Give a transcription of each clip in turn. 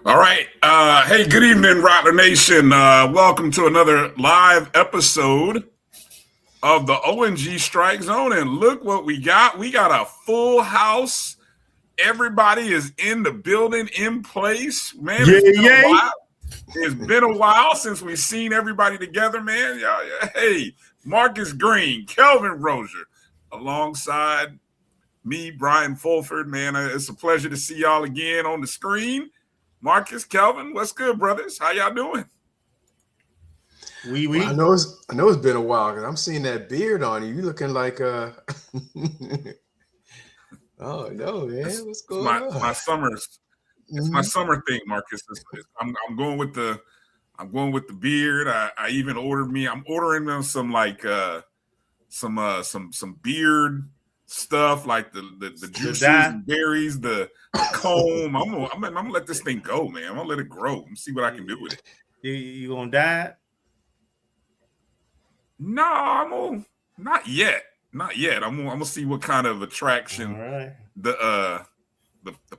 All right. Hey, good evening, Rattler Nation. Welcome to another live episode of the O&G StrikeZone. And look what we got. We got a full house. Everybody is in the building, in place. Man, it's been a while since we've seen everybody together, man. Hey, Marcus Green, Kelvin Rozier, alongside me, Bryan Fulford. Man, it's a pleasure to see y'all again on the screen. Marcus, Kelvin, what's good, brothers? How y'all doing? Well, I know it's been a while because I'm seeing that beard on you. You looking like oh no, man, what's going on? My summer's it's my summer thing, Marcus. I'm going with the beard. I even I'm ordering them some some beard stuff, like the juices and berries, the comb. I'm gonna let this thing go, man. I'm gonna let it grow and see what I can do with it. You gonna dye? No, not yet. I'm gonna see what kind of attraction the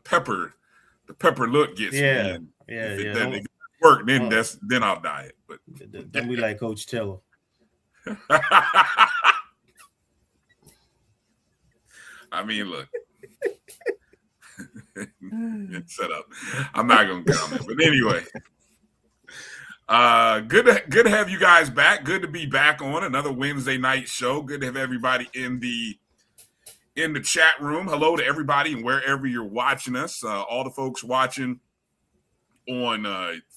pepper look gets. Yeah. If it doesn't work, then I'll dye it. But don't be like Coach Teller. I mean, look. Shut up. I'm not gonna comment. But anyway. Good to have you guys back. Good to be back on another Wednesday night show. Good to have everybody in the chat room. Hello to everybody and wherever you're watching us. All the folks watching on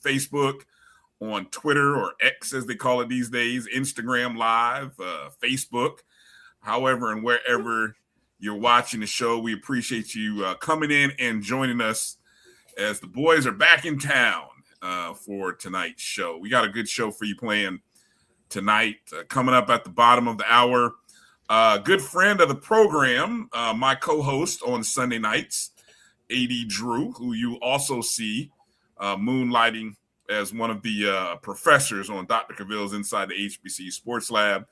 Facebook, on Twitter, or X as they call it these days, Instagram Live, Facebook, however and wherever you're watching the show. We appreciate you coming in and joining us as the boys are back in town for tonight's show. We got a good show for you playing tonight. Coming up at the bottom of the hour, good friend of the program, my co-host on Sunday nights, AD Drew, who you also see moonlighting as one of the professors on Dr. Cavill's Inside the HBCU Sports Lab.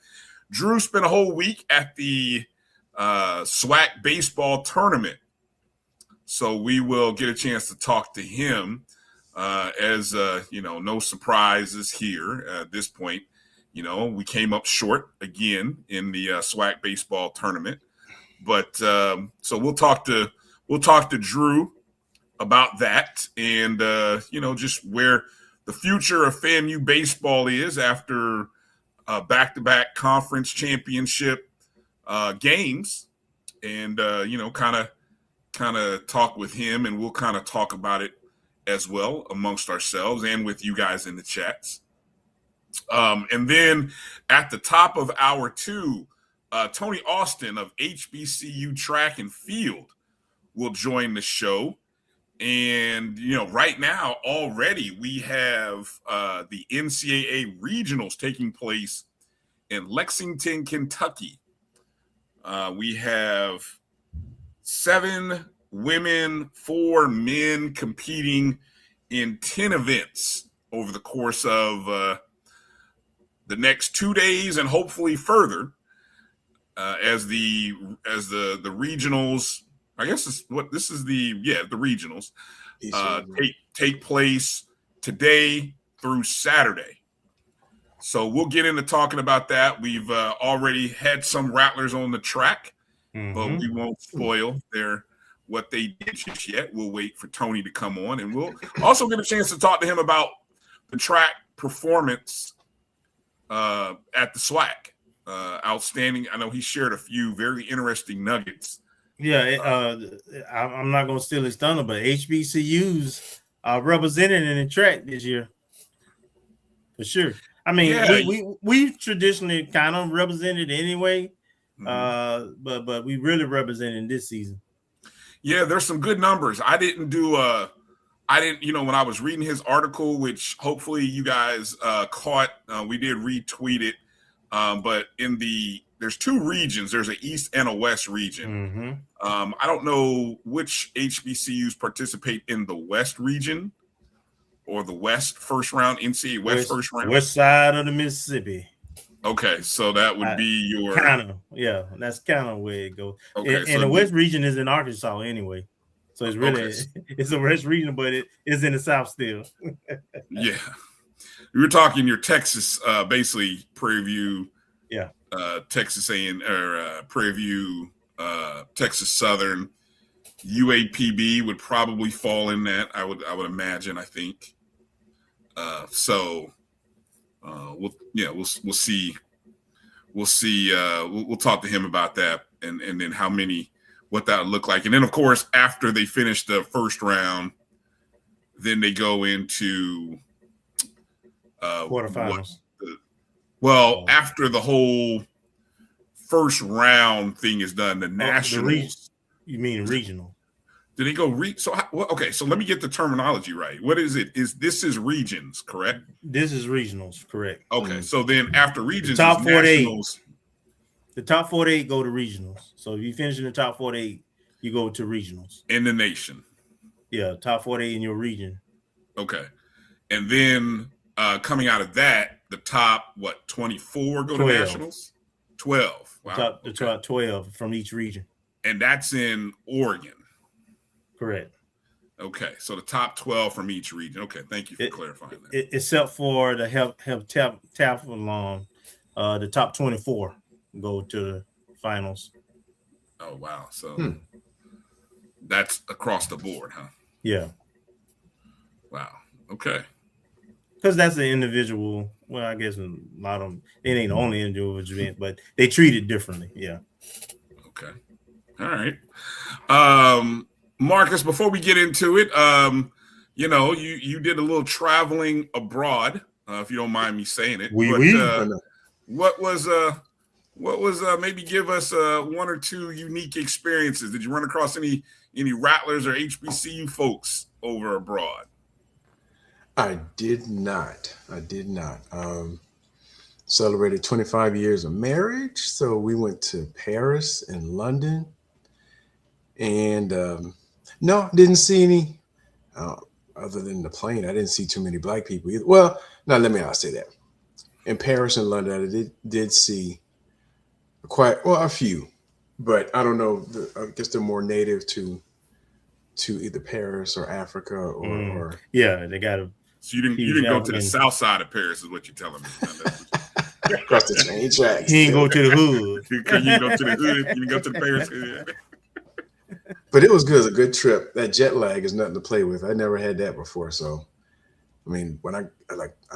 Drew spent a whole week at the SWAC Baseball Tournament, so we will get a chance to talk to him. No surprises here at this point. We came up short again in the SWAC Baseball Tournament, but so we'll talk to Drew about that and just where the future of FAMU baseball is after back-to-back conference championship games, and kind of talk with him, and we'll kind of talk about it as well amongst ourselves and with you guys in the chats. And then at the top of hour two, Tony Austin of HBCU Track and Field will join the show. And, right now already we have the NCAA regionals taking place in Lexington, Kentucky. We have 7 women, 4 men competing in 10 events over the course of the next 2 days, and hopefully further as the regionals. I guess the regionals take place today through Saturday. So we'll get into talking about that. We've already had some Rattlers on the track, but we won't spoil what they did just yet. We'll wait for Tony to come on, and we'll also get a chance to talk to him about the track performance at the SWAC. Outstanding. I know he shared a few very interesting nuggets. Yeah, I'm not going to steal his thunder, but HBCUs are represented in the track this year. For sure. I mean, Yeah. we traditionally kind of represented anyway, but we really represented this season. Yeah, there's some good numbers. I didn't, when I was reading his article, which hopefully you guys caught, we did retweet it. But there's two regions. There's an East and a West region. I don't know which HBCUs participate in the West region or the West first round, NCAA West first round. West side of the Mississippi. Okay, so that would be your that's kind of where it goes. Okay, and the West region is in Arkansas anyway, so it's really it's a West region, but it is in the South still. Yeah, we were talking your Texas, basically Prairie View, Texas A&M or Prairie View, Texas Southern, UAPB would probably fall in that. I would imagine. I think. We'll see. We'll talk to him about that and then what that would look like. And then of course, after they finish the first round, then they go into quarterfinals. After the whole first round thing is done, the nationals. You mean regional? Did he go so let me get the terminology right. What is it? This is regions, correct? This is regionals, correct. Okay, so then after regions, the top 48. Nationals. The top 48 go to regionals. So if you finish in the top 48, you go to regionals. In the nation. Yeah, top 48 in your region. Okay. And then coming out of that, the top 24 go 12. to nationals? 12. Wow. The top 12 from each region. And that's in Oregon. Correct. Okay, so the top 12 from each region. Okay, thank you for clarifying that. Except for the heptathlon, the top 24 go to the finals. Oh, wow. So that's across the board, huh? Yeah. Wow. Okay. Because that's an individual. Well, I guess a lot of them, it ain't the only individual event, but they treat it differently. Yeah. Okay. All right. Marcus, before we get into it, you did a little traveling abroad, if you don't mind me saying it. What was maybe give us one or two unique experiences? Did you run across any Rattlers or HBCU folks over abroad? I did not. Celebrated 25 years of marriage, so we went to Paris and London, and no, didn't see any other than the plane. I didn't see too many black people either. Well, no, let me not say that. In Paris and London, I did see a few, but I don't know. I guess they're more native to either Paris or Africa or they got a. So you didn't go to the south side of Paris, is what you're telling me. Across the train tracks. He didn't go to the hood. You didn't go to the hood. You didn't go to the Paris hood. But it was good. It was a good trip. That jet lag is nothing to play with. I never had that before. So, I mean, when I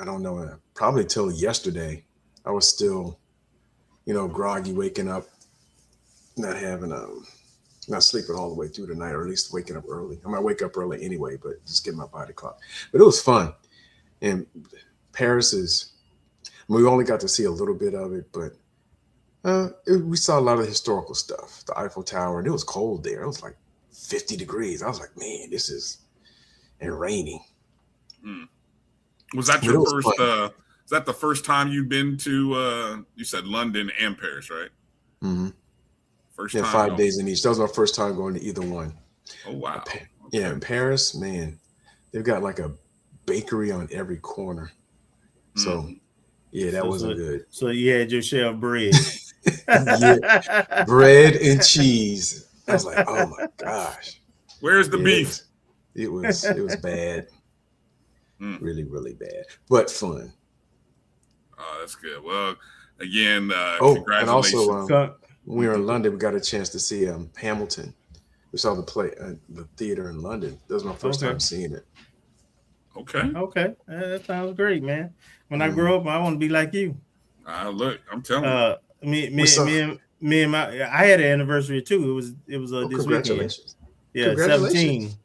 don't know, probably till yesterday, I was still, groggy, waking up, not sleeping all the way through the night, or at least waking up early. I might wake up early anyway, but just getting my body clock. But it was fun. And Paris we only got to see a little bit of it, but we saw a lot of historical stuff. The Eiffel Tower, and it was cold there. It was like 50 degrees. I was like, man, this is and raining. Was that your first? Is that the first time you've been to? You said London and Paris, right? Mm-hmm. First time. 5 days in each. That was my first time going to either one. Oh wow! Yeah, in Paris, man, they've got like a bakery on every corner. So, yeah, that wasn't good. So you had your share of bread. Yeah, bread and cheese. I was like, oh my gosh. Where's the beef? It was bad. Really, really bad. But fun. Oh, that's good. Well, again, congratulations. And also when we were in London, we got a chance to see Hamilton. We saw the play the theater in London. That was my first time seeing it. Okay. That sounds great, man. When I grow up, I want to be like you. Look, I'm telling you. Me and I had an anniversary too. It was this weekend. Yeah,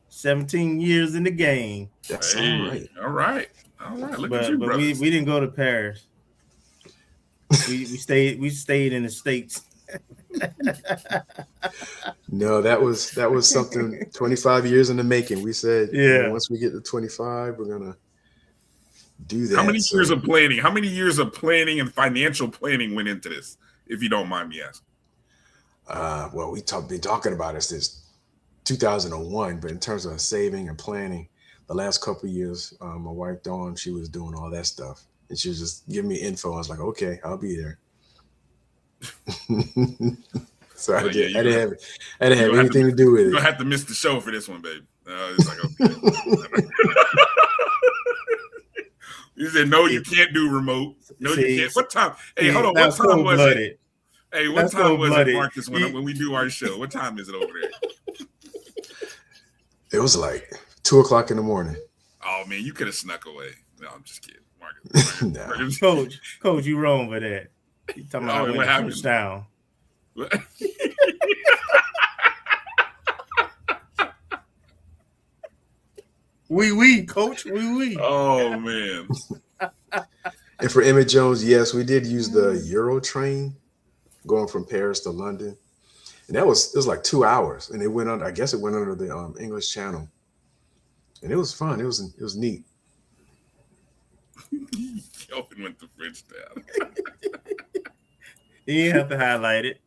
17 years in the game. That's all right. Look at you, but we didn't go to Paris. We stayed in the States. No, that was something 25 years in the making. We said, once we get to 25, we're gonna do that. How many years of planning? How many years of planning and financial planning went into this, if you don't mind me asking? Well, been talking about it since 2001, but in terms of saving and planning, the last couple of years, my wife Dawn, she was doing all that stuff, and she was just giving me info. I was like, okay, I'll be there. So I didn't have anything to do with it. You don't have to miss the show for this one, baby. It's like, okay. You said no, you can't do remote. No, you can't. What time? Hey, hold on. What time was it? Hey, what time was it, Marcus, when we do our show? What time is it over there? It was like 2:00 in the morning. Oh man, you could have snuck away. No, I'm just kidding, Marcus. Nah. Coach, you wrong for that. You talking about what happened? Down. Coach, we. Oh man. And for Emmett Jones, yes, we did use the Euro train going from Paris to London, and it was like 2 hours, and it went under. I guess it went under the English Channel, and it was fun. It was neat. Kelvin went to Frenchtown. You didn't have to highlight it.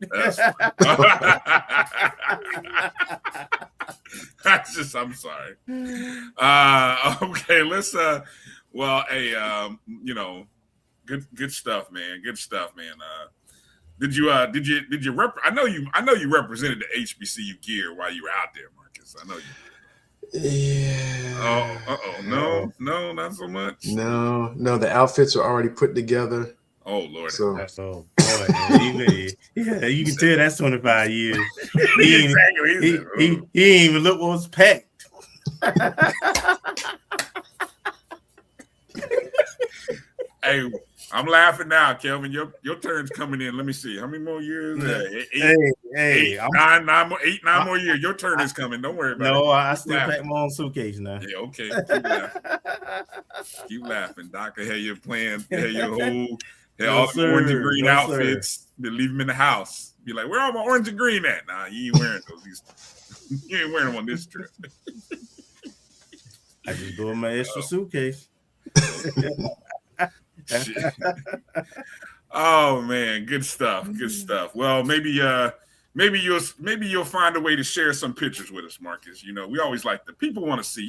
I'm sorry. Okay, let's good stuff, man. Good stuff, man. Did you I know you represented the HBCU gear while you were out there, Marcus. I know you. Yeah. No, not so much. No, the outfits are already put together. Oh Lord. So, boy, you can tell that's 25 years. He didn't even look what was packed. Hey, I'm laughing now, Kelvin. Your turn's coming in. Let me see. How many more years? Nine more years. Your turn is coming. Don't worry about it. No, I still pack my own suitcase now. Yeah, okay. Keep laughing. Doctor had your plan. Had your whole all the orange and green outfits. Then leave them in the house. Be like, where are my orange and green at? Nah, you ain't wearing those. You ain't wearing them on this trip. I just go in my extra suitcase. Oh man, good stuff. Well, maybe you'll find a way to share some pictures with us, Marcus. You know, we always like people want to see.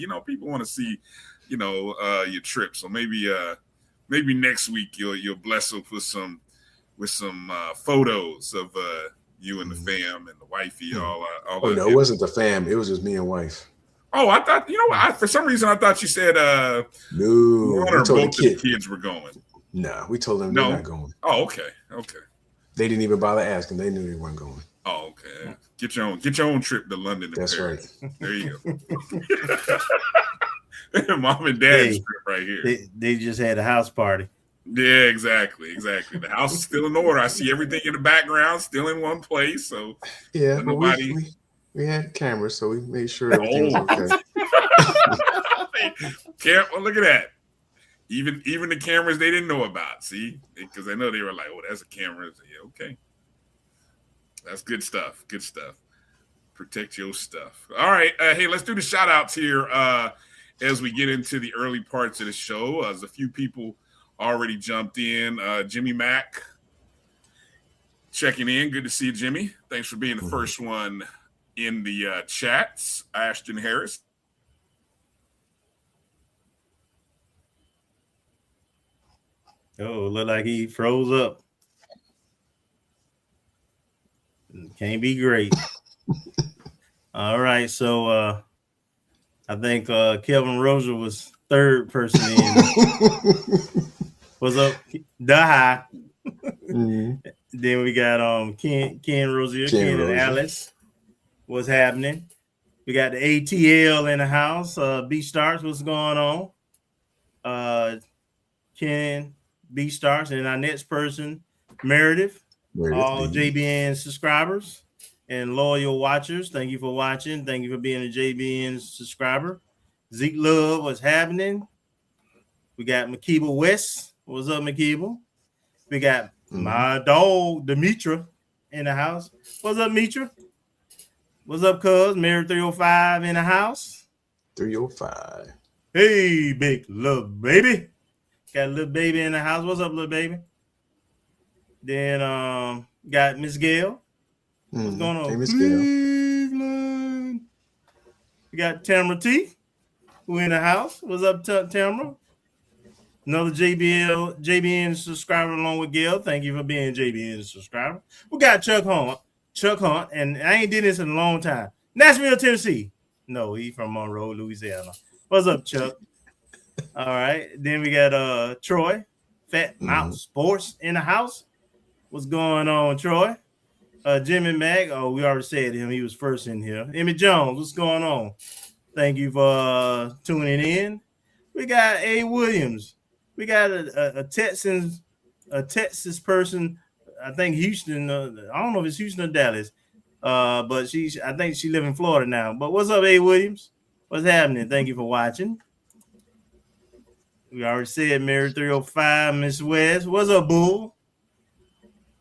Your trip. So maybe next week you'll bless us with some photos of you and the fam and the wifey. All no, it wasn't the fam. It was just me and wife. Oh, I thought for some reason I thought you said no. One or both the kids were going. No, we told them they're not going. Oh, okay. They didn't even bother asking. They knew they weren't going. Oh, okay. Get your own trip to London. And Paris. Right. There you go. Mom and dad's trip right here. They just had a house party. Yeah, exactly. The house is still in order. I see everything in the background still in one place. So yeah, nobody. We had cameras, so we made sure everything was okay. Well, look at that. Even the cameras they didn't know about. See, because I know they were like, "Oh, that's a camera." So, yeah, okay. That's good stuff. Protect your stuff. All right. Hey, let's do the shout outs here as we get into the early parts of the show. As a few people already jumped in. Jimmy Mack checking in. Good to see you, Jimmy. Thanks for being the first one in the chats. Ashton Harris. Oh, look like he froze up. Can't be great. All right, so I think Kelvin Rozier was third person in. What's up? Die. Mm-hmm. Then we got Ken Rozier, Ken and Alice. What's happening? We got the ATL in the house. B Stars, what's going on? Ken, B Stars, and our next person, Meredith. All JBN subscribers and loyal watchers. Thank you for watching. Thank you for being a JBN subscriber. Zeke Love, what's happening? We got Makiba West. What's up, Makiba? We got My dog, Demetra, in the house. What's up, Mitra? What's up, cuz? Mary 305 in the house. 305. Hey, big little baby. Got a little baby in the house. What's up, little baby? Then got Miss Gail. What's going on? Hey, Miss Gail. Cleveland. We got Tamara T, who in the house. What's up, Tamara? Another JBN subscriber along with Gail. Thank you for being JBN subscriber. We got Chuck Hunt, and I ain't did this in a long time. Nashville, Tennessee. No, he from Monroe, Louisiana. What's up, Chuck? All right. Then we got Troy, Fat Mouth Sports in the house. What's going on, Troy? Jimmy Mack. Oh, we already said him. He was first in here. Emmett Jones, what's going on? Thank you for tuning in. We got A. Williams. We got a Texas person. I think Houston. I don't know if it's Houston or Dallas. But I think she live in Florida now. But what's up, A. Williams? What's happening? Thank you for watching. We already said Mary 305, Miss West. What's up, Bull?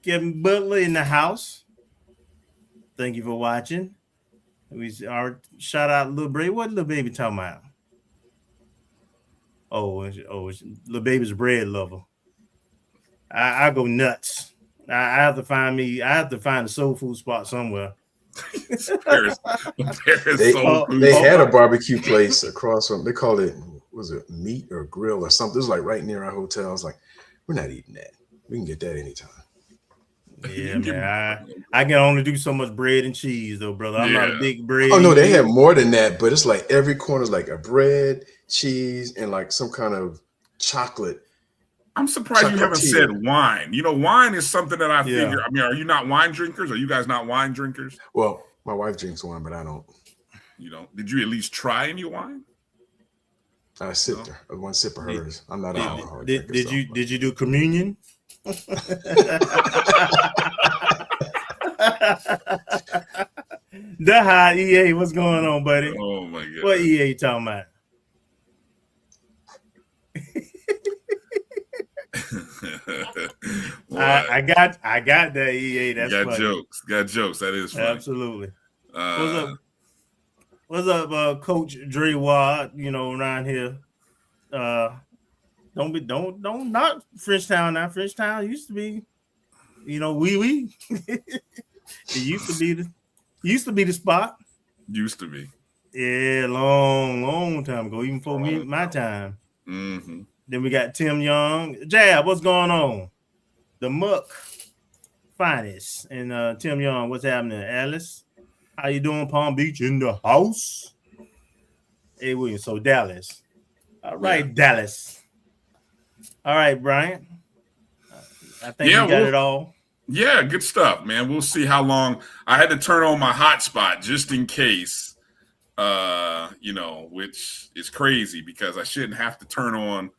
Kevin Butler in the house. Thank you for watching. We are shout out Little Baby. What Little Baby talking about? It's Little Baby's a bread lover. I go nuts. I have to find a soul food spot somewhere. They had a barbecue place across from. They called it, was it Meat or Grill or something? It was like right near our hotel. I was like, we're not eating that. We can get that anytime. Yeah, man. I can only do so much bread and cheese, though, brother. I'm not a big bread. Oh no, they have more than that, but it's like every corner is like a bread, cheese, and like some kind of chocolate. I'm surprised you haven't said wine. You know, wine is something that I figure. I mean, are you not wine drinkers? Are you guys not wine drinkers? Well, my wife drinks wine, but I don't. You don't? Did you at least try any wine? I sipped her. One sip of hers. I'm not an alcoholic. Did you do communion? The high EA, what's going on, buddy? Oh my god, what EA talking about? I got that EA. That's got funny. Got jokes. That is funny. Absolutely. What's up, Coach Dre Watt? You know, around here. Don't knock Frenchtown now. Frenchtown used to be, you know, wee. It used to be the spot. Used to be. Yeah, long time ago, even before my time. Mm-hmm. Then we got Tim Young. Jab, what's going on? The Muck Finest. And Tim Young, what's happening? Alice, how you doing? Palm Beach in the house. Hey, William. So Dallas. All right, Dallas. All right, Bryan. I think you got it all. Yeah, good stuff, man. We'll see how long. I had to turn on my hotspot just in case, you know, which is crazy because I shouldn't have to turn on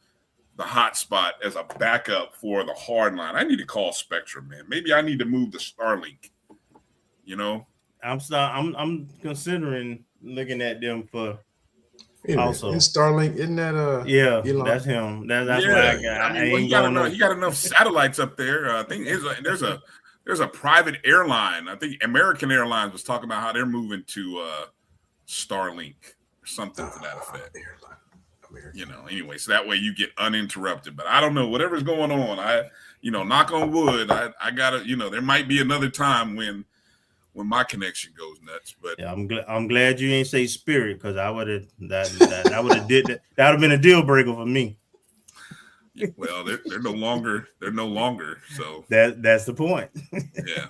the hotspot as a backup for the hard line. I need to call Spectrum, man. Maybe I need to move to Starlink. You know, I'm considering looking at them for. Anyway, also, and Starlink, isn't that Elon? That's him. That's what I got. I mean, he got enough satellites up there. I think there's a private airline. I think American Airlines was talking about how they're moving to Starlink or something to that effect. You know, anyway, so that way you get uninterrupted. But I don't know, whatever's going on. Knock on wood. I gotta, there might be another time when my connection goes nuts. But yeah, I'm glad you ain't say Spirit because I would have that would have did that. That would have been a deal breaker for me. Well, they're no longer. They're no longer. So that's the point. Yeah.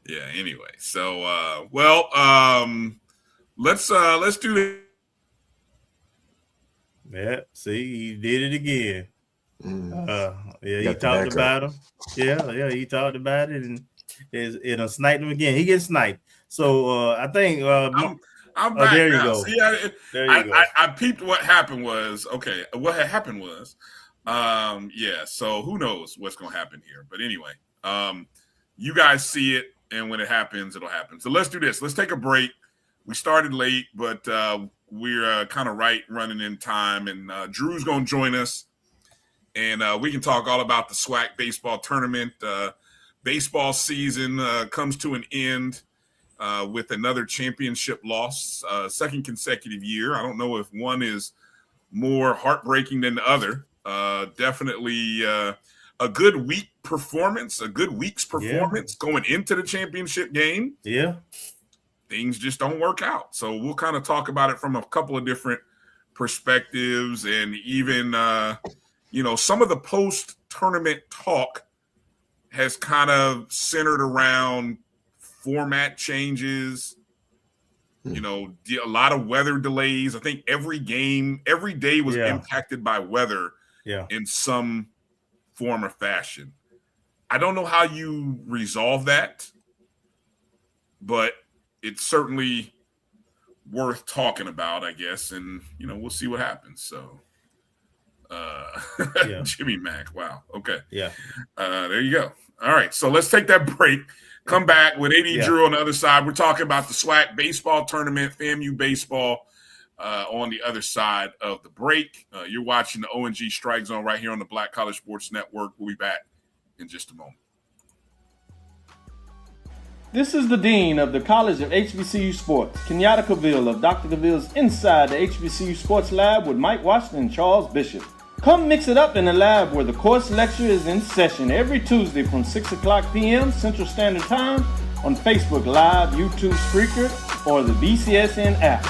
Yeah. Anyway, so let's do it. Yeah. See, he did it again. He talked about him. Yeah, he talked about it and. It'll snipe him again. He gets sniped. So I think I'm back there now. you go. See, there you go. I peeped what happened was what had happened was so who knows what's gonna happen here. But anyway, you guys see it, and when it happens, it'll happen. So let's do this. Let's take a break. We started late, but we're kind of running in time, and Drew's gonna join us. and we can talk all about the SWAC Baseball Tournament. Baseball season comes to an end with another championship loss, second consecutive year. I don't know if one is more heartbreaking than the other. Definitely a good week's performance going into the championship game. Yeah. Things just don't work out. So we'll kind of talk about it from a couple of different perspectives, and even, some of the post-tournament talk has kind of centered around format changes, a lot of weather delays. I think every day was impacted by weather in some form or fashion. I don't know how you resolve that, but it's certainly worth talking about, I guess. And, we'll see what happens. So, Jimmy Mack. Wow. Okay. Yeah. There you go. All right. So let's take that break. Come back with AD Drew on the other side. We're talking about the SWAC Baseball Tournament, FAMU baseball on the other side of the break. You're watching the O&G StrikeZone right here on the Black College Sports Network. We'll be back in just a moment. This is the Dean of the College of HBCU Sports, Kenyatta Cavill of Dr. Cavill's Inside the HBCU Sports Lab with Mike Washington and Charles Bishop. Come mix it up in the lab where the course lecture is in session every Tuesday from 6 o'clock p.m. Central Standard Time on Facebook Live, YouTube Spreaker, or the BCSN app,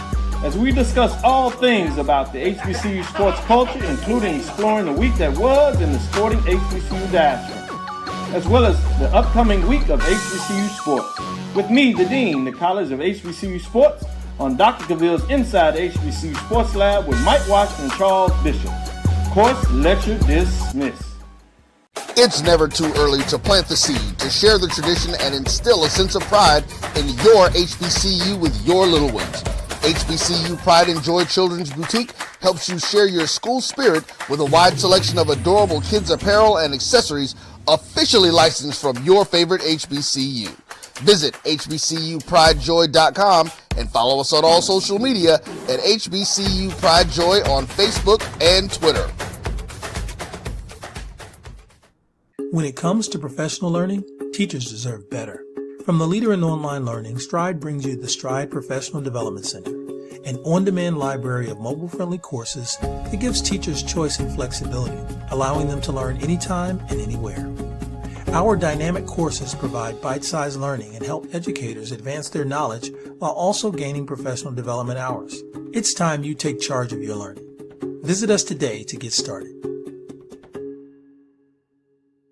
as we discuss all things about the HBCU sports culture, including exploring the week that was in the sporting HBCU diaspora, as well as the upcoming week of HBCU sports. With me, the Dean, the College of HBCU Sports, on Dr. Cavill's Inside the HBCU Sports Lab with Mike Washington and Charles Bishop. Course lecture dismissed. It's never too early to plant the seed, to share the tradition, and instill a sense of pride in your HBCU with your little ones. HBCU Pride and Joy Children's Boutique helps you share your school spirit with a wide selection of adorable kids apparel and accessories officially licensed from your favorite HBCU. Visit hbcupridejoy.com and follow us on all social media at HBCU Pride Joy on Facebook and Twitter. When it comes to professional learning, teachers deserve better. From the leader in online learning, Stride brings you the Stride Professional Development Center, an on-demand library of mobile-friendly courses that gives teachers choice and flexibility, allowing them to learn anytime and anywhere. Our dynamic courses provide bite-sized learning and help educators advance their knowledge while also gaining professional development hours. It's time you take charge of your learning. Visit us today to get started.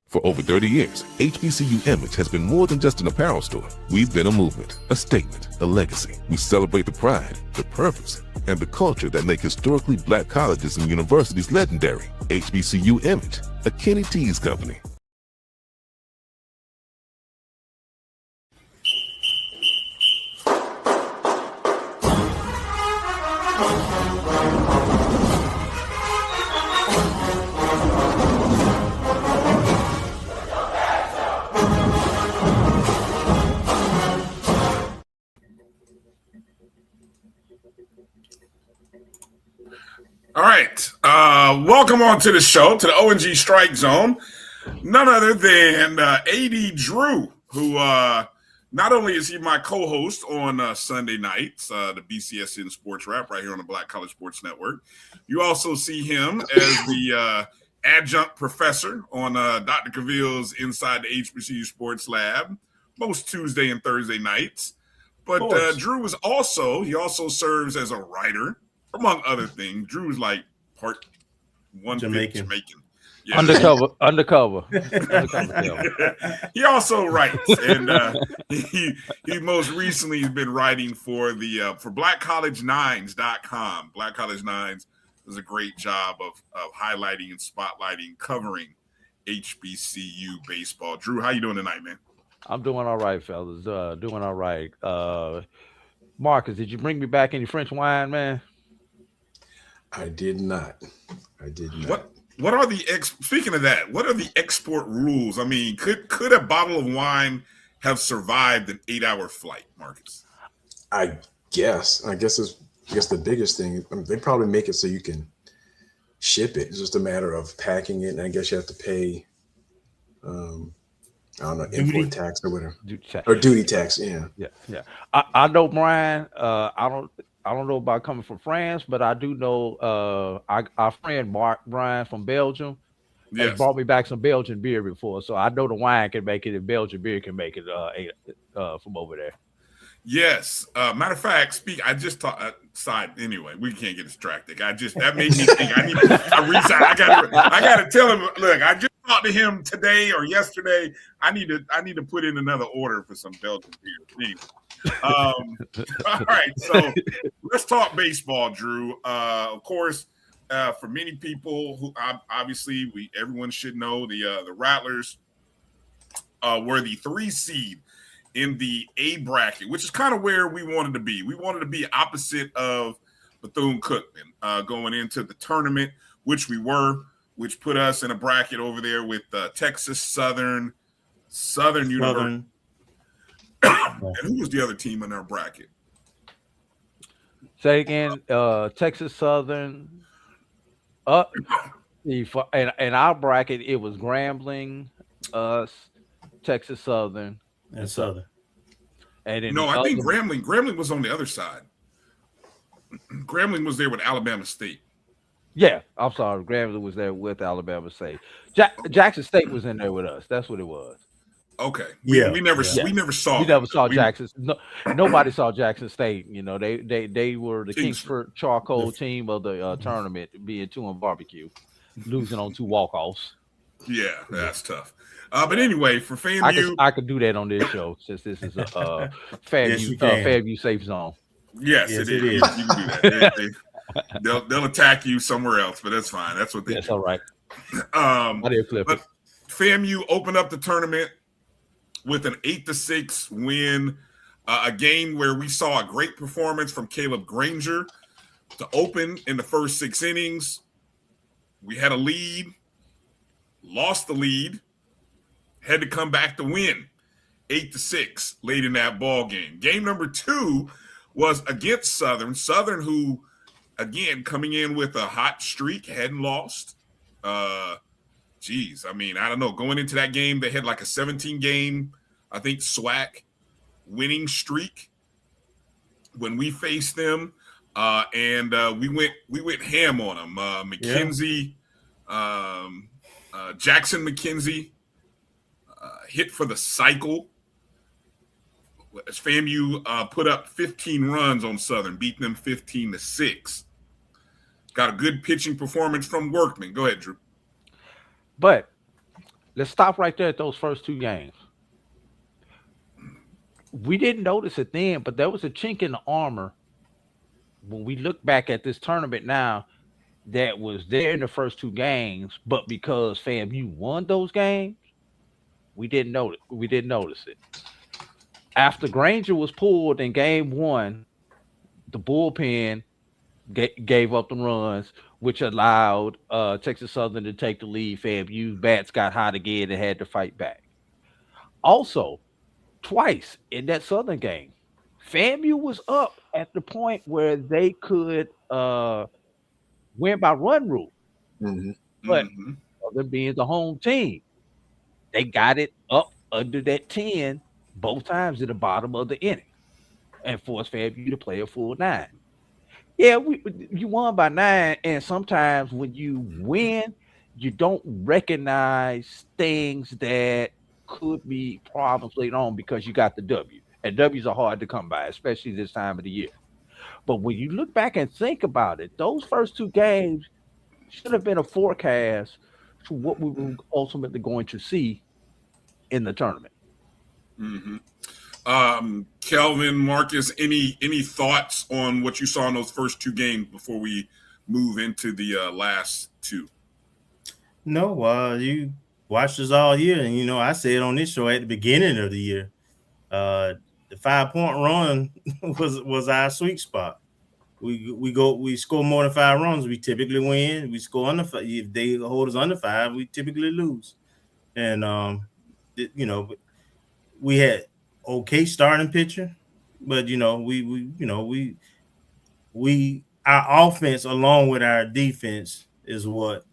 For over 30 years, HBCU Image has been more than just an apparel store. We've been a movement, a statement, a legacy. We celebrate the pride, the purpose, and the culture that make historically black colleges and universities legendary. HBCU Image, a Kenny T's company. All right. Welcome on to the show, to the O&G StrikeZone. None other than AD Drew, who not only is he my co-host on Sunday nights, the BCSN Sports Wrap right here on the Black College Sports Network. You also see him as the adjunct professor on Dr. Cavill's Inside the HBCU Sports Lab, most Tuesday and Thursday nights. But Drew is he also serves as a writer, among other things. Drew's like part one Jamaican. Yeah. Undercover. He also writes, and he most recently has been writing for the for BlackCollege9s.com. Black College Nines does a great job of highlighting and spotlighting, covering HBCU baseball. Drew, how you doing tonight, man? I'm doing all right, fellas. Doing all right. Marcus, did you bring me back any French wine, man? I did not. What are the speaking of that? What are the export rules? I mean, could a bottle of wine have survived an 8-hour flight, Marcus? I guess the biggest thing, they probably make it so you can ship it. It's just a matter of packing it, and I guess you have to pay. I don't know, import tax or whatever, or duty tax. Yeah. I know, Brian. I don't know about coming from France, but I do know our friend Bryan from Belgium has Yes. brought me back some Belgian beer before, so I know the wine can make it, and Belgian beer can make it from over there. Yes. Matter of fact, I just thought. Side anyway. We can't get distracted. That made me think. I gotta tell him. Look, I just talked to him today or yesterday. I need to put in another order for some Belgian beer. All right. So let's talk baseball, Drew. Of course, for many people who obviously everyone should know the Rattlers were the 3 seed in the A bracket, which is kind of where we wanted to be. We wanted to be opposite of Bethune-Cookman going into the tournament, which we were, which put us in a bracket over there with Texas Southern University. And who was the other team in our bracket? Say again, Texas Southern. In our bracket, it was Grambling, us, Texas Southern, and Southern. And I think Grambling was on the other side. Grambling was there with Alabama State. Yeah, I'm sorry. Grambling was there with Alabama State. Jackson State was in there with us. That's what it was. Okay. We never saw. We never saw Jackson. Nobody saw Jackson State. You know, they were the Kingsford Charcoal team of the tournament, being 2 barbecue, losing on 2 walk-offs. Yeah, that's tough. But anyway, for FAMU, I could do that on this show since this is a FAMU safe zone. Yes, it is. You can do that. They'll attack you somewhere else, but that's fine. That's what they do. That's all right. But FAMU opened up the tournament with an 8-6 win, a game where we saw a great performance from Caleb Granger to open in the first 6 innings. We had a lead, lost the lead, had to come back to win 8-6 late in that ball game. Game number 2 was against Southern. Southern, who, again, coming in with a hot streak, hadn't lost. I don't know. Going into that game, they had like a 17-game, I think, SWAC winning streak when we faced them, and we went ham on them. McKenzie, Jackson McKenzie hit for the cycle. As FAMU put up 15 runs on Southern, beating them 15-6. Got a good pitching performance from Workman. Go ahead, Drew. But let's stop right there at those first 2 games. We didn't notice it then, but there was a chink in the armor when we look back at this tournament now that was there in the first 2 games, but because FAMU won those games, we didn't notice it. After Granger was pulled in game 1, the bullpen gave up the runs, which allowed Texas Southern to take the lead. FAMU bats got hot again and had to fight back. Also, twice in that Southern game, FAMU was up at the point where they could win by run rule. Mm-hmm. But Southern being the home team, they got it up under that 10 both times at the bottom of the inning and forced FAMU to play a full 9. Yeah, you won by 9, and sometimes when you win, you don't recognize things that could be problems later on because you got the W. And W's are hard to come by, especially this time of the year. But when you look back and think about it, those first 2 games should have been a forecast to what we were ultimately going to see in the tournament. Kelvin, Marcus, any thoughts on what you saw in those first 2 games before we move into the last 2? No, you watched us all year, and I said on this show at the beginning of the year, the 5-point run was our sweet spot. We score more than 5 runs, we typically win. We score under 5. If they hold us under 5, we typically lose. And we had okay starting pitcher, but our offense along with our defense is what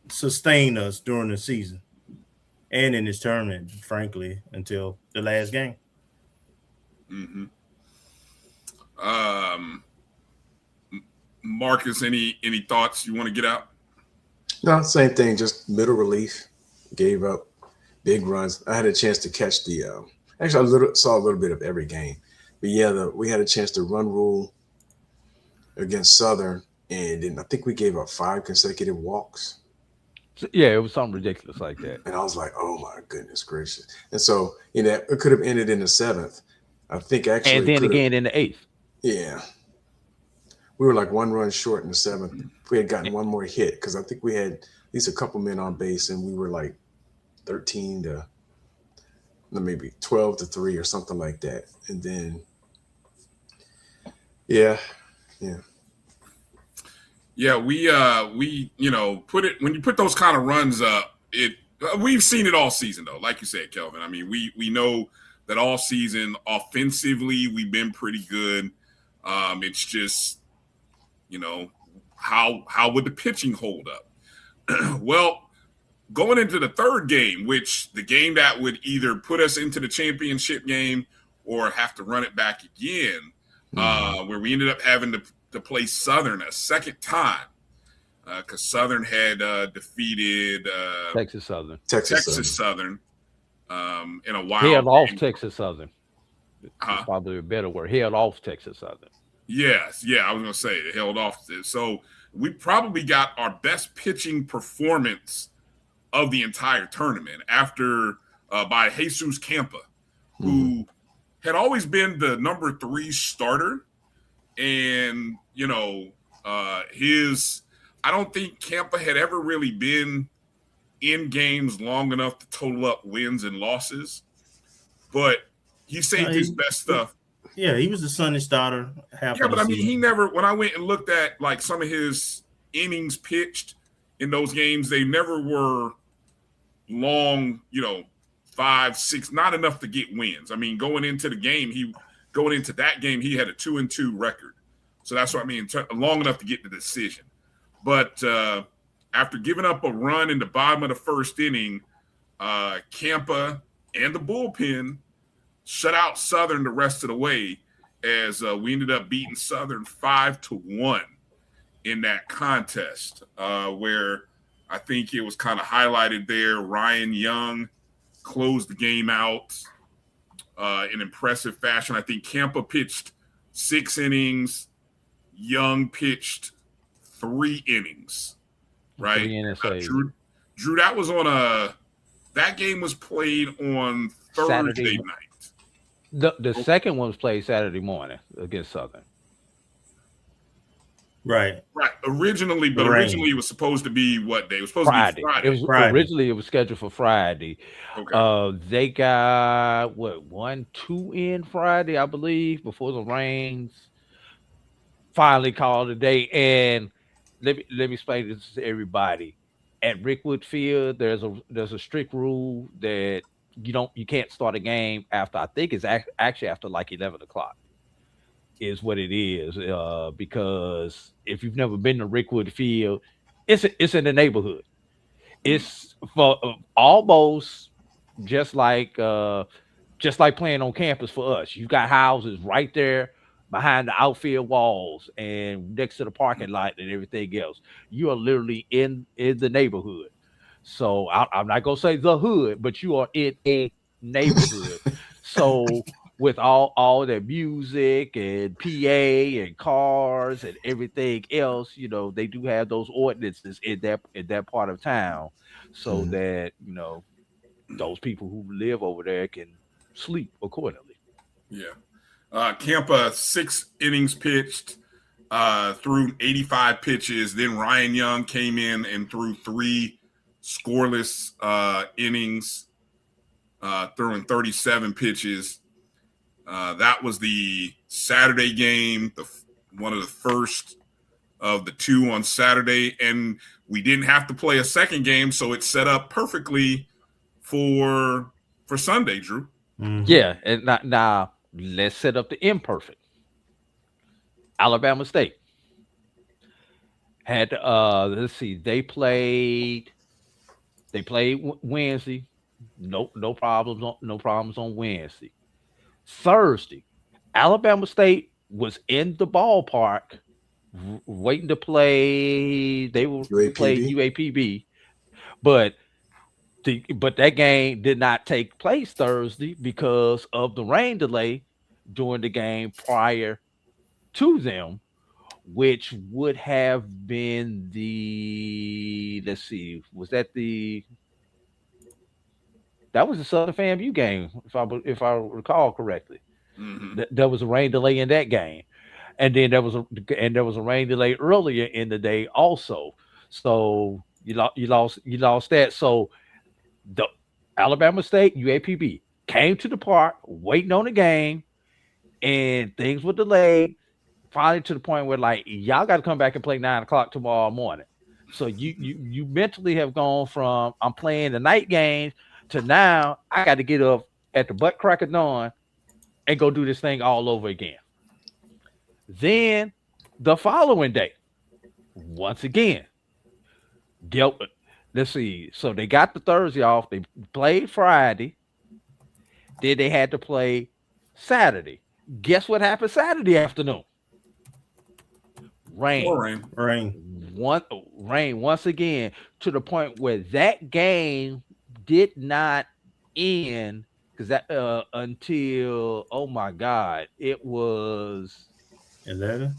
sustained us during the season and in this tournament, frankly, until the last game. Mm-hmm. Marcus, any thoughts you want to get out? No, same thing. Just middle relief. Gave up big runs. I had a chance to catch the. Actually, I saw a little bit of every game, but yeah, we had a chance to run rule against Southern, and then I think we gave up 5 consecutive walks. Yeah, it was something ridiculous like that. And I was like, "Oh my goodness gracious!" And so, it could have ended in the 7th. I think actually, and then again in the 8th. Yeah, we were like 1 run short in the 7th. If we had gotten one more hit, because I think we had at least a couple men on base, and we were like 13 to maybe 12-3 or something like that. And then, yeah. We put it when you put those kind of runs up. We've seen it all season though, like you said, Kelvin. I mean, we know that all season offensively we've been pretty good. It's just how would the pitching hold up? Well, going into the third game, which the game that would either put us into the championship game or have to run it back again, where we ended up having to play Southern a second time because Southern had defeated Texas Southern. Texas Southern in a wild held off game. Texas Southern. It's probably a better word. Held off Texas Southern. Yes, yeah, I was going to say it held off. So we probably got our best pitching performance of the entire tournament by Jesus Campa, who had always been the number 3 starter. And, I don't think Campa had ever really been in games long enough to total up wins and losses, but he saved his best stuff. Yeah, he was the Sunday starter. But I mean, he never, when I went and looked at like some of his innings pitched in those games, they never were long, 5, 6, not enough to get wins. I mean, going into that game, he had a 2-2 record. So that's what I mean, long enough to get the decision. But after giving up a run in the bottom of the first inning, Campa and the bullpen shut out Southern the rest of the way as we ended up beating Southern 5-1 in that contest, where I think it was kind of highlighted there. Ryan Young closed the game out in impressive fashion. I think Campa pitched 6 innings. Young pitched 3 innings, right? 3 innings. Drew, that was that game was played on Thursday night. The second one was played Saturday morning against Southern. Right. Originally it was supposed to be what day? It was supposed to be Friday. Originally it was scheduled for Friday. Okay. They got 1-2 in Friday, I believe, before the rains finally called a day. And let me explain this to everybody. At Rickwood Field, there's a strict rule that you can't start a game after, I think it's actually after like 11 o'clock is what it is. Because if you've never been to Rickwood Field, it's in the neighborhood. It's for almost just like playing on campus for us. You got houses right there behind the outfield walls and next to the parking lot and everything else. You are literally in the neighborhood. So I'm not gonna say the hood, but you are in a neighborhood. So with all that music and PA and cars and everything else, they do have those ordinances in that part of town, so that those people who live over there can sleep accordingly. Yeah. Campa 6 innings pitched, threw 85 pitches. Then Ryan Young came in and threw 3 scoreless innings, throwing 37 pitches. That was the Saturday game, one of the first of the 2 on Saturday, and we didn't have to play a second game, so it set up perfectly for Sunday, Drew. Mm-hmm. Yeah, and now let's set up the imperfect. Alabama State Had let's see, they played Wednesday. No problems on Wednesday. Thursday, Alabama State was in the ballpark waiting to play. They were playing UAPB, but that game did not take place Thursday because of the rain delay during the game prior to them, which would have been that was the Southern FAMU game, if I recall correctly. Mm-hmm. There was a rain delay in that game, and then there was a rain delay earlier in the day also. So you lost that. So the Alabama State UAPB came to the park waiting on the game, and things were delayed. Finally, to the point where like y'all got to come back and play 9 o'clock tomorrow morning. So you mentally have gone from I'm playing the night games to now I got to get up at the butt crack of dawn and go do this thing all over again. Then the following day, once again, let's see. So they got the Thursday off. They played Friday. Then they had to play Saturday. Guess what happened Saturday afternoon? Rain once again, to the point where that game did not end because that until it was 11.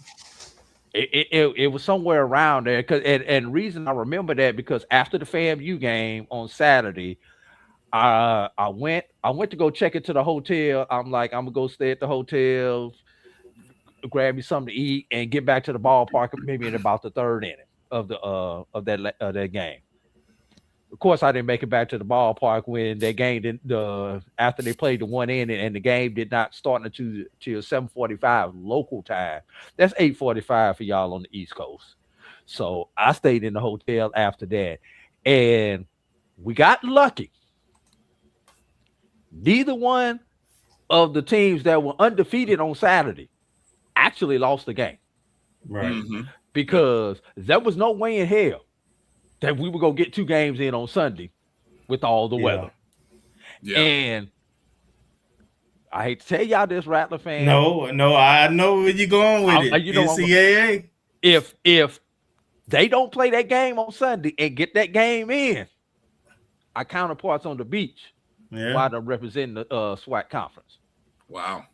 It was somewhere around there and the reason I remember that because after the FAMU game on Saturday, I went to go check into the hotel. I'm like, I'm gonna go stay at the hotel, grab me something to eat, and get back to the ballpark maybe in about the third inning of that game. Of course, I didn't make it back to the ballpark when that game after they played the one inning, and the game did not start until 7:45 local time. That's 8:45 for y'all on the East Coast. So I stayed in the hotel after that, and we got lucky. Neither one of the teams that were undefeated on Saturday actually lost the game. Right. Mm-hmm. Because there was no way in hell that we would go get 2 games in on Sunday with all the weather. Yeah. And I hate to tell y'all this, Rattler fan. No, I know where you're going with it. NCAA. If they don't play that game on Sunday and get that game in, our counterparts on the beach wind up representing the SWAC conference. Wow.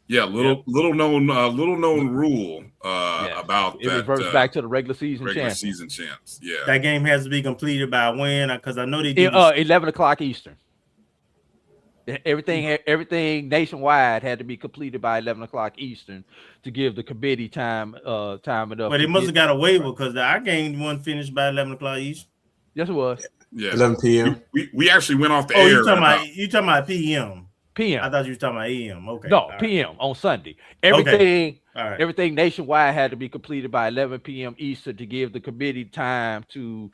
Yeah, little known rule about it that. It reverts back to the regular season champs. Yeah, that game has to be completed by when? Because I know they do 11 o'clock Eastern. Everything nationwide had to be completed by 11 o'clock Eastern to give the committee time enough. But they must have got a waiver because our game wasn't finished by 11 o'clock Eastern. Yes, it was. Yeah, 11 p.m. We actually went off the air. You talking about PM? PM. I thought you were talking about AM. Okay. No, PM on Sunday. Everything nationwide had to be completed by 11 p.m. Eastern to give the committee time to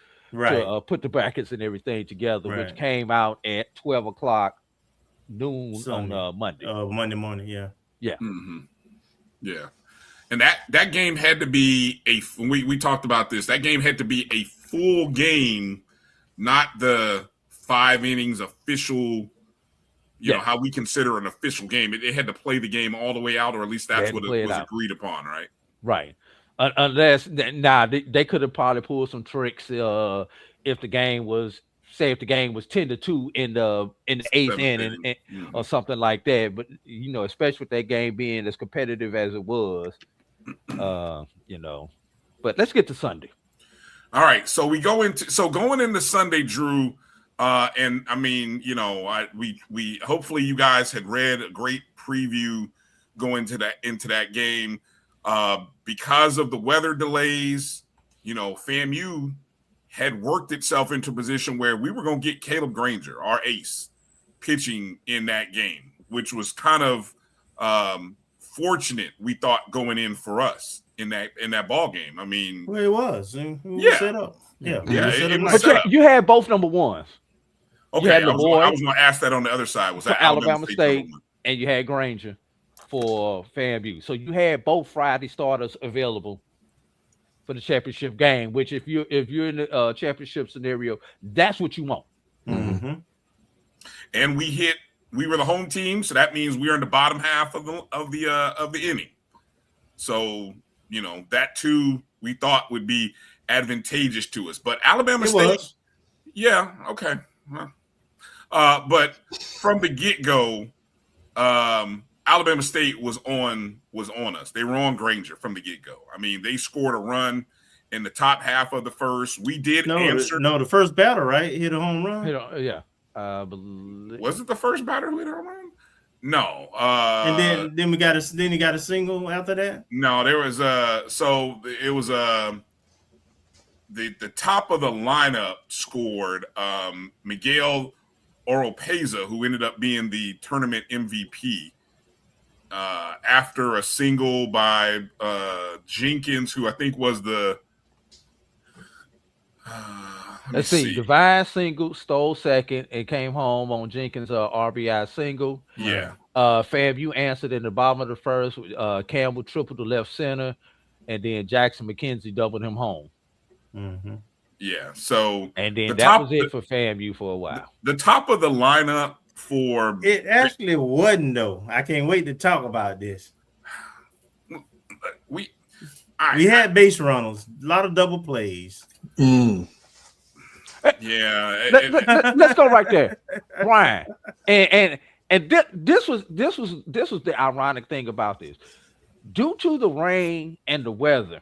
put the brackets and everything together, which came out at 12 o'clock noon Sunday. On Monday. Monday morning, yeah. Mm-hmm. Yeah. And that game had to be we talked about this. That game had to be a full game, not the 5 innings official. You know, how we consider an official game. It had to play the game all the way out, or at least that's what it was agreed upon, right? Right. Unless, they could have probably pulled some tricks if the game was 10-2 in the 8th inning or something like that. But, especially with that game being as competitive as it was, But let's get to Sunday. All right. So going into Sunday, Drew, and I mean, we hopefully you guys had read a great preview going into that game. Because of the weather delays, FAMU had worked itself into a position where we were going to get Caleb Granger, our ace, pitching in that game, which was kind of fortunate, we thought, going in for us in that ball game. I mean, well, it was. Set up. It was set up. You had both number ones. Okay, I was going to ask that on the other side. Was that Alabama State, and you had Granger for FAMU. So you had both Friday starters available for the championship game. Which if you're in the championship scenario, that's what you want. Mm-hmm. And we were the home team, so that means we are in the bottom half of the inning. So that too we thought would be advantageous to us. But Alabama State, yeah, okay. But from the get-go, Alabama State was on us. They were on Granger from the get-go. I mean, they scored a run in the top half of the first. We did answer. The first batter, right? Hit a home run. Yeah. Was it the first batter who hit a home run? No. And then he got a single after that? No, there was the top of the lineup scored Miguel Oropeza, who ended up being the tournament MVP, after a single by Jenkins, who I think was the let's see. Divine single, stole second, and came home on Jenkins' RBI single. Yeah. FAMU answered in the bottom of the first. Campbell tripled to left center, and then Jackson McKenzie doubled him home. Mm-hmm. Yeah. So and then that was it for FAMU for a while. The top of the lineup for it actually wasn't though. I can't wait to talk about this. We had base runners, a lot of double plays. Yeah, let's go right there, Bryan. And this was the ironic thing about this. Due to the rain and the weather,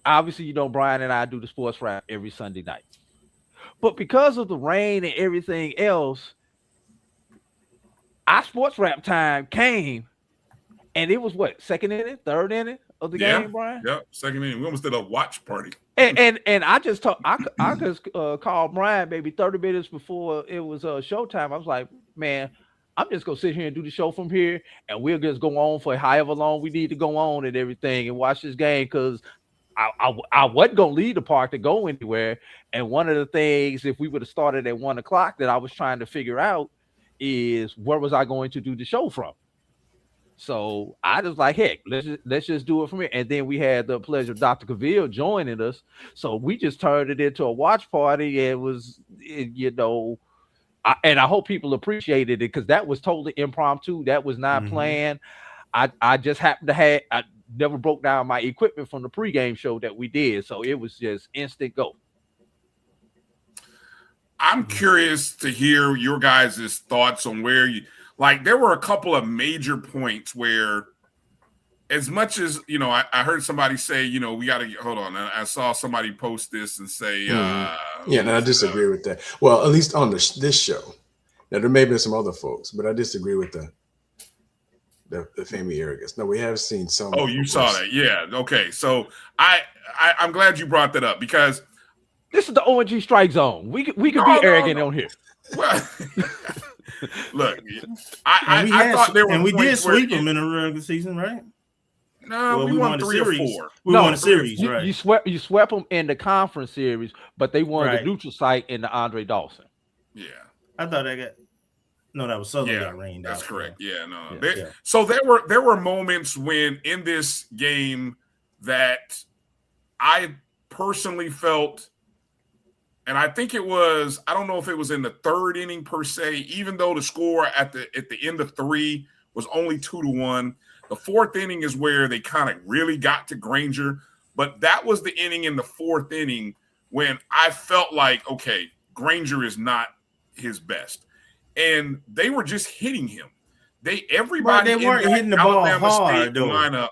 obviously, Bryan and I do the sports wrap every Sunday night. But because of the rain and everything else, our sports wrap time came, and it was what, second inning, third inning of the game, Bryan? Yeah, second inning. We almost did a watch party. And I just called Bryan maybe 30 minutes before it was showtime. I was like, man, I'm just gonna sit here and do the show from here, and we'll just go on for however long we need to go on and everything, and watch this game because I wasn't gonna leave the park to go anywhere. And one of the things, if we would have started at 1 o'clock, that I was trying to figure out is where was I going to do the show from. So I was like, heck, let's just do it from here. And then we had the pleasure of Dr. Cavill joining us. So we just turned it into a watch party. And it was, and I hope people appreciated it because that was totally impromptu. That was not planned. I just happened to I never broke down my equipment from the pregame show that we did. So it was just instant go. I'm curious to hear your guys' thoughts on where there were a couple of major points where, as much as, I heard somebody say, we got to hold on. I saw somebody post this and say, I disagree with that. Well, at least on this show. Now, there may have been some other folks, but I disagree with the FAMU arrogance. No, we have seen some. Oh, you saw that. Yeah. Okay. So I'm glad you brought that up because this is the O&G StrikeZone. We could be arrogant on here. Well, look, I thought there were, and we did sweep them in the regular season, right? No, we won 3 or 4. We won a series, right? You swept them in the conference series, but they won the neutral site in the Andre Dawson. Yeah, I thought that was Southern got rained out. That's correct. Yeah, no. So there were moments when in this game that I personally felt. And I think it was, I don't know if it was in the third inning per se, even though the score at the end of 3 was only 2-1. The fourth inning is where they kind of really got to Granger. But that was the inning in the fourth inning when I felt like, okay, Granger is not his best. And they were just hitting him. Everybody they weren't hitting the ball hard, though. Lineup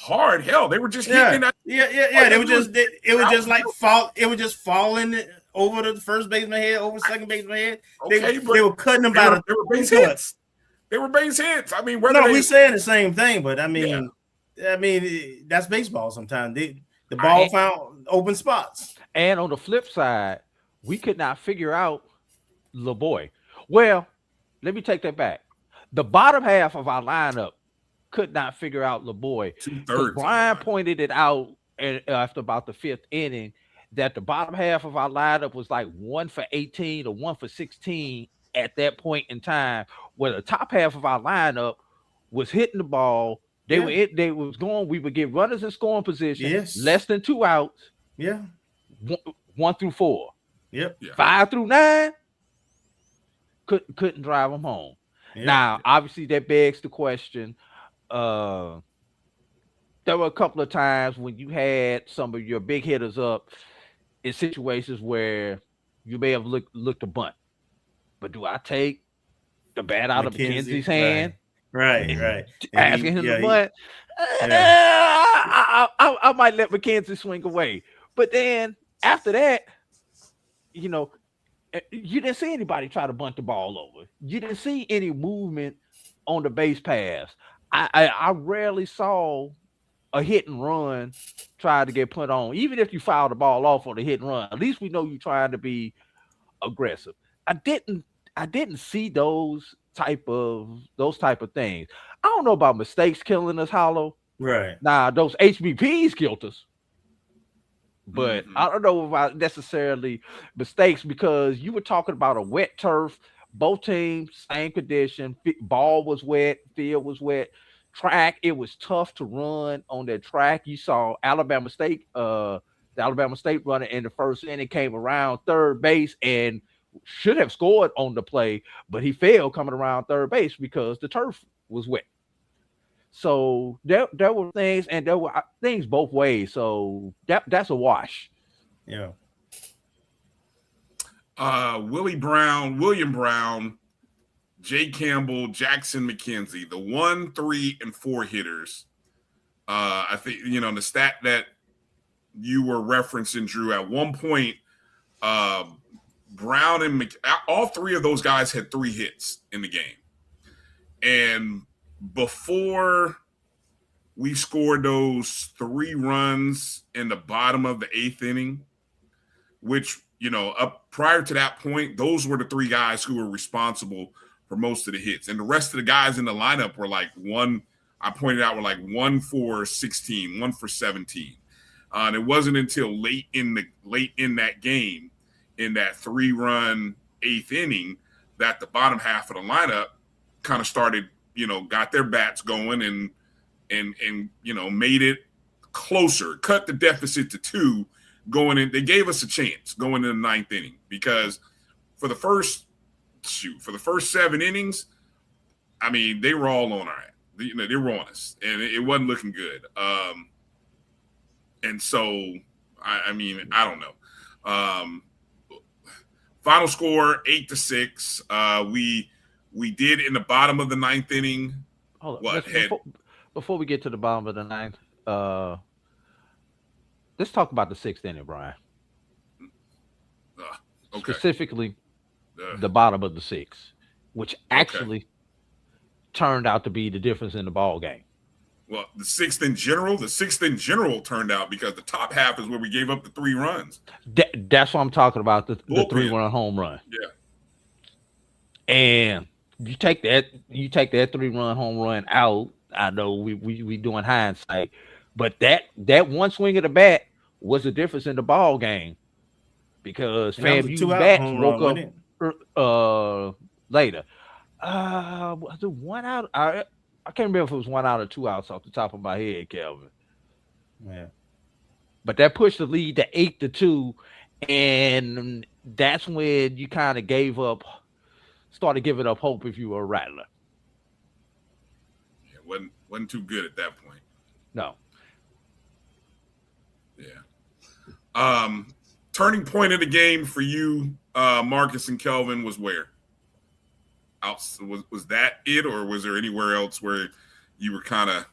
hard. Hell, they were just hitting that. Yeah. It was just falling over the first baseman head, over second baseman head. They were cutting them by they were base hits. They were base hits. I mean, we're saying the same thing, but I mean, that's baseball. Sometimes the ball found open spots. And on the flip side, we could not figure out LeBoy. Well, let me take that back. The bottom half of our lineup could not figure out LeBoy. 2/3. Bryan pointed it out after about the 5th inning that the bottom half of our lineup was like 1 for 18 or 1 for 16 at that point in time, where the top half of our lineup was hitting the ball They was going. We would get runners in scoring position. Yes. Less than 2 outs. Yeah. 1 through 4. Yep. Yeah. 5 through 9. Couldn't drive them home. Yep. Now, obviously, that begs the question. There were a couple of times when you had some of your big hitters up in situations where you may have looked a bunt. But do I take the bat out of McKenzie's hand? Right. Asking him to bunt. Yeah. I might let McKenzie swing away. But then after that, you didn't see anybody try to bunt the ball over. You didn't see any movement on the base pass. I rarely saw a hit and run try to get put on. Even if you foul the ball off on the hit and run, at least we know you're trying to be aggressive. I didn't see those type of things. I don't know about mistakes killing us, Hollow. Right. Now, those HBPs killed us. But I don't know about necessarily mistakes, because you were talking about a wet turf, both teams, same condition. Ball was wet, field was wet. Track, it was tough to run on that track. You saw Alabama State, the Alabama State runner in the first inning came around third base and should have scored on the play, but he failed coming around third base because the turf was wet. So there were things, and there were things both ways. So that's a wash. Yeah. William Brown, Jay Campbell, Jackson McKenzie, the 1, 3, and 4 hitters. I think, the stat that you were referencing, Drew, at one point, Brown and all 3 of those guys had 3 hits in the game. And before we scored those 3 runs in the bottom of the 8th inning, which, up prior to that point, those were the 3 guys who were responsible for most of the hits. And the rest of the guys in the lineup were like 1 for 16, 1 for 17. And it wasn't until late in that game, in that 3-run 8th inning, that the bottom half of the lineup kind of started, got their bats going and made it closer, cut the deficit to 2 going in. They gave us a chance going in the 9th inning, because for the first 7 innings, I mean, they were all on our ass. They were on us, and it wasn't looking good. And so, I don't know. Final score 8-6. We did in the bottom of the 9th inning. Hold on. Before we get to the bottom of the 9th, let's talk about the 6th inning, Brian. Okay. Specifically, the bottom of the 6th, which actually turned out to be the difference in the ball game. Well, the 6th in general turned out, because the top half is where we gave up the 3 runs. That's what I'm talking about, the 3-run home run. Yeah. And you take that 3-run home run out. I know we doing hindsight, but that one swing of the bat was the difference in the ball game, because FAMU bats woke up later. Was it 1 out? I can't remember if it was 1 out or 2 outs off the top of my head, Kelvin. Yeah. But that pushed the lead to 8-2, and that's when you kind of started giving up hope if you were a Rattler. Yeah, wasn't too good at that point. No. Yeah. Turning point of the game for you, Marcus and Kelvin, was where? Was that it, or was there anywhere else where you were kind of?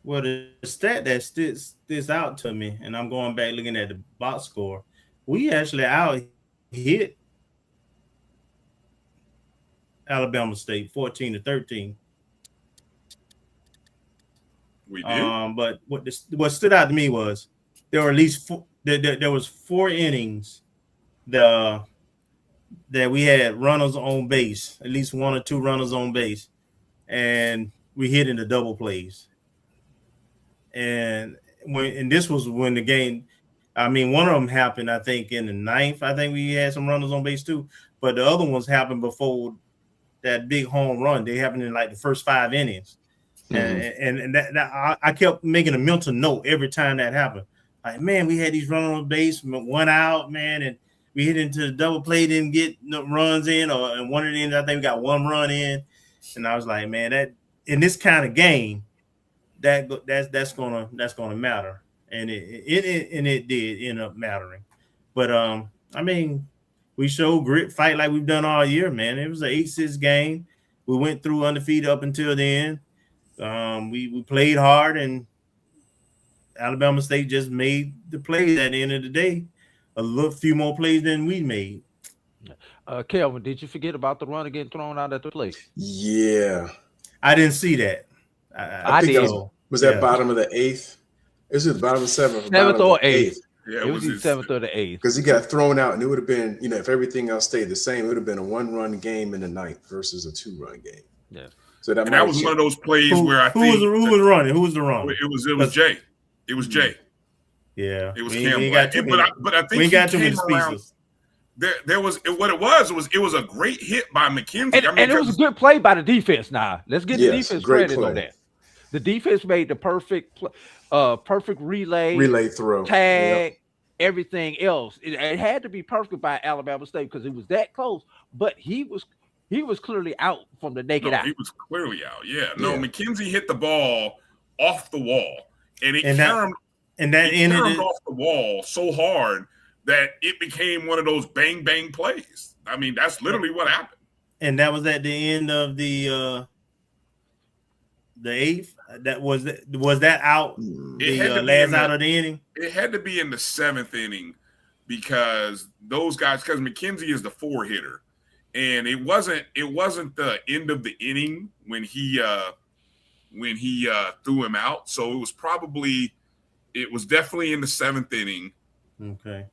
Well, the stat that sticks out to me, and I'm going back looking at the box score, we actually out-hit Alabama State 14-13. We did. But what stood out to me was there were at least there was 4 innings that we had runners on base, at least 1 or 2 runners on base, and we hit into double plays. And this was when the game, one of them happened, I think, in the 9th. I think we had some runners on base too, but the other ones happened before that big home run. They happened in like the first 5 innings. And that I kept making a mental note every time that happened. Like, man, we had these run on base, one out, man, and we hit into the double play, didn't get no runs in, and one of the ends, I think we got one run in. And I was like, man, that in this kind of game, that's gonna matter. And it did end up mattering. But I mean, we showed grit, fight like we've done all year, man. It was an 8-6 game. We went through undefeated up until the end. We played hard, and Alabama State just made the plays at the end of the day. A few more plays than we made. Kelvin, did you forget about the runner getting thrown out at the plate? Yeah. I didn't see that. I think did. Was that bottom of the 8th? It was at the bottom of the 7th. Seventh or 8th. Yeah, it was the 7th or the 8th. Because he got thrown out, and it would have been, if everything else stayed the same, it would have been a 1-run game in the 9th versus a 2-run game. Yeah. So that was one of those plays where I who think was running? Who was the runner? It was Jay. It was Jay. Yeah. It was Campbell. But I think we got too many around. speeches. There was it was a great hit by McKenzie. And it was a good play by the defense. Now let's get the defense credit on that. The defense made the perfect relay throw, tag, everything else. It had to be perfect by Alabama State because it was that close. But he was clearly out from the naked eye. He was clearly out. Yeah. No, McKenzie hit the ball off the wall, and it caromed off the wall so hard that it became one of those bang bang plays. I mean, that's literally what happened. And that was at the end of the 8th. That was that out the last out of the inning. It had to be in the 7th inning because McKenzie is the 4 hitter, and it wasn't the end of the inning when he threw him out. So it was definitely in the 7th inning. Okay.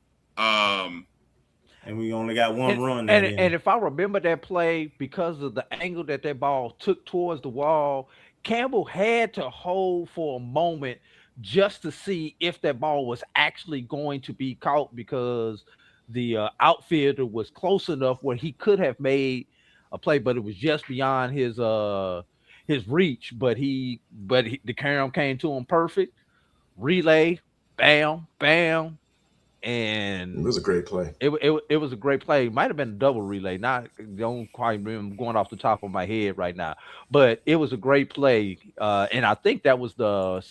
And we only got one run. And if I remember that play, because of the angle that ball took towards the wall, Campbell had to hold for a moment just to see if that ball was actually going to be caught, because the outfielder was close enough where he could have made a play, but it was just beyond his reach. But the carom came to him perfect. Relay, bam, bam. And it was a great play. It was a great play. It might have been a double relay. Don't quite remember going off the top of my head right now. But it was a great play. And I think that was the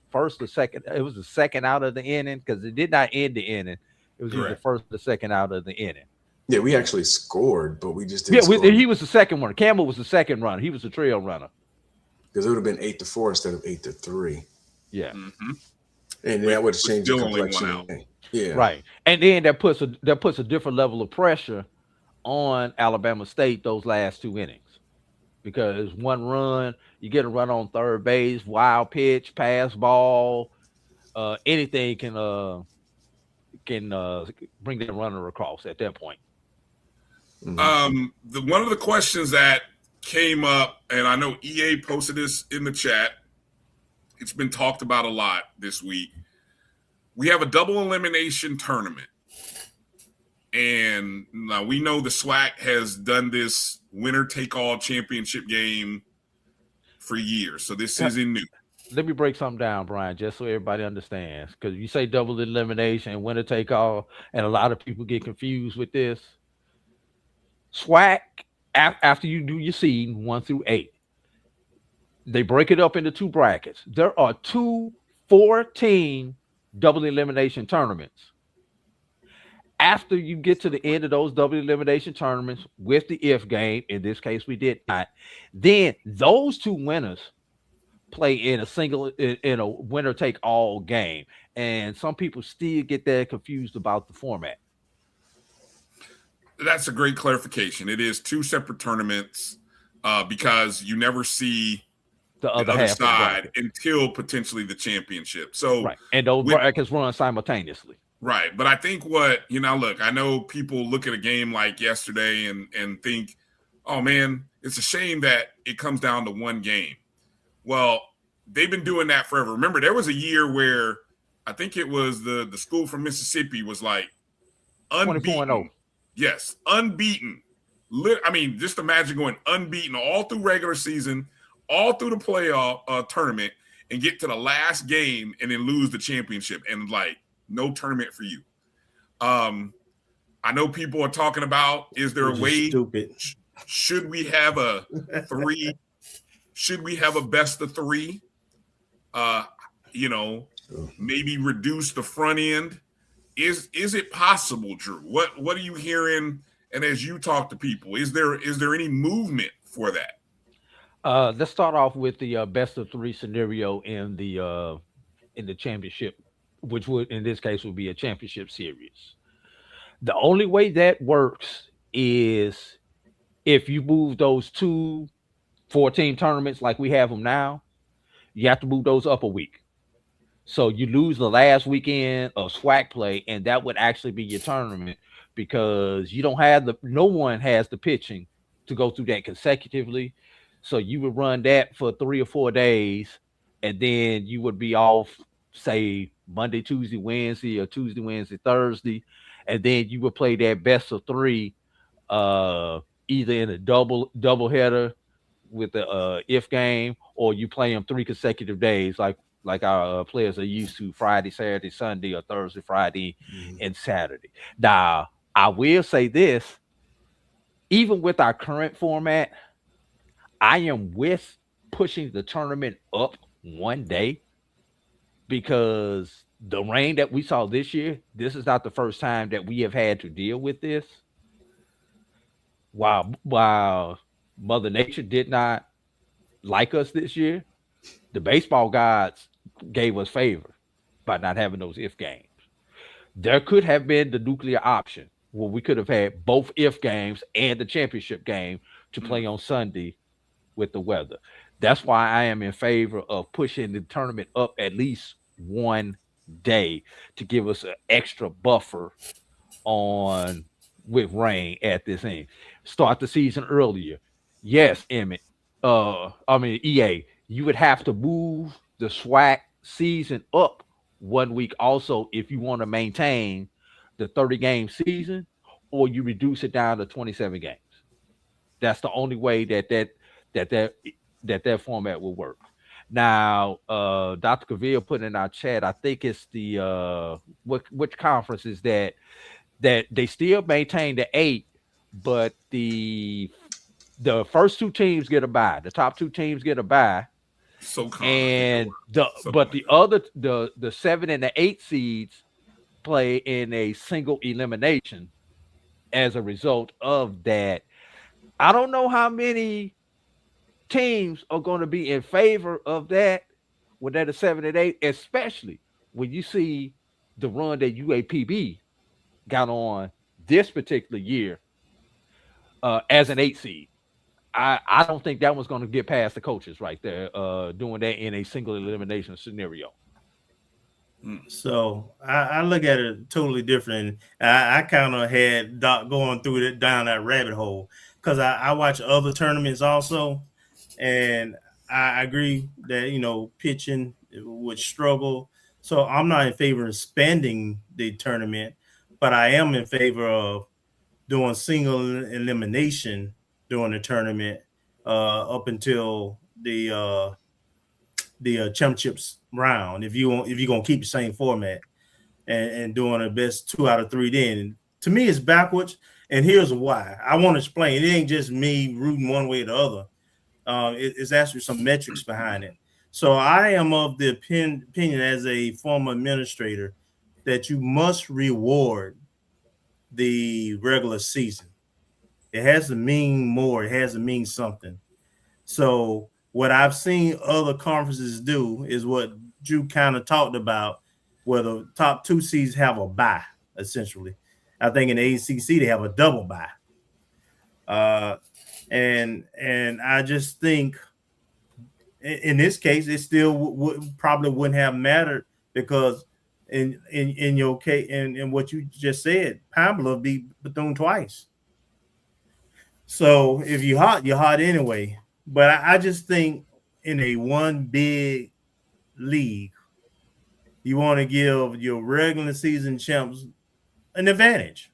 first or second. It was the second out of the inning, because it did not end the inning. It was the first or second out of the inning. Yeah, we actually scored, but we just didn't score. He was the second runner. Campbell was the second runner. He was the trail runner. Because it would have been 8-4 instead of 8-3. Yeah. Mm-hmm. And that would have changed the complexion. Yeah. Right. And then that puts a different level of pressure on Alabama State those last 2 innings. Because one run, you get a run on third base, wild pitch, pass ball, anything can bring that runner across at that point. Mm-hmm. One of the questions that came up, and I know EA posted this in the chat, it's been talked about a lot this week. We have a double elimination tournament. And now we know the SWAC has done this winner-take-all championship game for years. So this isn't new. Let me break something down, Brian, just so everybody understands. Because you say double elimination, winner-take-all, and a lot of people get confused with this. SWAC, after you do your seed 1 through 8, they break it up into 2 brackets. There are 2 4-team double elimination tournaments. After you get to the end of those double elimination tournaments with the if game, in this case we did not, then those 2 winners play in a winner take all game. And some people still get that confused about the format. That's a great clarification. It is 2 separate tournaments because you never see the other side until potentially the championship. So right. And those brackets run simultaneously. Right. But I think look, I know people look at a game like yesterday and think, oh man, it's a shame that it comes down to 1 game. Well, they've been doing that forever. Remember, there was a year where I think it was the school from Mississippi was like unbeaten. 24-0. Yes, unbeaten. I mean, just imagine going unbeaten all through regular season, all through the playoff tournament and get to the last game and then lose the championship and like no tournament for you. I know people are talking about, is there a way? Stupid. Should we have a 3? Should we have a best of 3? Maybe reduce the front end. Is it possible, Drew? What are you hearing? And as you talk to people, is there any movement for that? Let's start off with the best of 3 scenario in the championship, which would in this case would be a championship series. The only way that works is if you move those 2 4-team tournaments like we have them now, you have to move those up a week. So you lose the last weekend of SWAC play, and that would actually be your tournament because you don't have no one has the pitching to go through that consecutively. So you would run that for 3 or 4 days, and then you would be off, say, Monday, Tuesday, Wednesday, or Tuesday, Wednesday, Thursday, and then you would play that best of 3 either in a double header with the if game, or you play them 3 consecutive days like our players are used to, Friday, Saturday, Sunday, or Thursday, Friday, and Saturday. Now, I will say this, even with our current format, I am with pushing the tournament up 1 day because the rain that we saw this year, this is not the first time that we have had to deal with this. While Mother Nature did not like us this year, the baseball gods gave us favor by not having those if games. There could have been the nuclear option where we could have had both if games and the championship game to play on Sunday with the weather. That's why I am in favor of pushing the tournament up at least 1 day to give us an extra buffer on with rain at this end. Start the season earlier. Yes, EA, you would have to move the SWAC season up 1 week also if you want to maintain the 30-game season, or you reduce it down to 27 games. That's the only way that format will work. Now, Dr. Cavill put in our chat, I think it's the which conference is that they still maintain the 8, but the first 2 teams get a bye. The top 2 teams get a bye. And the 7 and the 8 seeds play in a single elimination as a result of that. I don't know how many teams are going to be in favor of that when they're the 7 and 8, especially when you see the run that UAPB got on this particular year as an 8 seed. I don't think that one's going to get past the coaches right there doing that in a single elimination scenario. So I look at it totally different. I kind of had Doc going through it down that rabbit hole because I watch other tournaments also, and I agree that pitching would struggle. So I'm not in favor of expanding the tournament, but I am in favor of doing single elimination during the tournament up until the championships round. If you're gonna keep the same format and doing the best 2 out of 3, then to me it's backwards. And here's why. I want to explain. It ain't just me rooting one way or the other. It's actually some metrics behind it. So I am of the opinion as a former administrator that you must reward the regular season. It has to mean more. It has to mean something. So what I've seen other conferences do is what Drew kind of talked about, where the top 2 seeds have a bye, essentially. I think in the ACC they have a double bye. And I just think in this case it still probably wouldn't have mattered because in your case in what you just said, Pamela would be Bethune twice. So if you're hot anyway. But I just think in a one big league, you want to give your regular season champs an advantage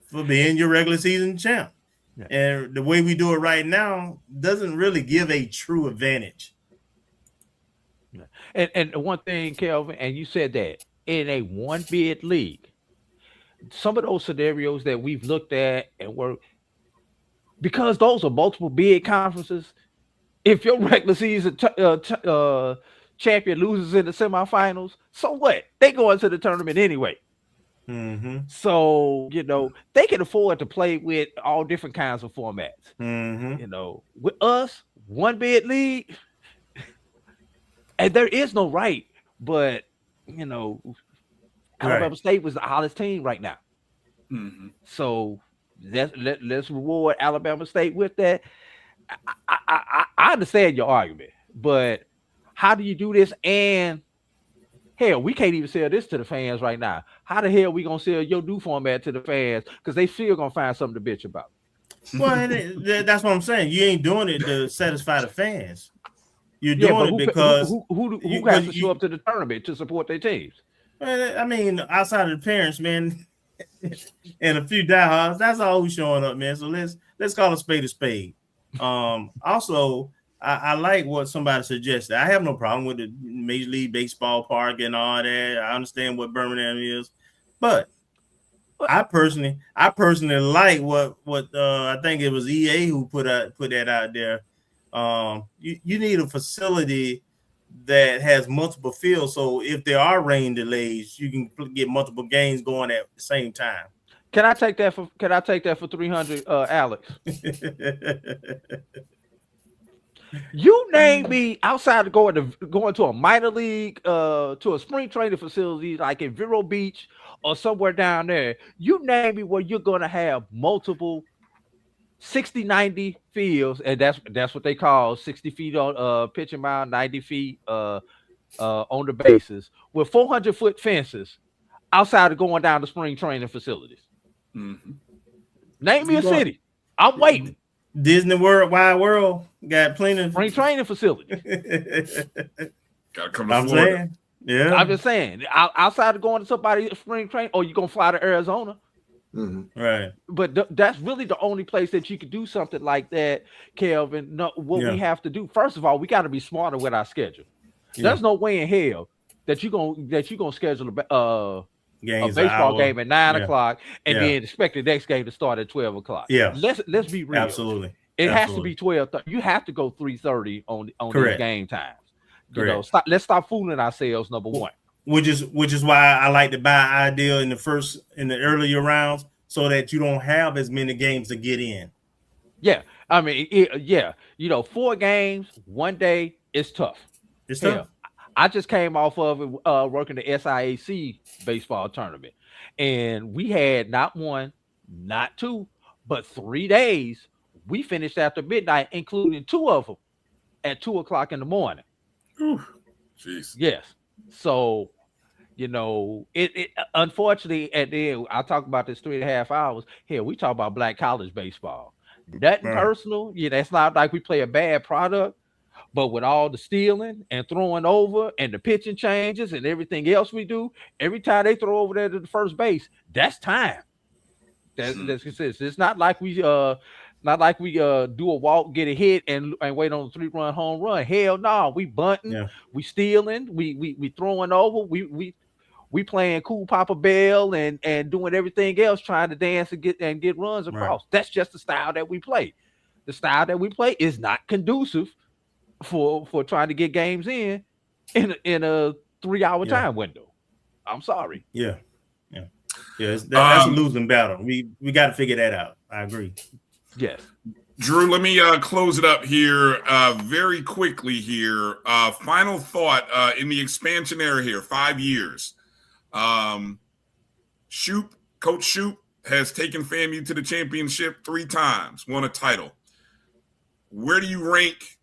for being your regular season champ. Yeah. And the way we do it right now doesn't really give a true advantage. Yeah. And one thing, Kelvin, and you said that in a one bid league, some of those scenarios that we've looked at and were because those are multiple bid conferences. If your regular season champion loses in the semifinals, so what? They go into the tournament anyway. Mm-hmm. So, they can afford to play with all different kinds of formats. Mm-hmm. With us, one bid league, and there is no right, but, Alabama State was the hottest team right now. Mm-hmm. So let's reward Alabama State with that. I understand your argument, but how do you do this? And hell, we can't even sell this to the fans right now. How the hell we gonna sell your new format to the fans? Because they still gonna find something to bitch about. Well, that's what I'm saying. You ain't doing it to satisfy the fans. You're doing it because who has to show up to the tournament to support their teams? I mean, outside of the parents, man, and a few diehards, that's all who's showing up, man. So let's call a spade a spade. Also, I like what somebody suggested. I have no problem with the Major League Baseball park and all that. I understand what Birmingham is, but I personally like what I think it was EA who put that out there. You need a facility that has multiple fields, so if there are rain delays, you can get multiple games going at the same time. Can I take that for 300, Alex? You name me outside of going to a minor league, to a spring training facility like in Vero Beach or somewhere down there. You name me where you're going to have multiple 60, 90 fields, and that's what they call 60 feet on pitching mound, 90 feet on the bases with 400-foot fences outside of going down to spring training facilities. Mm-hmm. Name me a city. I'm waiting. Disney World, Wide World got plenty of spring training facilities. Gotta come to Florida. Saying, yeah. I'm just saying, outside of going to somebody's spring training, or you're gonna fly to Arizona. Mm-hmm. Right. But that's really the only place that you could do something like that, Kelvin. No, we have to do, first of all, we got to be smarter with our schedule. Yeah. There's no way in hell that you're gonna schedule a baseball game at 9 o'clock and then expect the next game to start at 12 o'clock. Yeah. Let's be real. Absolutely. It has to be 12. You have to go 3:30 on these game times. Let's stop fooling ourselves. Number one. Which is why I like to buy Ideal in the earlier rounds so that you don't have as many games to get in. Yeah. I mean, 4 games one day is tough. It's tough. I just came off of working the SIAC baseball tournament, and we had not 1, not 2, but 3 days. We finished after midnight, including 2 of them at 2 o'clock in the morning. Jeez. Yes. So, it unfortunately, at the end, I talk about this 3.5 hours. Here, we talk about black college baseball. Nothing personal. It's not like we play a bad product. But with all the stealing and throwing over and the pitching changes and everything else we do, every time they throw over there to the first base, that's time. That's consistent. It's not like we do a walk, get a hit, and wait on a 3-run home run. Hell no, we bunting, we stealing, we throwing over, we playing cool Papa Bell and doing everything else, trying to dance and get runs across. Right. That's just the style that we play. The style that we play is not conducive for trying to get games in a 3-hour time window. I'm sorry. That's a losing battle. We got to figure that out. I agree. Yes. Drew, let me close it up here very quickly here. Final thought in the expansion era here, 5 years. Coach Shoop has taken FAMU to the championship 3 times, won a title. Where do you rank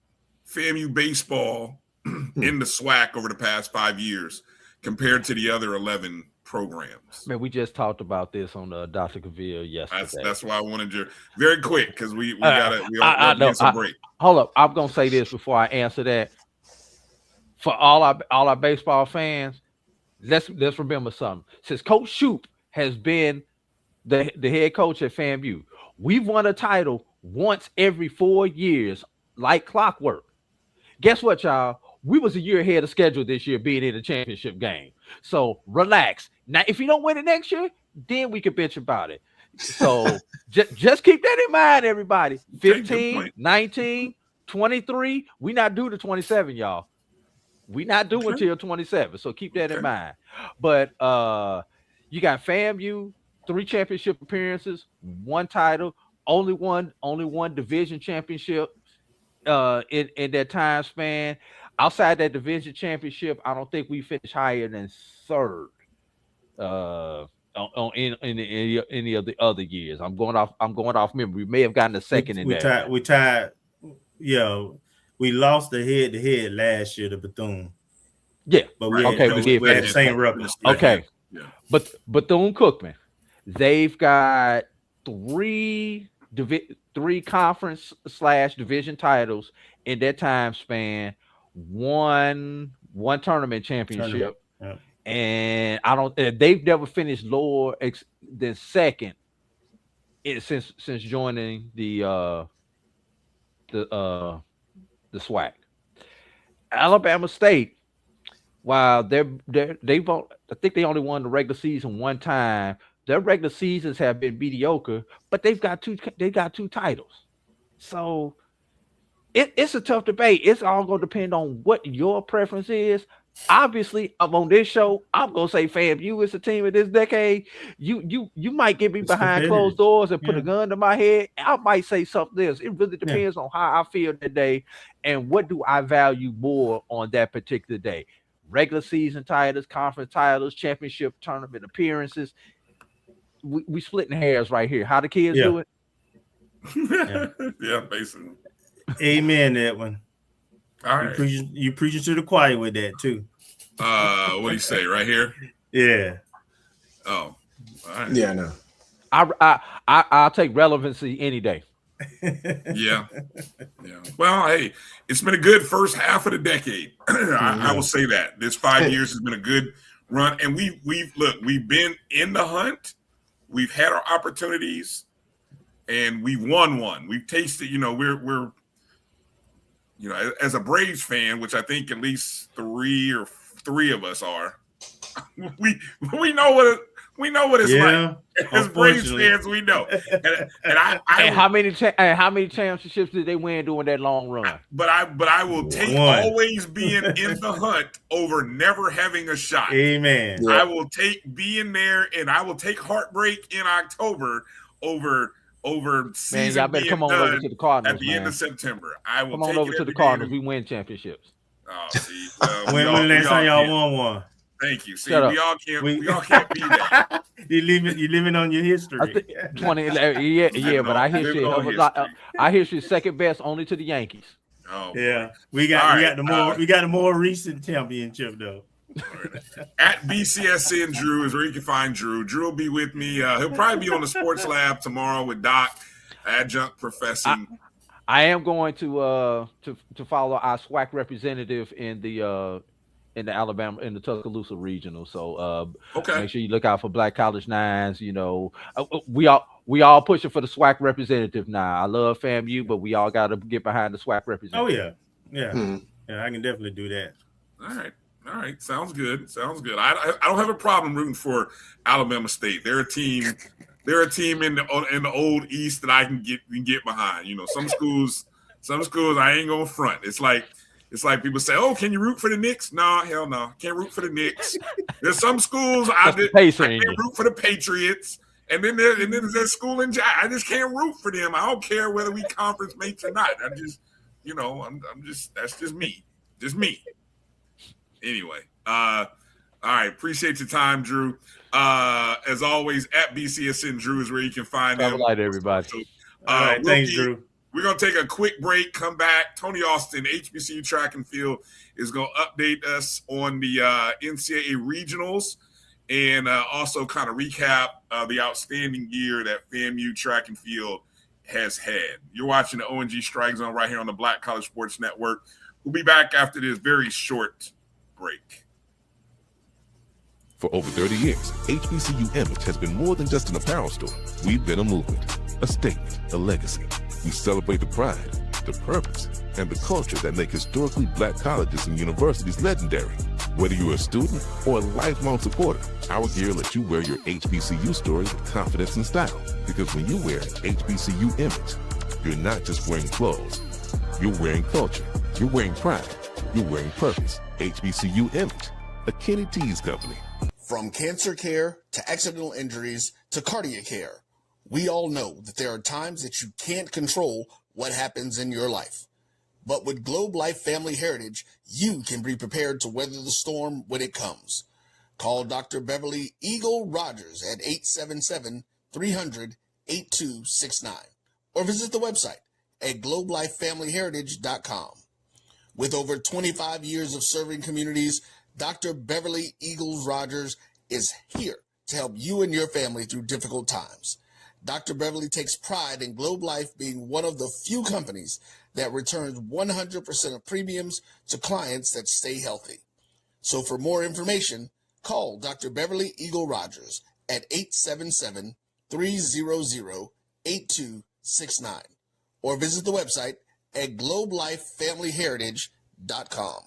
FAMU baseball in the SWAC over the past 5 years compared to the other 11 programs? Man, we just talked about this on Dr. Cavill yesterday. That's why I wanted you very quick because we gotta get some break. Hold up, I'm gonna say this before I answer that. For all our baseball fans, let's remember something. Since Coach Shoop has been the head coach at FAMU, we've won a title once every 4 years, like clockwork. Guess what, y'all? We was a year ahead of schedule this year being in the championship game. So relax. Now, if you don't win it next year, then we can bitch about it. So just keep that in mind, everybody. 15, 19, 23. We not due to 27, y'all. We not due until 27. So keep that in mind. But you got FAMU, 3 championship appearances, 1 title, only one division championship in that time span. Outside that division championship, I don't think we finished higher than 3rd in any of the other years. I'm going off memory. We may have gotten a 2nd in there. We tied. We lost the head-to-head last year to Bethune. Yeah, but we had the same record. Okay, but Bethune-Cookman, they've got 3 conference/division titles in that time span. One tournament championship, and they've never finished lower than 2nd since joining the SWAC. Alabama State, while I think they only won the regular season 1 time. Their regular seasons have been mediocre, but they've got 2 titles. So it's a tough debate. It's all going to depend on what your preference is. Obviously, I'm on this show. I'm gonna say FAMU is the team of this decade. You might get me behind closed doors and put a gun to my head. I might say something else. It really depends on how I feel that day and what do I value more on that particular day. Regular season titles, conference titles, championship tournament appearances. We splitting hairs right here. How the kids do it? Yeah, basically. Amen, Edwin. All right. You preaching to the choir with that too. What do you say right here? Yeah. Oh. All right. Yeah, no. I'll take relevancy any day. Yeah. Well, hey, it's been a good first half of the decade. I will say that. This 5 years has been a good run. And we've been in the hunt. We've had our opportunities and we won one. We've tasted, we're as a Braves fan, which I think at least three of us are, we know what it's like. As Braves fans, we know. And how many championships did they win during that long run? But I will take always being in the hunt over never having a shot. Amen. I will take being there, and I will take heartbreak in October over season. Man, y'all better come on over to the Cardinals at the end of September. I will come on over to the Cardinals. We win championships. Oh, see, when last time y'all won one? Thank you. See, we all can't be that. You living on your history. 2011, yeah, but I history second best only to the Yankees. Oh, yeah, we got the more recent championship though. At BCSN Drew is where you can find Drew. Drew will be with me. He'll probably be on the Sports Lab tomorrow with Doc, adjunct professor. I am going to follow our SWAC representative in the Alabama, in the Tuscaloosa regional. So make sure you look out for Black College Nines. We all pushing for the SWAC representative now. I love FAMU, but we all got to get behind the SWAC representative. Oh yeah, I can definitely do that. All right, sounds good. I don't have a problem rooting for Alabama State. They're a team in the old East that I can get behind. Some schools I ain't gonna front. It's like people say, "Oh, can you root for the Knicks?" No, hell no, can't root for the Knicks. There's some schools I can't root for the Patriots, and then there's that school in I just can't root for them. I don't care whether we conference mates or not. I just, that's just me, Anyway, all right. Appreciate your time, Drew. As always, at BCSN Drew is where you can find him. Have a light, everybody. So, all right, thanks, Drew. We're going to take a quick break, come back. Tony Austin, HBCU Track and Field, is going to update us on the NCAA regionals and also kind of recap the outstanding year that FAMU Track and Field has had. You're watching the O&G StrikeZone right here on the Black College Sports Network. We'll be back after this very short break. For over 30 years, HBCU Image has been more than just an apparel store. We've been a movement, a statement, a legacy. We celebrate the pride, the purpose, and the culture that make historically black colleges and universities legendary. Whether you're a student or a lifelong supporter, our gear lets you wear your HBCU story with confidence and style. Because when you wear an HBCU image, you're not just wearing clothes. You're wearing culture. You're wearing pride. You're wearing purpose. HBCU image. A Kenny T's company. From cancer care to accidental injuries to cardiac care, we all know that there are times that you can't control what happens in your life. But with Globe Life Family Heritage, you can be prepared to weather the storm when it comes. Call Dr. Beverly Eagle Rogers at 877-300-8269 or visit the website at globelifefamilyheritage.com. With over 25 years of serving communities, Dr. Beverly Eagles Rogers is here to help you and your family through difficult times. Dr. Beverly takes pride in Globe Life being one of the few companies that returns 100% of premiums to clients that stay healthy. So for more information, call Dr. Beverly Eagle Rogers at 877-300-8269 or visit the website at globelifefamilyheritage.com.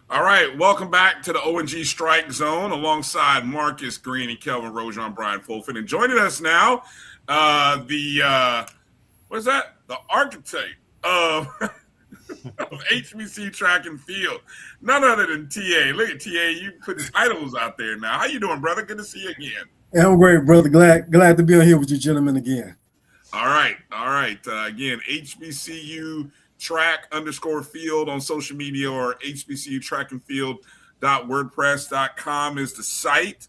All right, welcome back to the O&G StrikeZone alongside Marcus Green and Kelvin Rozier. I'm Bryan Fulford, and joining us now, the architect of HBCU Track and Field, none other than TA. Look at TA, you put titles out there now. How you doing, brother? Good to see you again. Hey, I'm great, brother. Glad to be on here with you gentlemen again. All right. Again, HBCU Track _field on social media, or HBCU Track and Field.wordpress.com is the site.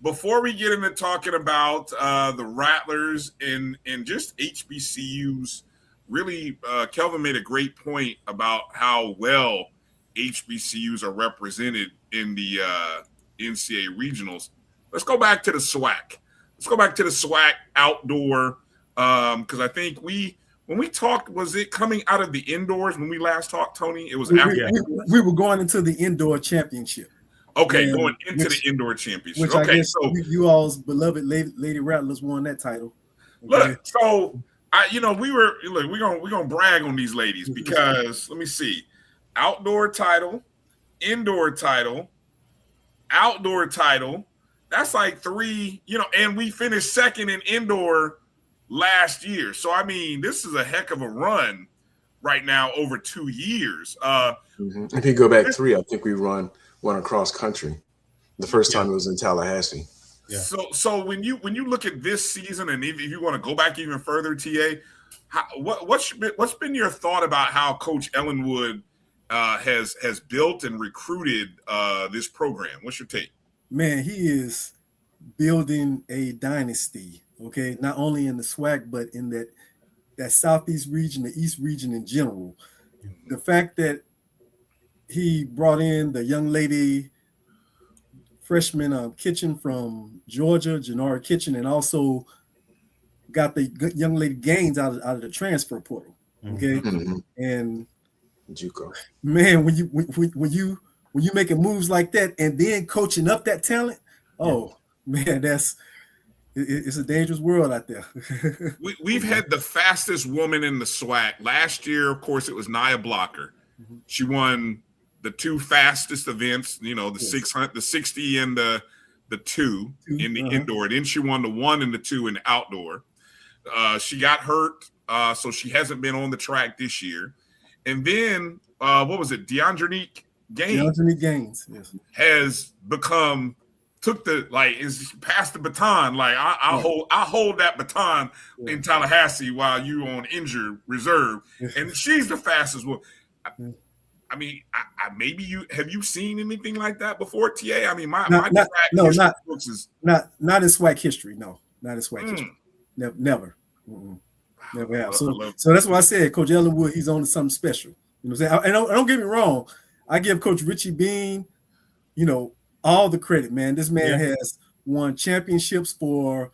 Before we get into talking about the Rattlers and just HBCUs, really, Kelvin made a great point about how well HBCUs are represented in the NCAA regionals. Let's go back to the SWAC. Let's go back to the SWAC outdoor, because I think when we talked, was it coming out of the indoors when we last talked, Tony? It was after we were going into the indoor championship. Okay, going into the indoor championship. Which I guess you all's beloved Lady Rattlers won that title. Okay. Look, so we're gonna brag on these ladies because let me see, outdoor title, indoor title, outdoor title. That's like three, and we finished second in indoor last year. So I mean, this is a heck of a run right now over 2 years. If you go back three, I think we won across country. The first time it was in Tallahassee. Yeah. So when you look at this season, and if you want to go back even further, TA, what's been your thought about how Coach Ellenwood has built and recruited this program? What's your take? Man, he is building a dynasty. Okay, not only in the SWAC, but in that Southeast region, the East region in general. The fact that he brought in the young lady freshman Kitchen from Georgia, Janara Kitchen, and also got the young lady Gaines out of the transfer portal. Okay, and JUCO. Man, when you making moves like that and then coaching up that talent, man, it's a dangerous world out there. We've had the fastest woman in the SWAC. Last year, of course, it was Nia Blocker. She won the two fastest events, the 600, the 60 and the 2 in the indoor. Then she won the 1 and the 2 in the outdoor. She got hurt, so she hasn't been on the track this year. And then, what was it? DeAndre Gaines yes, has is passed the baton. Like I hold that baton in Tallahassee while you on injured reserve, and she's the fastest one. I mean, maybe have you seen anything like that before, TA? I mean, not in SWAC history. No, not in SWAC history. Never. Never have. So that's why I said Coach Ellenwood, he's on to something special. You know what I'm saying? And don't get me wrong. I give Coach Richie Bean, all the credit, man. This man has won championships for,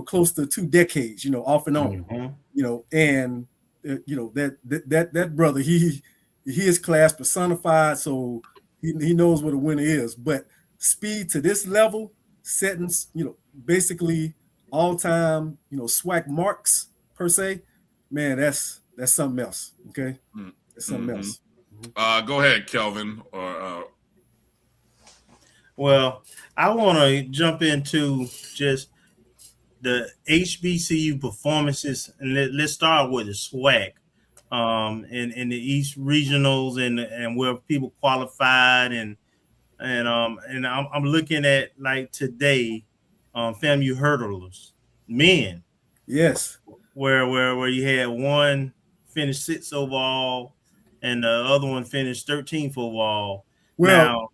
close to 2 decades, off and on, and that brother, he is class personified, so he knows what a winner is. But speed to this level, setting, basically all time, SWAC marks per se, man, that's something else. Okay, that's something else. Go ahead, Kelvin. Well, I want to jump into just the HBCU performances, and let's start with the SWAC, in the East regionals and where people qualified, and I'm looking at like today, FAMU hurdlers, men. Yes. Where you had one finish 6th overall and the other one finished 13th overall. Well,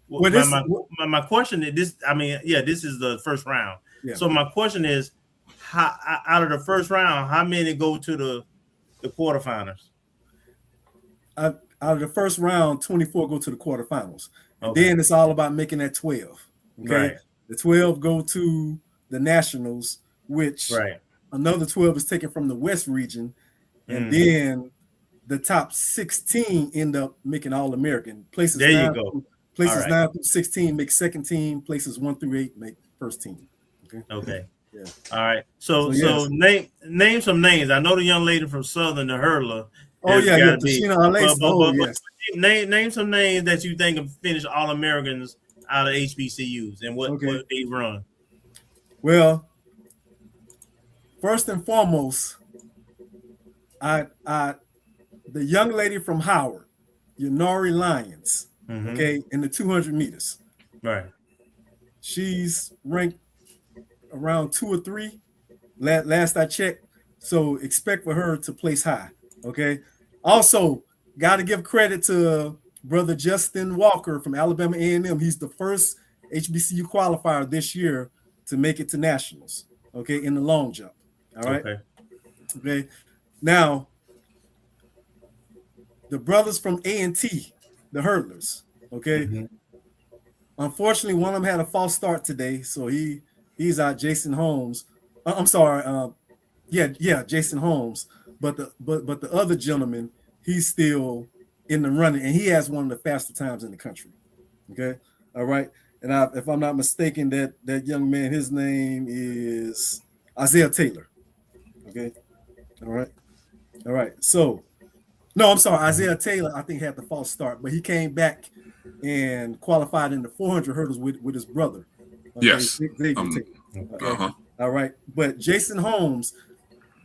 now, my question is this. I mean, this is the first round. Yeah. So my question is, how out of the first round, how many go to the quarterfinals? Out of the first round, 24 go to the quarterfinals. And then it's all about making that 12. Okay. Right. The 12 go to the nationals, which another 12 is taken from the West region. And then the top 16 end up making All-American. Places there you go. Places 9 through 16 make second team. Places 1 through 8 make first team. Okay. Yeah. All right. So name some names. I know the young lady from Southern, the hurdler. Name some names that you think have finished All-Americans out of HBCUs and what they run. Well, first and foremost, the young lady from Howard, Yanari Lyons, in the 200 meters. Right. She's ranked around 2 or 3 last I checked, so expect for her to place high. Okay. Also, got to give credit to brother Justin Walker from Alabama A&M. He's the first HBCU qualifier this year to make it to nationals. Okay, in the long jump. All right. Okay. Now, the brothers from A&T, the hurdlers. Okay. Unfortunately, one of them had a false start today, so he's out. Jason Holmes. I'm sorry. Jason Holmes. But the other gentleman, he's still in the running, and he has one of the faster times in the country. Okay, all right. And if I'm not mistaken, that young man, his name is Isaiah Taylor. Okay, all right. So, no, I'm sorry, Isaiah Taylor. I think had the false start, but he came back and qualified in the 400 hurdles with his brother. Okay? Yes. All right. But Jason Holmes,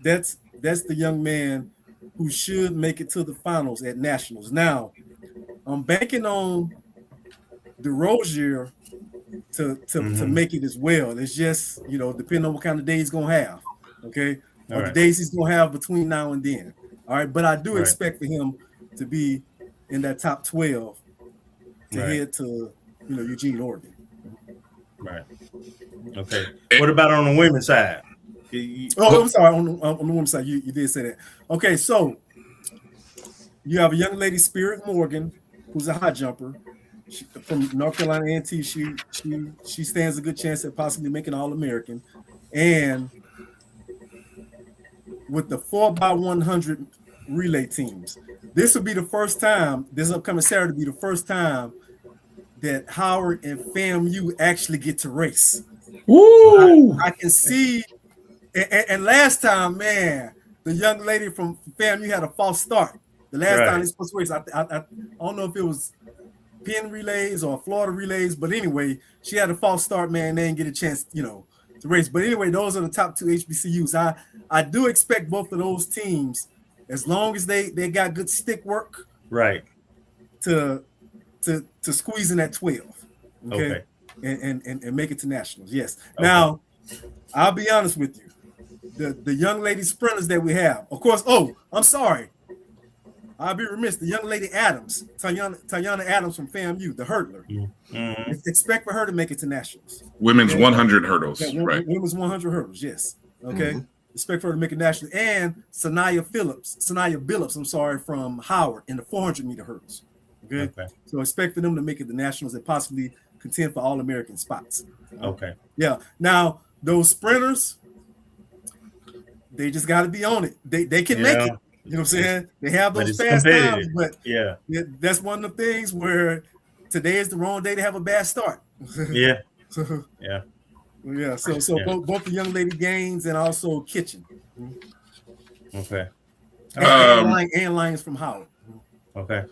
that's the young man who should make it to the finals at nationals. Now, I'm banking on DeRozier to make it as well. It's just, depending on what kind of day he's going to have, okay? Or the days he's going to have between now and then. All right, but I do expect for him to be in that top 12 to head to, Eugene, Oregon. Right. Okay. What about on the women's side? I'm sorry. On the women's side, you did say that. Okay, so you have a young lady, Spirit Morgan, who's a high jumper. She, from North Carolina A&T. She stands a good chance at possibly making All-American. And with the 4x100 relay teams, this will be the first time, this upcoming Saturday will be the first time that Howard and FAMU actually get to race. Woo! I can see, and last time, man, the young lady from FAMU had a false start. The last time they supposed to race, I don't know if it was Penn relays or Florida relays, but anyway, she had a false start, man. They didn't get a chance, to race. But anyway, those are the top 2 HBCUs. I do expect both of those teams, as long as they got good stick work, to squeeze in that 12, okay. And make it to nationals. Yes. Okay. Now, I'll be honest with you, the young lady sprinters that we have, of course. Oh, I'm sorry. I'll be remiss. The young lady Adams, Tayana Adams from FAMU, the hurdler. Expect for her to make it to nationals. Women's 100 hurdles, Women's 100 hurdles, yes. Okay. Expect for her to make it nationals. And Sanaya Billups, I'm sorry, from Howard in the 400 meter hurdles. Okay. So expect for them to make it to nationals and possibly contend for All-American spots. Okay. Yeah. Now those sprinters, they just got to be on it. They can make it. You know what I'm saying? They have But those it's fast times, competitive. but Yeah. that's one of the things where today is the wrong day to have a bad start. Yeah. So, Yeah. yeah. So Yeah. both the young lady Gaines and also Kitchen. Okay. And Lions from Howard. Okay.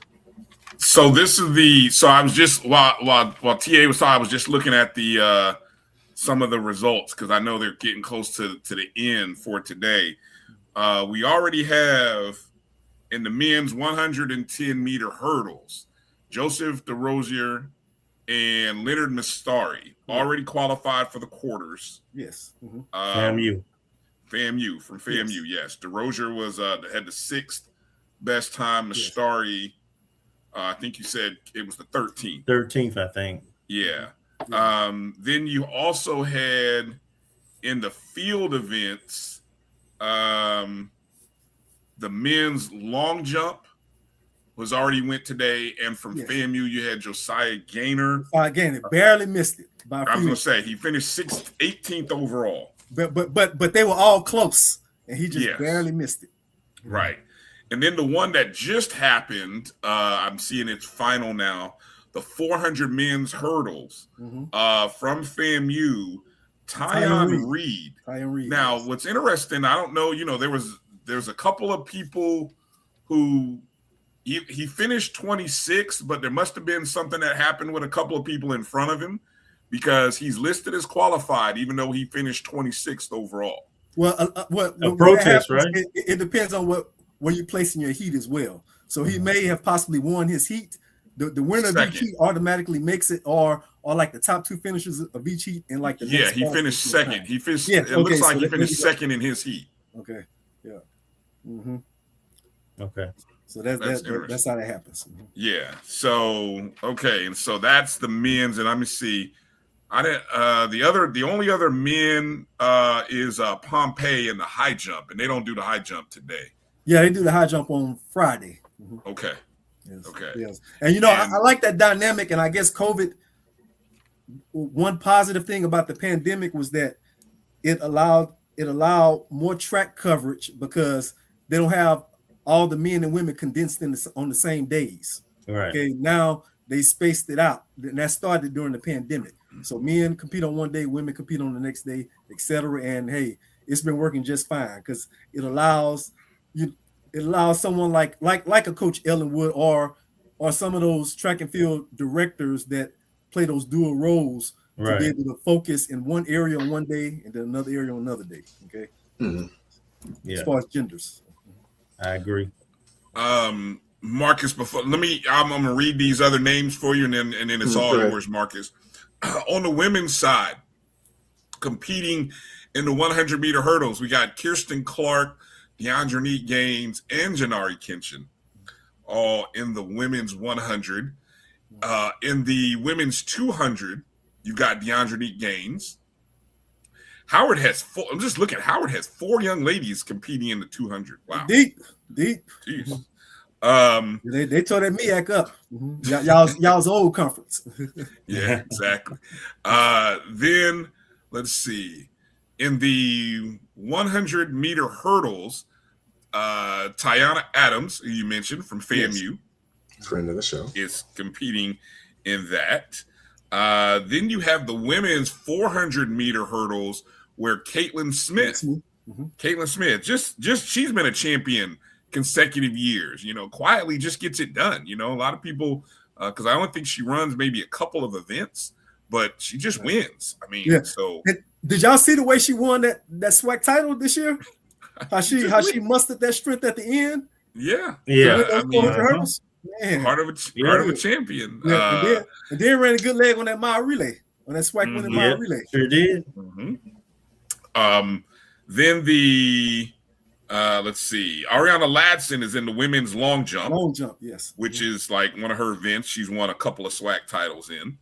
So this is so I was just while TA was talking, I was just looking at the some of the results because I know they're getting close to the end for today. We already have in the men's 110 meter hurdles, Joseph DeRosier and Leonard Mastari already qualified for the quarters. Yes. FAMU from FAMU. Yes. DeRosier was had the 6th best time. Mastari, I think you said it was the 13th. 13th, I think. Yeah. Then you also had in the field events, the men's long jump was already went today, and from FAMU you had Josiah Gaynor. Gaynor barely missed it. I was going to say he finished 18th overall. But they were all close, and he just barely missed it. Right. And then the one that just happened, I'm seeing its final now, the 400 men's hurdles from FAMU, Tyon Reed. Now, what's interesting, I don't know, there's a couple of people who he finished 26th, but there must have been something that happened with a couple of people in front of him because he's listed as qualified, even though he finished 26th overall. Well, a protest, right? It depends on where you place in your heat as well. So he may have possibly won his heat. The winner of each heat automatically makes it, or like the top 2 finishers of each heat in like the he finished second. He finished. It looks like he finished second in his heat. Okay. Yeah. Okay. So that's how that happens. Yeah. So okay, and so that's the men's, and let me see. I didn't. The only other men is Pompey in the high jump, and they don't do the high jump today. Yeah, they do the high jump on Friday. Okay. Yes. Okay. Yes. And I like that dynamic, and I guess COVID. One positive thing about the pandemic was that it allowed more track coverage because they don't have all the men and women condensed on the same days. Right. Okay. Now they spaced it out, and that started during the pandemic. So men compete on one day, women compete on the next day, etc. And hey, it's been working just fine because it allows someone like a Coach Ellenwood or some of those track and field directors that play those dual roles to be able to focus in one area on one day and then another area on another day. Okay. Yeah. As far as genders. I agree. Marcus, I'm gonna read these other names for you, and then it's all yours, Marcus. On the women's side, competing in the 100 meter hurdles, we got Kirsten Clark, DeAndre Gaines, and Janari Kenshin, all in the women's 100. In the women's 200, you got DeAndre Gaines. Howard has 4. I'm just looking. Howard has 4 young ladies competing in the 200. Wow. Deep. Jeez. They tore that MEAC up. Y'all's old conference. Yeah, exactly. Then let's see. In the 100 meter hurdles, Tiana Adams, who you mentioned from FAMU, friend of the show, is competing in that. Then you have the women's 400 meter hurdles where Caitlin Smith, just she's been a champion consecutive years, quietly just gets it done. A lot of people, because I don't think she runs maybe a couple of events, but she just wins. I mean, so did y'all see the way she won that SWAC title this year? How she mustered that strength at the end? Yeah. I mean, part of a champion. Yeah, and then ran a good leg on that mile relay, on that SWAC winning mile relay. Sure did. Then the let's see, Ariana Ladson is in the women's long jump. Long jump, yes. Which is like one of her events. She's won a couple of SWAC titles in.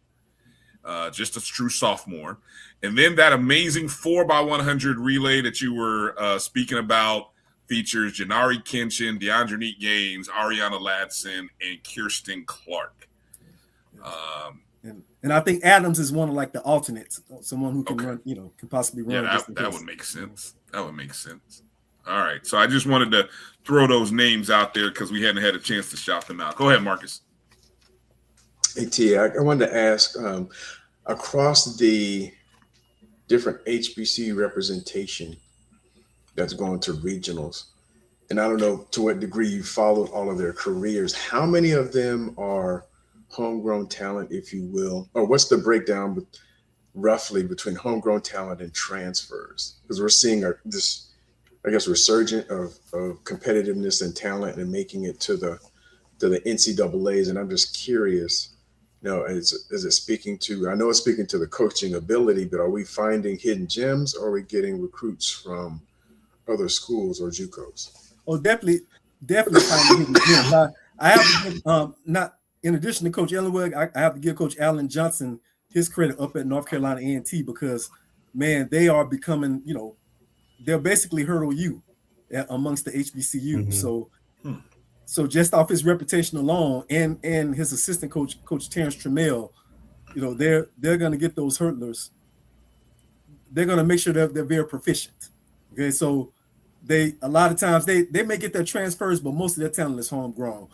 Just a true sophomore. And then that amazing 4x100 relay that you were speaking about features Janari Kenshin, DeAndre Gaines, Ariana Ladson, and Kirsten Clark. And I think Adams is one of like the alternates, someone who can run, can possibly run. Yeah, that would make sense. That would make sense. All right. So I just wanted to throw those names out there because we hadn't had a chance to shout them out. Go ahead, Marcus. Hey, T, I wanted to ask, across the different HBCU representation that's going to regionals, and I don't know to what degree you followed all of their careers, how many of them are homegrown talent, if you will, or what's the breakdown roughly between homegrown talent and transfers? Because we're seeing this, I guess, resurgence of competitiveness and talent and making it to the NCAAs. And I'm just curious, is it speaking to, I know it's speaking to the coaching ability, but are we finding hidden gems, or are we getting recruits from other schools or JUCOs? Oh, definitely finding hidden gems. I have to give, not in addition to Coach Ellenwood, I have to give Coach Allen Johnson his credit up at North Carolina A&T, because, man, they are becoming, they're basically Hurdle U amongst the HBCU. Mm-hmm. So just off his reputation alone, and his assistant coach, Coach Terrence Trammell, they're going to get those hurdlers. They're going to make sure that they're very proficient. Okay, so a lot of times they may get their transfers, but most of their talent is homegrown.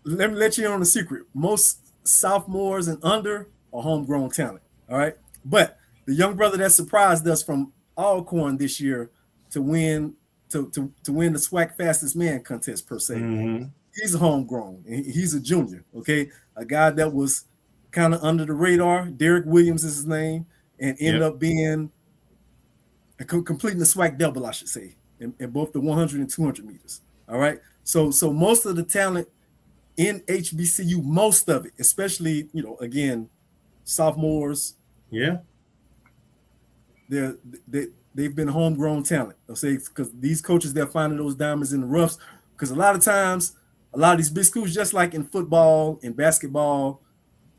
Let me let you in on a secret. Most sophomores and under are homegrown talent. All right. But the young brother that surprised us from Alcorn this year to win the SWAC Fastest Man contest per se. Mm-hmm. He's a homegrown. He's a junior. Okay. A guy that was kind of under the radar. Derek Williams is his name, and ended up being completing the SWAC double, I should say, in both the 100 and 200 meters. All right. So most of the talent in HBCU, most of it, especially, again, sophomores. Yeah. They've been homegrown talent. I'll say, because these coaches, they're finding those diamonds in the roughs. Because a lot of times, a lot of these big schools, just like in football and basketball,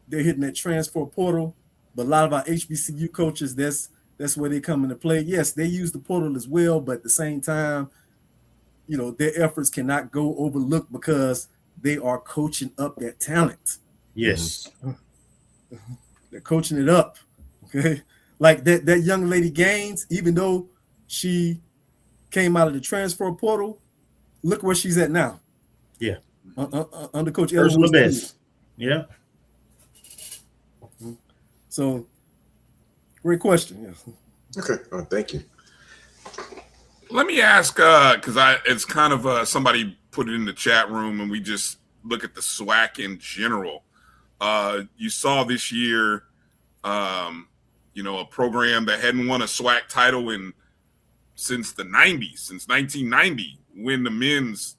they're hitting that transfer portal. But a lot of our HBCU coaches, that's where they come into play. Yes, they use the portal as well, but at the same time, their efforts cannot go overlooked because they are coaching up that talent. Yes. They're coaching it up. Okay. Like that young lady Gaines, even though she came out of the transfer portal, look where she's at now. Yeah. Under Coach Ellenwood's best. Yeah. So great question. Yeah. Okay. Thank you. Let me ask, because it's kind of somebody put it in the chat room, and we just look at the SWAC in general. You saw this year, a program that hadn't won a SWAC title since the 90s, since 1990, win the men's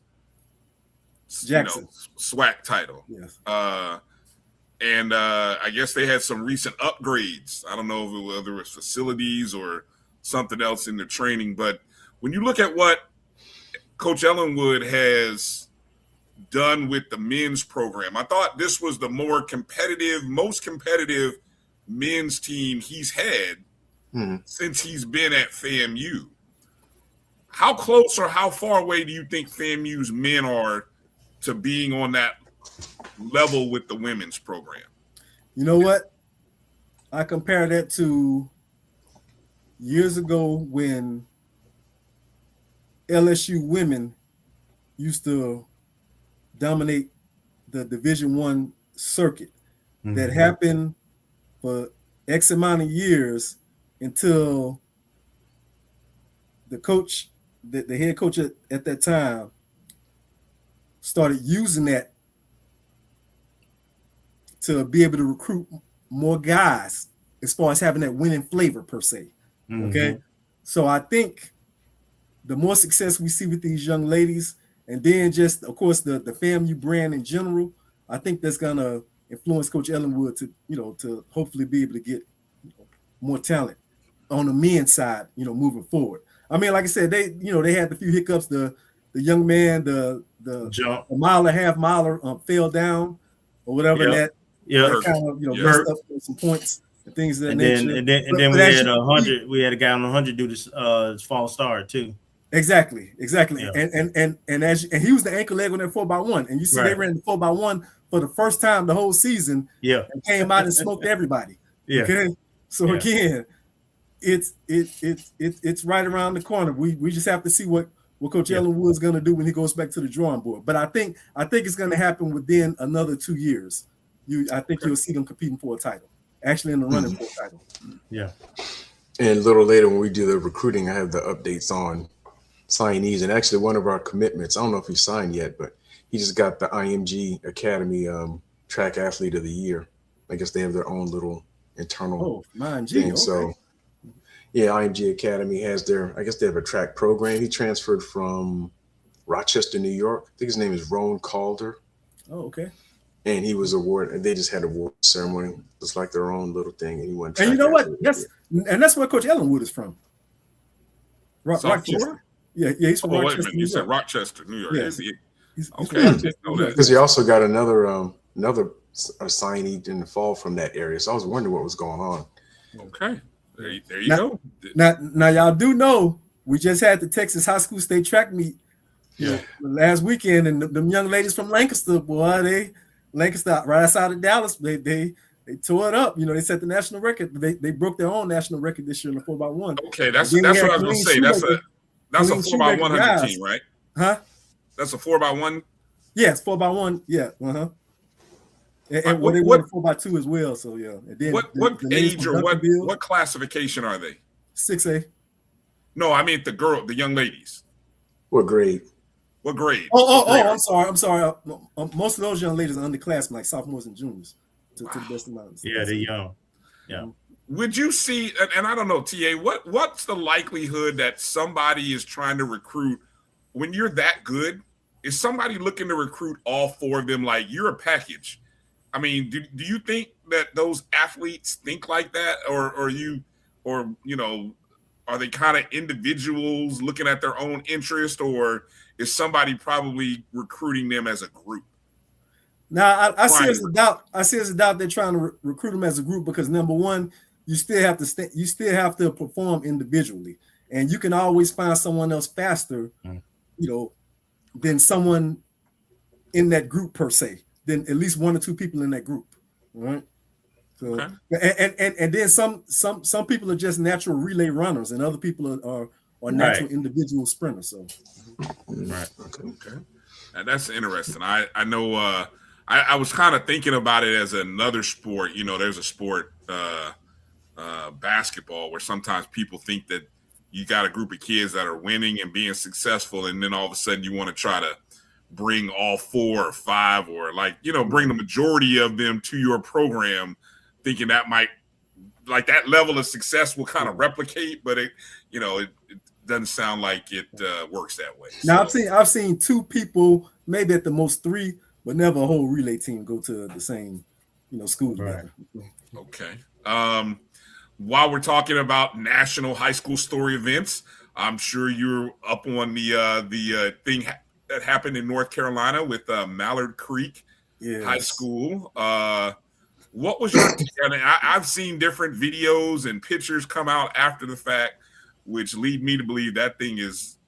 SWAC title. Yes. And I guess they had some recent upgrades. I don't know whether it was facilities or something else in their training, but when you look at what Coach Ellenwood has done with the men's program, I thought this was the most competitive men's team he's had since he's been at FAMU. How close or how far away do you think FAMU's men are to being on that level with the women's program? You know what? I compare that to years ago when LSU women used to dominate the Division I circuit. That happened for X amount of years until the coach, the head coach at that time, started using that to be able to recruit more guys as far as having that winning flavor per se. Okay. So I think the more success we see with these young ladies, and then just, of course, the FAMU brand in general, I think that's going to influence Coach Ellenwood to hopefully be able to get more talent on the men's side, moving forward. I mean, like I said, they had a few hiccups. The young man, the mile and a half miler fell down or whatever. That kind of messed up some points and things of that nature. And then we had 100. We had a guy on 100 do this false start too. Exactly. Yeah. And he was the ankle leg on that 4x1, and you see they ran the 4x1 for the first time the whole season. Yeah. And came out and smoked everybody. Yeah. Okay. So Yeah. again, it's right around the corner. We just have to see what Coach Ellen Wood's going to do when he goes back to the drawing board. But I think it's going to happen within another 2 years. I think you'll see them competing for a title, actually in the running for a title. Yeah. And a little later when we do the recruiting, I have the updates on signees. And actually one of our commitments, I don't know if he signed yet, but he just got the IMG Academy Track Athlete of the Year. I guess they have their own little internal IMG, thing. okay. So yeah, IMG Academy has I guess they have a track program. He transferred from Rochester, New York. I think his name is Roan Calder. Oh, okay. And he was awarded. They just had an award ceremony. It's like their own little thing. And he won. And you know what? That's where Coach Ellen Wood is from. Rochester. Yeah, he's from Rochester. You said Rochester, New York. Yes. Okay. Because he also got another signee in the fall from that area. So I was wondering what was going on. Okay. There you go. Now y'all do know we just had the Texas High School State Track meet last weekend, and them young ladies from Lancaster, boy, Lancaster right outside of Dallas, they tore it up. You know, they set the national record. They broke their own national record this year in the 4x1. Okay, that's what I was going to say. That's a 4x100 team, right? Huh? That's a 4x1. Yes, 4x1. Yeah. And they won 4x2 as well. So yeah. And then what age or what classification are they? 6A. No, I mean the young ladies. What grade? What grade? I'm sorry. Most of those young ladies are underclassmen, like sophomores and juniors. To the best of my understanding. Yeah, they're young. Yeah. Would you see? And I don't know, TA. What's the likelihood that somebody is trying to recruit when you're that good? Is somebody looking to recruit all four of them? Like you're a package. I mean, do you think that those athletes think like that, or are they kind of individuals looking at their own interest, or is somebody probably recruiting them as a group? Now, I see as a doubt. I see as a doubt they're trying to recruit them as a group because number one, you still have to perform individually, and you can always find someone else faster, than someone in that group per se. Than at least one or two people in that group, right? So, and then some people are just natural relay runners, and other people are natural individual sprinters. So, right, okay, and that's interesting. I know. I was kind of thinking about it as another sport. You know, there's a sport, basketball, where sometimes people think that you got a group of kids that are winning and being successful, and then all of a sudden you want to try to bring all 4 or 5 or bring the majority of them to your program, thinking that might that level of success will kind of replicate, but it doesn't sound like it works that way. Now I've seen 2 people, maybe at the most 3, but never a whole relay team go to the same school together. Okay. While we're talking about national high school story events, I'm sure you're up on the thing that happened in North Carolina with Mallard Creek High School. What was your I've seen different videos and pictures come out after the fact, which lead me to believe that thing is,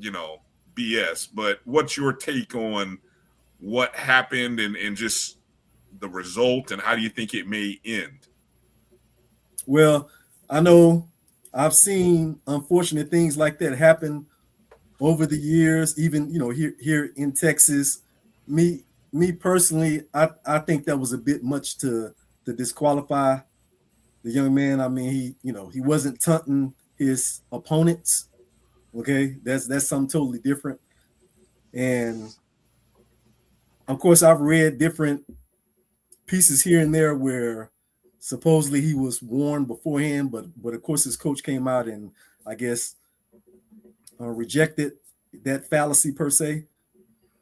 BS. But what's your take on what happened and just the result, and how do you think it may end? Well, I know I've seen unfortunate things like that happen over the years, even here in Texas. Me personally, I think that was a bit much to disqualify the young man. I mean, he wasn't taunting his opponents. Okay, that's something totally different. And of course, I've read different pieces here and there where supposedly he was warned beforehand, but of course his coach came out and I guess rejected that fallacy per se.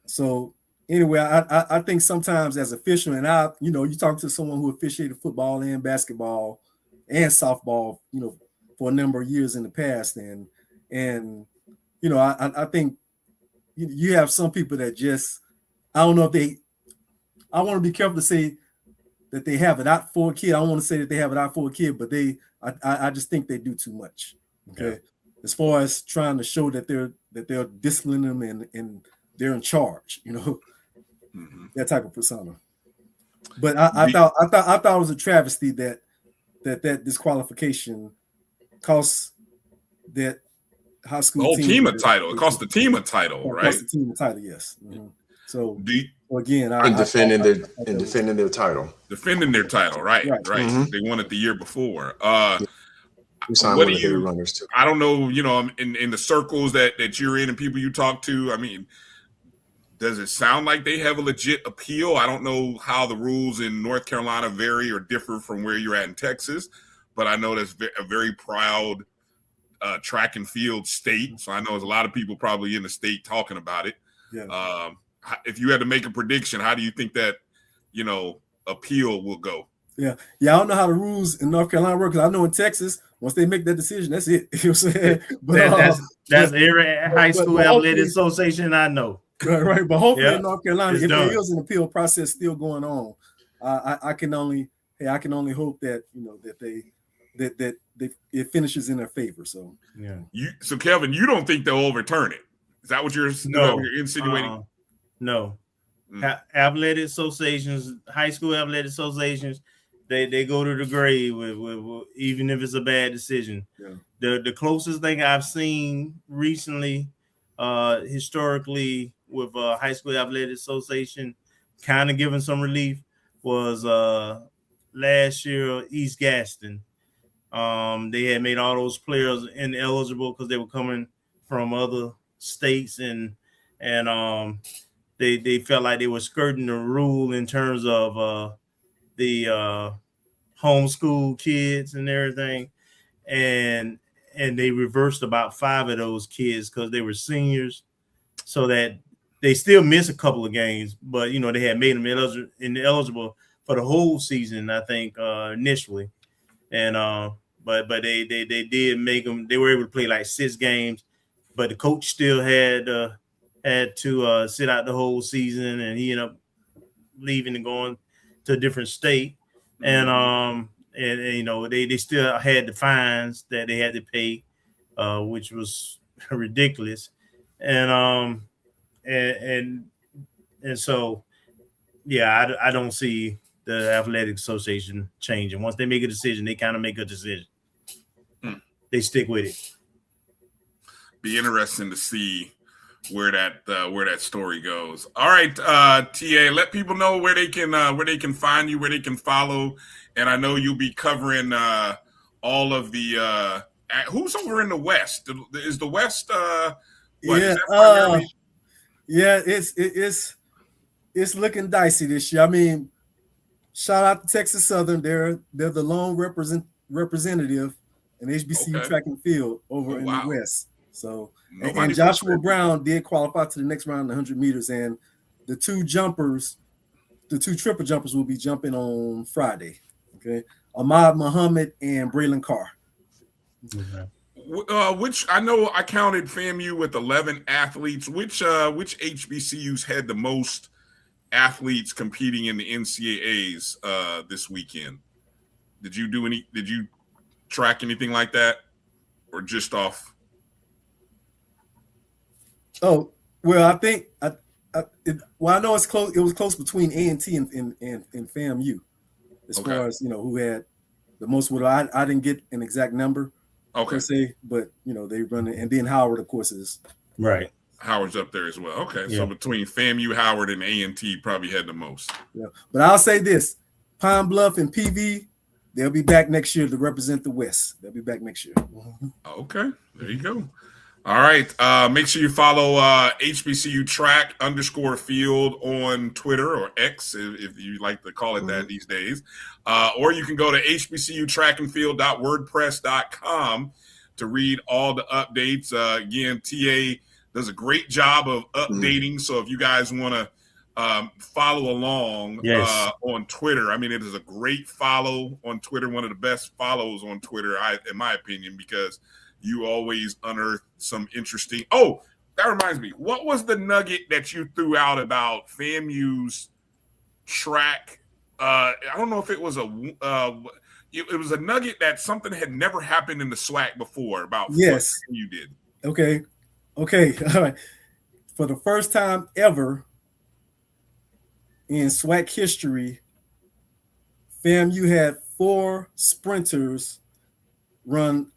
So anyway, I think sometimes as official, and you talk to someone who officiated football and basketball and softball, for a number of years in the past, and I think you have some people that just, I don't know if I want to be careful to say that they have it out for a kid. I don't want to say that they have it out for a kid, but I just think they do too much. Okay. As far as trying to show that they're disciplining them and they're in charge, that type of persona. But I thought it was a travesty that disqualification cost that high school the whole team a title. It It cost the team a title, right? cost the team a title, yes. Mm-hmm. So again, defending their title. Defending their title, right. Mm-hmm. They won it the year before. We signed one of the heavy runners too. I don't know, in the circles that you're in and people you talk to, I mean, does it sound like they have a legit appeal? I don't know how the rules in North Carolina vary or differ from where you're at in Texas, but I know that's a very proud track and field state. So I know there's a lot of people probably in the state talking about it. Yeah. If you had to make a prediction, how do you think that, appeal will go? Yeah. I don't know how the rules in North Carolina work, because I know in Texas, once they make that decision, that's it. You know what I'm saying? But, that's every high school athletic association I know. Right. But hopefully in North Carolina, if done. there is an appeal process still going on, I can only hope that that it finishes in their favor. So So Kelvin, you don't think they'll overturn it? Is that what you're insinuating? No. Athletic associations, high school athletic associations, they go to the grave with even if it's a bad decision. Yeah. The closest thing I've seen recently, historically, with high school athletic association kind of giving some relief was last year East Gaston. They had made all those players ineligible because they were coming from other states, and they felt like they were skirting the rule in terms of the homeschool kids and everything, and they reversed about 5 of those kids because they were seniors, so that they still missed a couple of games, but they had made them ineligible for the whole season, I think, initially, and but they did make them. They were able to play like 6 games, but the coach still had to sit out the whole season, and he ended up leaving and going to a different state, and they still had the fines that they had to pay, which was ridiculous, and so I don't see the athletic association changing. Once they make a decision, they kind of make a decision. They stick with it. Be interesting to see where that story goes. All right, TA, let people know where they can find you, where they can follow, and I know you'll be covering all of the who's over in the West. Is the West? It's looking dicey this year. I mean, shout out to Texas Southern. They're the lone representative in HBCU track and field over in the West. So, and Joshua Brown did qualify to the next round, 100 meters, and the two triple jumpers will be jumping on Friday. Okay, Ahmad Muhammad and Braylon Carr. Which I know I counted FAMU with 11 athletes. Which HBCUs had the most athletes competing in the NCAAs this weekend? Did you track anything like that, or just off? Oh, well, I think I know it's close. It was close between A&T and FAMU as far as who had the most. I didn't get an exact number per se, but they run it, and then Howard, of course, is right. Howard's up there as well. Okay, so between FAMU, Howard, and A&T, probably had the most. Yeah, but I'll say this: Pine Bluff and PV, they'll be back next year to represent the West. They'll be back next year. Okay, there you go. All right. Make sure you follow HBCU Track _field on Twitter, or X, if you like to call it that these days. Or you can go to hbcutrackandfield.wordpress.com to read all the updates. Again, TA does a great job of updating. So if you guys want to follow along on Twitter, I mean, it is a great follow on Twitter, one of the best follows on Twitter, in my opinion, because you always unearth some interesting. Oh, that reminds me. What was the nugget that you threw out about FAMU's track? I don't know if it was it was a nugget that something had never happened in the SWAC before about what you did. Okay. All right. For the first time ever in SWAC history, FAMU had 4 sprinters run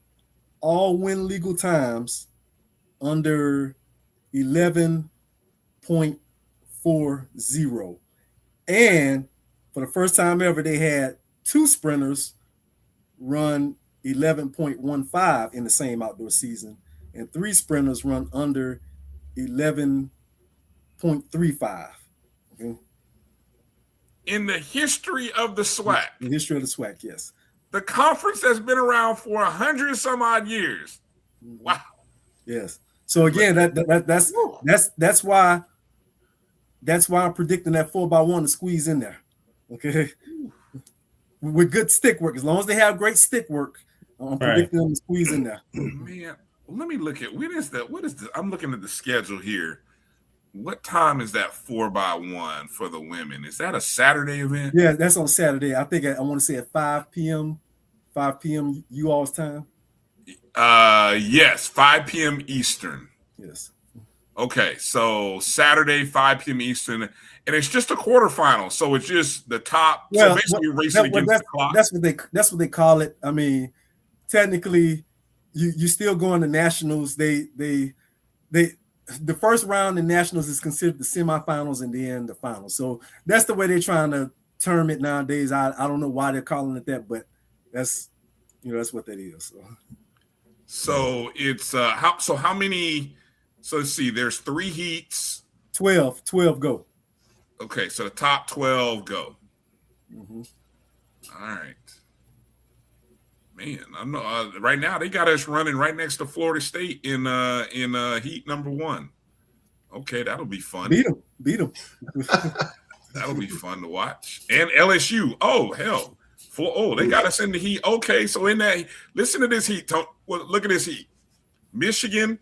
all win legal times under 11.40. And for the first time ever, they had 2 sprinters run 11.15 in the same outdoor season, and 3 sprinters run under 11.35. Okay. In the history of the SWAC. In the history of the SWAC, yes. The conference has been around for 100 some odd years. Wow. Yes. So again, that's why I'm predicting that 4x1 to squeeze in there. Okay. With good stick work. As long as they have great stick work, I'm predicting them to squeeze in there. Man, let me look at what is the I'm looking at the schedule here. What time is that 4x1 for the women? Is that a Saturday event? Yeah, that's on Saturday. I think I want to say at 5 p.m. you all's time. Yes, 5 p.m. Eastern. Yes. Okay, so Saturday, 5 p.m. Eastern, and it's just a quarterfinal. So it's just the top. Well, so basically, racing against the clock. That's what they call it. I mean, technically, you still going to nationals. The first round in nationals is considered the semifinals and then the finals. So that's the way they're trying to term it nowadays. I don't know why they're calling it that, but that's what that is. So it's how many? So let's see. There's 3 heats. 12 go. Okay, so the top 12 go. Mm-hmm. All right. Man, I'm not, right now they got us running right next to Florida State in heat number 1. Okay, that'll be fun. Beat them. That'll be fun to watch. And LSU. Oh hell. They got us in the heat. Okay, so in that, listen to this heat. Look at this heat. Michigan,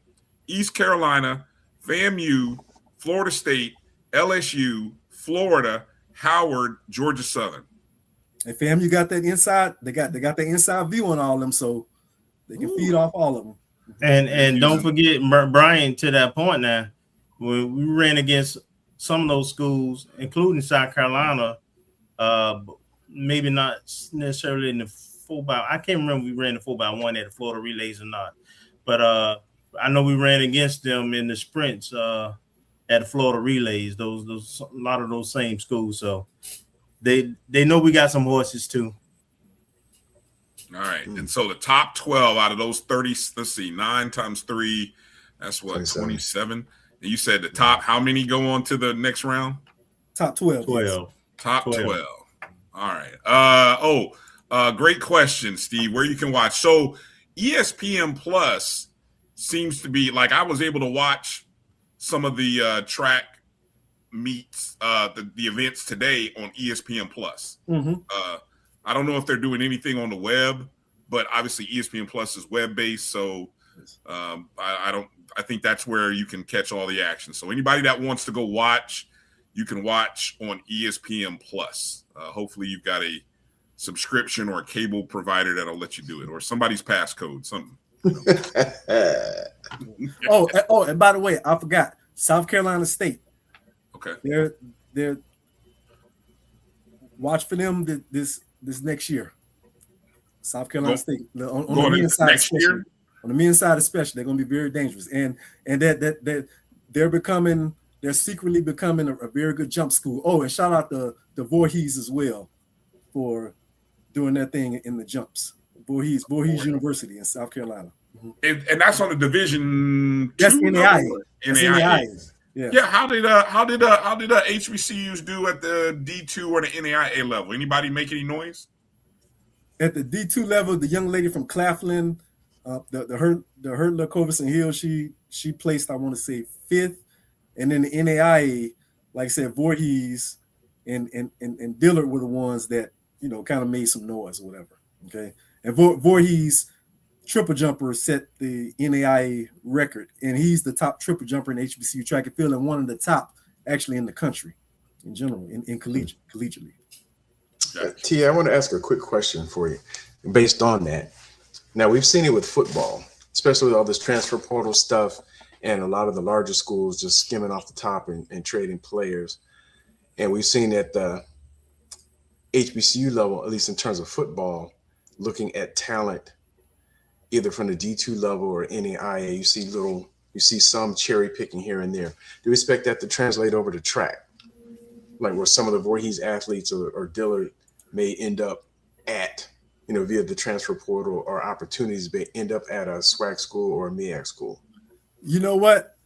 East Carolina, FAMU, Florida State, LSU, Florida, Howard, Georgia Southern. And FAMU got that inside. They got that inside view on all of them, so they can feed off all of them. And don't forget, Bryan, to that point now, when we ran against some of those schools, including South Carolina, maybe not necessarily in the 4x. I can't remember if we ran the 4x1 at the Florida Relays or not, but I know we ran against them in the sprints at the Florida Relays. Those a lot of those same schools, so they know we got some horses too. All right, and so the top 12 out of those 30. Let's see, 9 times 3. That's what 27. And you said the top. How many go on to the next round? Top 12. Top 12. All right. Great question, Steve. Where you can watch. So ESPN Plus seems to be like, I was able to watch some of the track meets, the events today on ESPN Plus. Mm-hmm. I don't know if they're doing anything on the web, but obviously ESPN Plus is web-based. So I think that's where you can catch all the action. So anybody that wants to go watch, you can watch on ESPN Plus. Hopefully you've got a subscription or a cable provider that'll let you do it, or somebody's passcode, something. And by the way, I forgot South Carolina State. Okay. They're watch for them this next year. South Carolina State on the men's side, next year. On the men's side, especially, they're going to be very dangerous, and that they're secretly becoming a very good jump school. Oh, and shout out to Voorhees as well for doing that thing in the jumps. Voorhees University in South Carolina. Mm-hmm. And that's on the Division 2. That's NAIA. Yeah. How did HBCUs do at the D2 or the NAIA level? Anybody make any noise? At the D2 level, the young lady from Claflin, the Hurtler Covison Hill, she placed, I want to say, 5th. And then the NAIA, like I said, Voorhees and Dillard were the ones that, kind of made some noise or whatever. Okay. And Voorhees triple jumper set the NAIA record, and he's the top triple jumper in HBCU track and field, and one of the top actually in the country in general, in collegiately. T, I want to ask a quick question for you based on that. Now, we've seen it with football, especially with all this transfer portal stuff and a lot of the larger schools just skimming off the top and trading players. And we've seen that HBCU level, at least in terms of football, looking at talent, either from the D2 level or NAIA, you see some cherry picking here and there. Do you expect that to translate over to track? Like where some of the Voorhees athletes or Dillard may end up at, via the transfer portal or opportunities, may end up at a SWAC school or a MEAC school? You know what,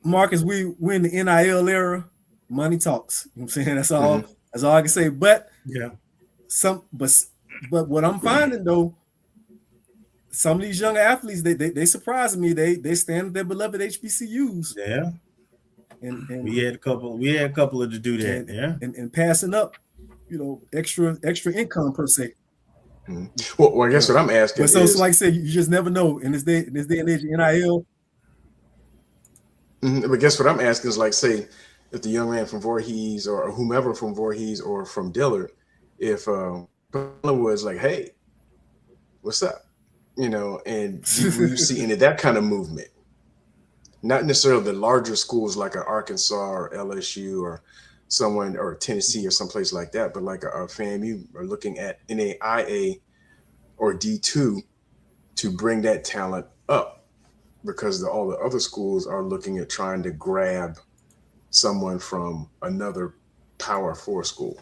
Marcus, we're in the NIL era. Money talks. You know what I'm saying? That's all. Mm-hmm. That's all I can say. But yeah, but what I'm finding though, some of these young athletes, they surprise me. They stand at their beloved HBCUs. Yeah. And we had a couple of to do that. And passing up, extra income per se. Mm-hmm. Well, I guess what I'm asking is, so like I said, you just never know in this day and age, NIL. Mm-hmm. But guess what I'm asking is, like, say, if the young man from Voorhees or whomever from Voorhees or from Dillard, if was like, hey, what's up? And do you see any of that kind of movement? Not necessarily the larger schools like an Arkansas or LSU or someone or Tennessee or someplace like that, but like a FAMU or looking at NAIA or D2 to bring that talent up, because all the other schools are looking at trying to grab someone from another Power 4 school.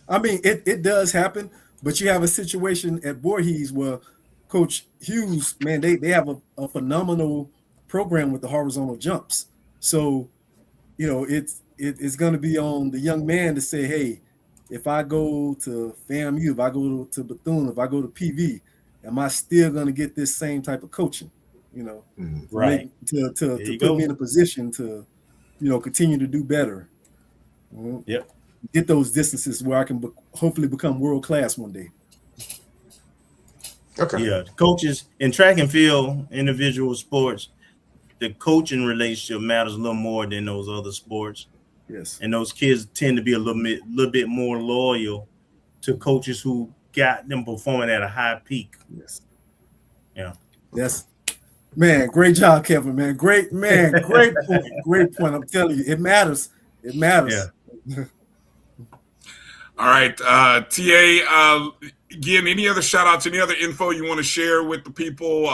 I mean, it does happen, but you have a situation at Voorhees where Coach Hughes, man, they have a phenomenal program with the horizontal jumps. So, it's going to be on the young man to say, hey, if I go to FAMU, if I go to Bethune, if I go to PV, am I still going to get this same type of coaching? Right. To put me in a position to, continue to do better. Yep. Get those distances where I can hopefully become world class one day. Okay. Yeah, coaches in track and field, individual sports, the coaching relationship matters a little more than those other sports. Yes. And those kids tend to be a little bit more loyal to coaches who got them performing at a high peak. Yes. Yeah. Yes. Man, great job, Kelvin, man. Great point. Great point. I'm telling you, it matters. It matters. Yeah. All right. TA, again, any other shout outs, any other info you want to share with the people?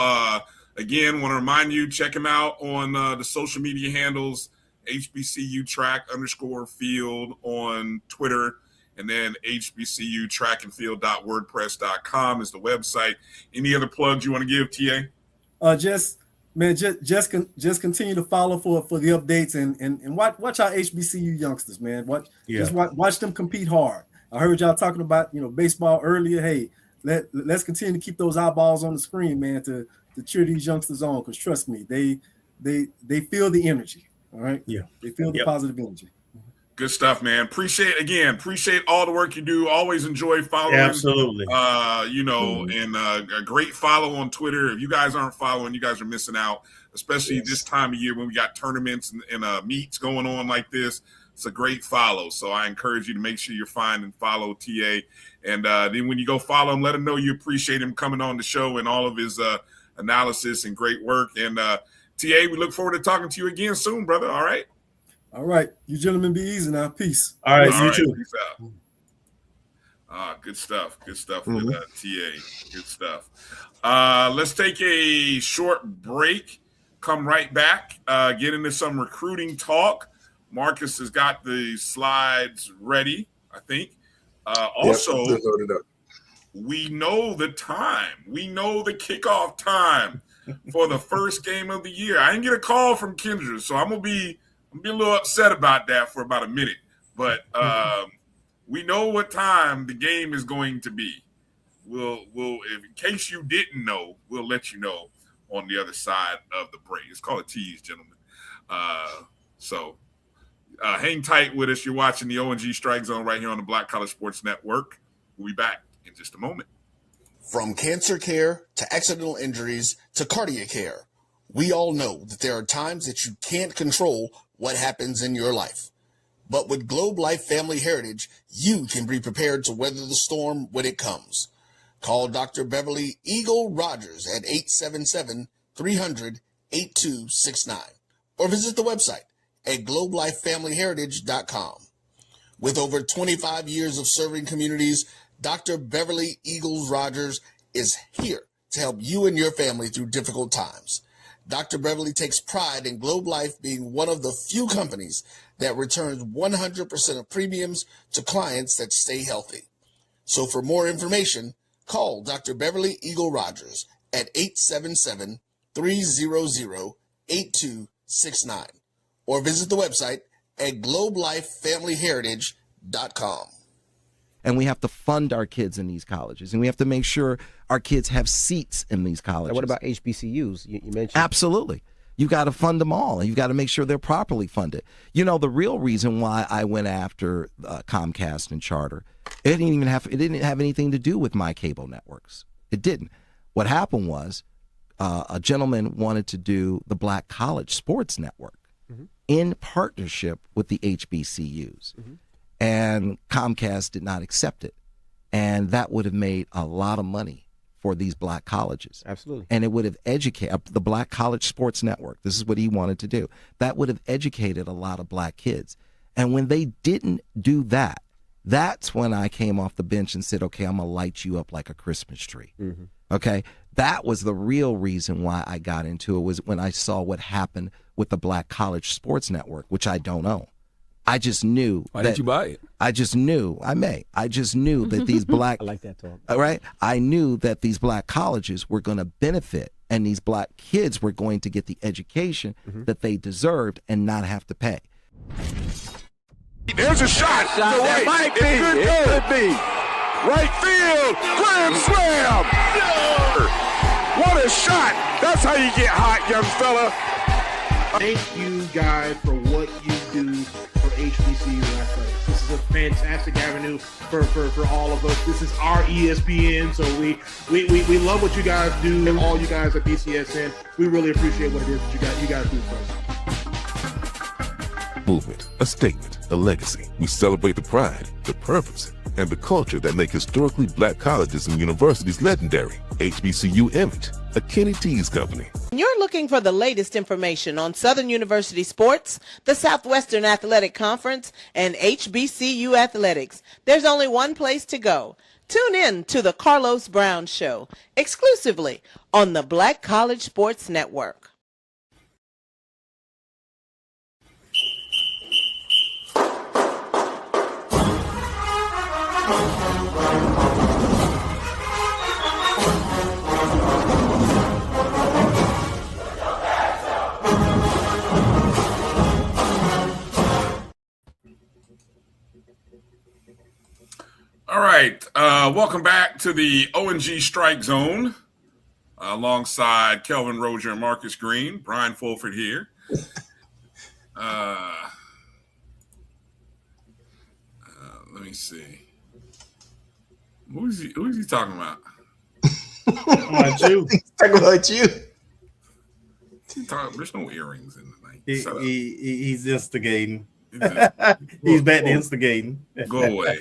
Again, want to remind you, check them out on the social media handles, HBCU Track _field on Twitter, and then HBCUtrackandfield.wordpress.com is the website. Any other plugs you want to give, TA? Just continue to follow for the updates and watch our HBCU youngsters, man. Just watch them compete hard. I heard y'all talking about baseball earlier. Hey, let's continue to keep those eyeballs on the screen, man, to cheer these youngsters on, because trust me, they feel the energy. All right. Yeah. They feel the positive energy. Good stuff, man. Appreciate all the work you do. Always enjoy following. Absolutely. And a great follow on Twitter. If you guys aren't following, you guys are missing out, especially this time of year when we got tournaments and meets going on like this. It's a great follow. So I encourage you to make sure you're fine and follow TA. And then when you go follow him, let him know you appreciate him coming on the show and all of his analysis and great work. And TA, we look forward to talking to you again soon, brother. All right. All right. You gentlemen be easy now. Peace. All right. You too. Peace out. Good stuff. Good stuff with TA. Good stuff. Let's take a short break. Come right back. Get into some recruiting talk. Marcus has got the slides ready, I think. Also, we know the time. We know the kickoff time for the first game of the year. I didn't get a call from Kendra, so I'm gonna be a little upset about that for about a minute. But we know what time the game is going to be. We'll if in case you didn't know, we'll let you know on the other side of the break. It's called a tease, gentlemen. So hang tight with us. You're watching the O&G StrikeZone right here on the Black College Sports Network. We'll be back in just a moment. From cancer care to accidental injuries to cardiac care, we all know that there are times that you can't control what happens in your life. But with Globe Life Family Heritage, you can be prepared to weather the storm when it comes. Call Dr. Beverly Eagle Rogers at 877-300-8269 or visit the website at globelifefamilyheritage.com. With over 25 years of serving communities, Dr. Beverly Eagles Rogers is here to help you and your family through difficult times. Dr. Beverly takes pride in Globe Life being one of the few companies that returns 100% of premiums to clients that stay healthy. So for more information, call Dr. Beverly Eagle Rogers at 877-300-8269 or visit the website at globelifefamilyheritage.com. And we have to fund our kids in these colleges, and we have to make sure our kids have seats in these colleges. And what about HBCUs? You mentioned. Absolutely. You got to fund them all, and you've got to make sure they're properly funded. You know, the real reason why I went after Comcast and Charter, it didn't have anything to do with my cable networks. It didn't. What happened was a gentleman wanted to do the Black College Sports Network in partnership with the HBCUs. And Comcast did not accept it. And that would have made a lot of money for these black colleges. Absolutely. And it would have educated the Black College Sports Network. This is what he wanted to do. That would have educated a lot of black kids. And when they didn't do that, that's when I came off the bench and said, okay, I'm going to light you up like a Christmas tree. Okay? That was the real reason why I got into it, was when I saw what happened with the Black College Sports Network, which I don't own. I just knew. Why didn't you buy it? I just knew. I just knew that these black. I like that talk. Right? I knew that these black colleges were going to benefit, and these black kids were going to get the education that they deserved and not have to pay. There's a shot. Right. Might be. It could be. Right field. Grand slam. What a shot. That's how you get hot, young fella. Thank you guys for what you do for HBCU athletics. This is a fantastic avenue for all of us. This is our ESPN, so we love what you guys do, and all you guys at BCSN. We really appreciate what it is that you guys do for us. Movement, a statement, a legacy. We celebrate the pride, the purpose, and the culture that make historically black colleges and universities legendary. HBCU Image, a Kenny T's company. You're looking for the latest information on Southern University sports, the Southwestern Athletic Conference, and HBCU athletics. There's only one place to go. Tune in to the Carlos Brown Show, exclusively on the Black College Sports Network. All right. Welcome back to the O&G StrikeZone alongside Kelvin, Roger, and Marcus Green. Bryan Fulford here. Let me see. Who is he talking about? Talking about you. Talking about you. There's no earrings in the night. He's instigating. He's back to instigating. Go away.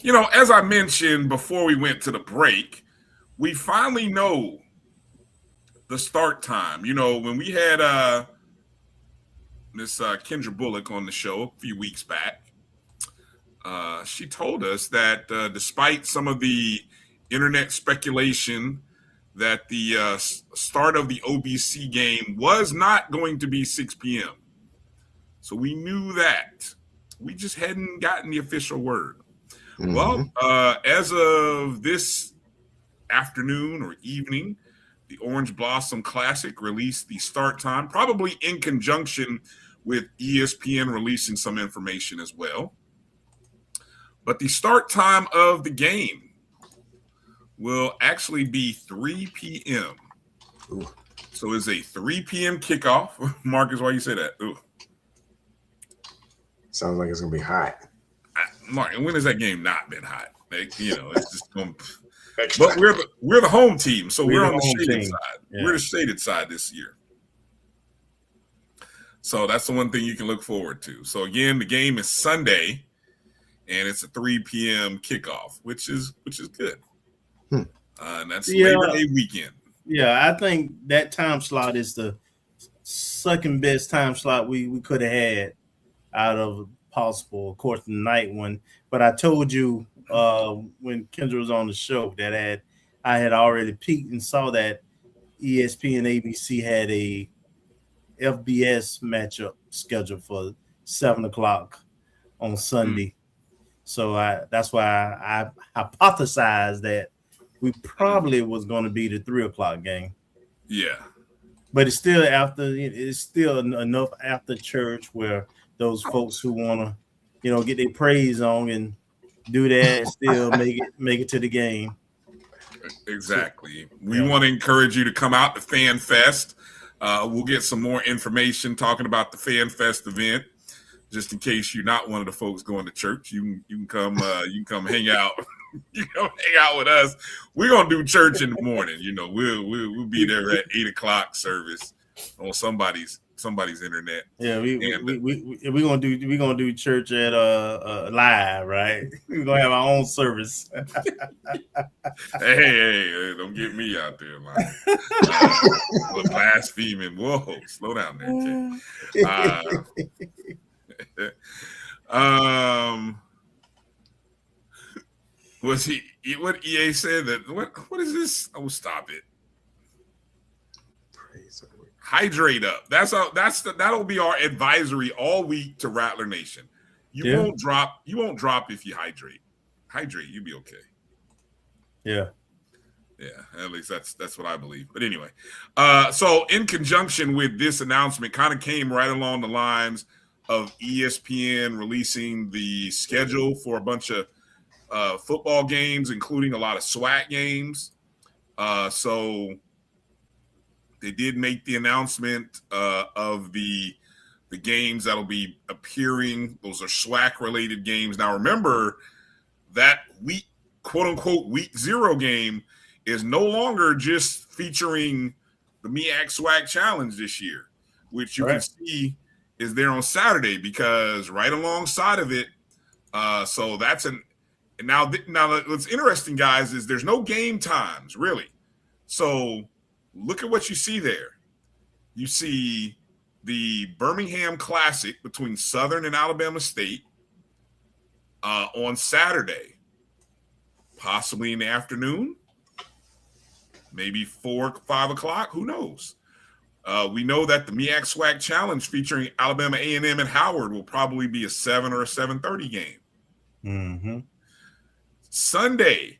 You know, as I mentioned before we went to the break, we finally know the start time. You know, when we had Miss Kendra Bullock on the show a few weeks back, she told us that despite some of the internet speculation that the start of the OBC game was not going to be 6 p.m. So we knew that. We just hadn't gotten the official word. Well, as of this afternoon or evening, the Orange Blossom Classic released the start time, probably in conjunction with ESPN releasing some information as well. But the start time of the game will actually be 3 p.m. Ooh. So it's a 3 p.m. kickoff. Marcus, why you say that? Ooh. Sounds like it's going to be hot. Mark, when has that game not been hot? Like, you know, it's just going. But we're the home team, so we're on the shaded side. Yeah. We're the shaded side this year. So that's the one thing you can look forward to. So again, the game is Sunday, and it's a 3 p.m. kickoff, which is good. And that's Labor Day weekend. Yeah, I think that time slot is to second best time slot we could have had out of possible, of course, the night one. But I told you when Kendra was on the show that I had already peeked and saw that ESPN ABC had a FBS matchup scheduled for 7:00 on Sunday. So that's why I hypothesized that we probably was going to be the 3:00 game. Yeah. But it's still enough after church where those folks who want to, get their praise on and do that and still make it to the game. Exactly. We want to encourage you to come out to Fan Fest. We'll get some more information talking about the Fan Fest event. Just in case you're not one of the folks going to church, you can come. You can come hang out. You can hang out with us. We're gonna do church in the morning. We'll be there at 8:00 service on somebody's internet. Yeah, we're gonna do church at live, right? We're gonna have our own service. Hey, don't get me out there, man. Blaspheming. Whoa, slow down there, kid. What EA said that what is this? Oh, stop it. Hydrate up. That'll be our advisory all week to Rattler Nation. You won't drop if you hydrate. Hydrate, you'll be okay. Yeah. Yeah, at least that's what I believe. But anyway, so in conjunction with this announcement, kind of came right along the lines of ESPN releasing the schedule for a bunch of football games, including a lot of SWAC games. So they did make the announcement of the games that'll be appearing. Those are SWAC-related games. Now, remember that week, quote-unquote, week 0 game is no longer just featuring the MEAC SWAC Challenge this year, which you can see is there on Saturday, because right alongside of it, so that's now what's interesting, guys, is there's no game times, really. So look at what you see there. You see the Birmingham Classic between Southern and Alabama State on Saturday, possibly in the afternoon, maybe 4 or 5 o'clock. Who knows? We know that the MEAC SWAC Challenge featuring Alabama A&M and Howard will probably be a 7 or a 7:30 game. Mm-hmm. Sunday,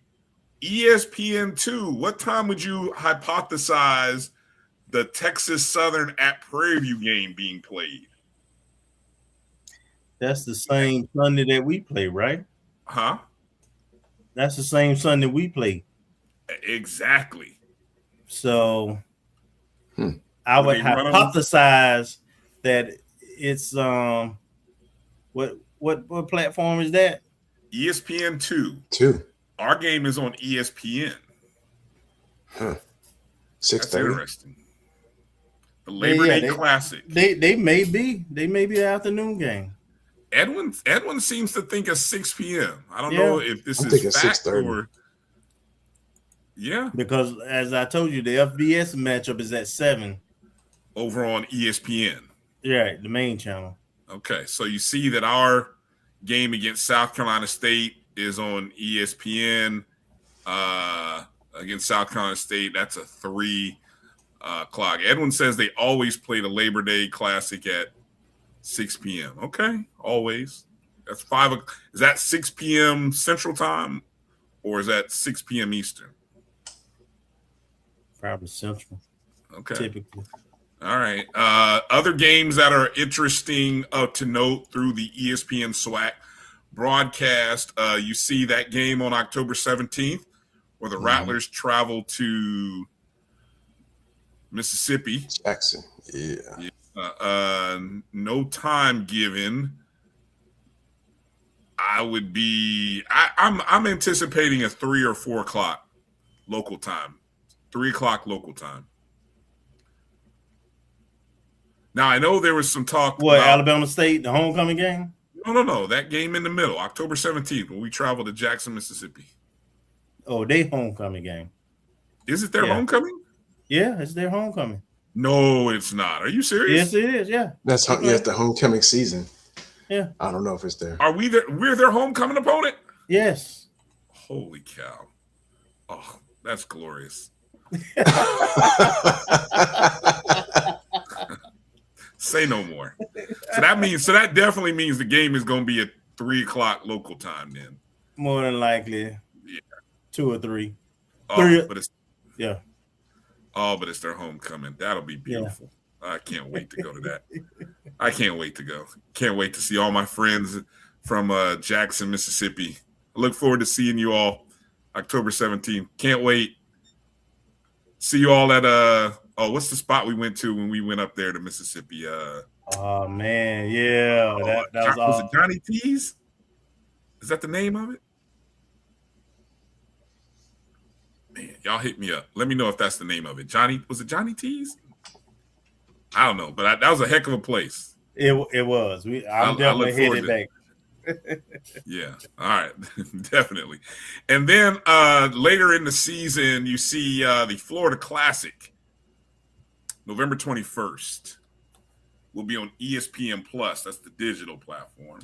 ESPN2. What time would you hypothesize the Texas Southern at Prairie View game being played? That's the same Sunday that we play, right? Huh? That's the same Sunday we play. Exactly. So I would hypothesize that it's what platform is that? ESPN2. Our game is on ESPN. Huh. 6:30. That's interesting. The Labor Day Classic. They may be the afternoon game. Edwin seems to think of 6 p.m. I don't know if this is fact or because as I told you, the FBS matchup is at 7 over on ESPN. Yeah, the main channel. Okay, so you see that our game against South Carolina State is on ESPN. Against South Carolina State, that's a 3 o'clock. Edwin says they always play the Labor Day Classic at 6 p.m. Okay, always. That's 5. Is that 6 p.m. Central Time, or is that 6 p.m. Eastern? Probably Central. Okay. Typically. All right. Other games that are interesting to note through the ESPN SWAC broadcast, you see that game on October 17th where the Rattlers travel to Mississippi. Jackson. Yeah. No time given. I'm anticipating a 3 or 4 o'clock local time. 3 o'clock local time. Now, I know there was some talk. What, Alabama State, the homecoming game? No. That game in the middle, October 17th, when we travel to Jackson, Mississippi. Oh, they homecoming game. Is it their homecoming? Yeah, it's their homecoming. No, it's not. Are you serious? Yes, it is. Yeah. That's the homecoming season. Yeah. I don't know if it's there. Are we there? We're their homecoming opponent? Yes. Holy cow. Oh, that's glorious. Say no more. So that definitely means the game is going to be at 3:00 local time then. More than likely. Yeah. 2 or 3. But it's their homecoming. That'll be beautiful. Yeah. I can't wait to go to that. I can't wait to go. Can't wait to see all my friends from Jackson, Mississippi. I look forward to seeing you all October 17th. Can't wait. See you all at what's the spot we went to when we went up there to Mississippi? Oh man, yeah. That was awesome. Was it Johnny T's? Is that the name of it? Man, y'all hit me up. Let me know if that's the name of it. Was it Johnny T's? I don't know, but that was a heck of a place. It was. I'm definitely headed back. Yeah. All right. Definitely. And then later in the season, you see the Florida Classic, November 21st. Will be on ESPN Plus. That's the digital platform.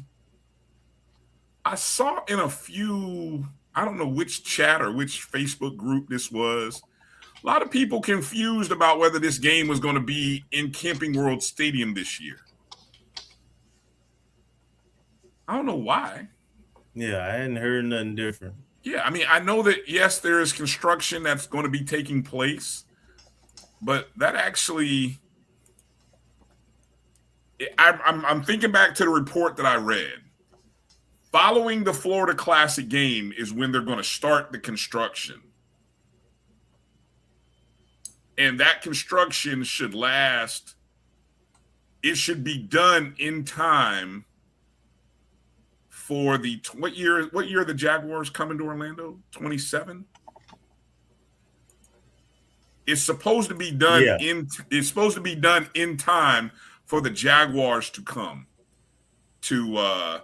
I saw in a few, I don't know which chat or which Facebook group this was, a lot of people confused about whether this game was going to be in Camping World Stadium this year. I don't know why. Yeah, I hadn't heard nothing different. Yeah, I mean, I know that, yes, there is construction that's going to be taking place, but that actually, I'm thinking back to the report that I read. Following the Florida Classic game is when they're going to start the construction. And that construction should last, it should be done in time for the what year are the Jaguars coming to Orlando? 27? It's supposed to be done in time for the Jaguars to come to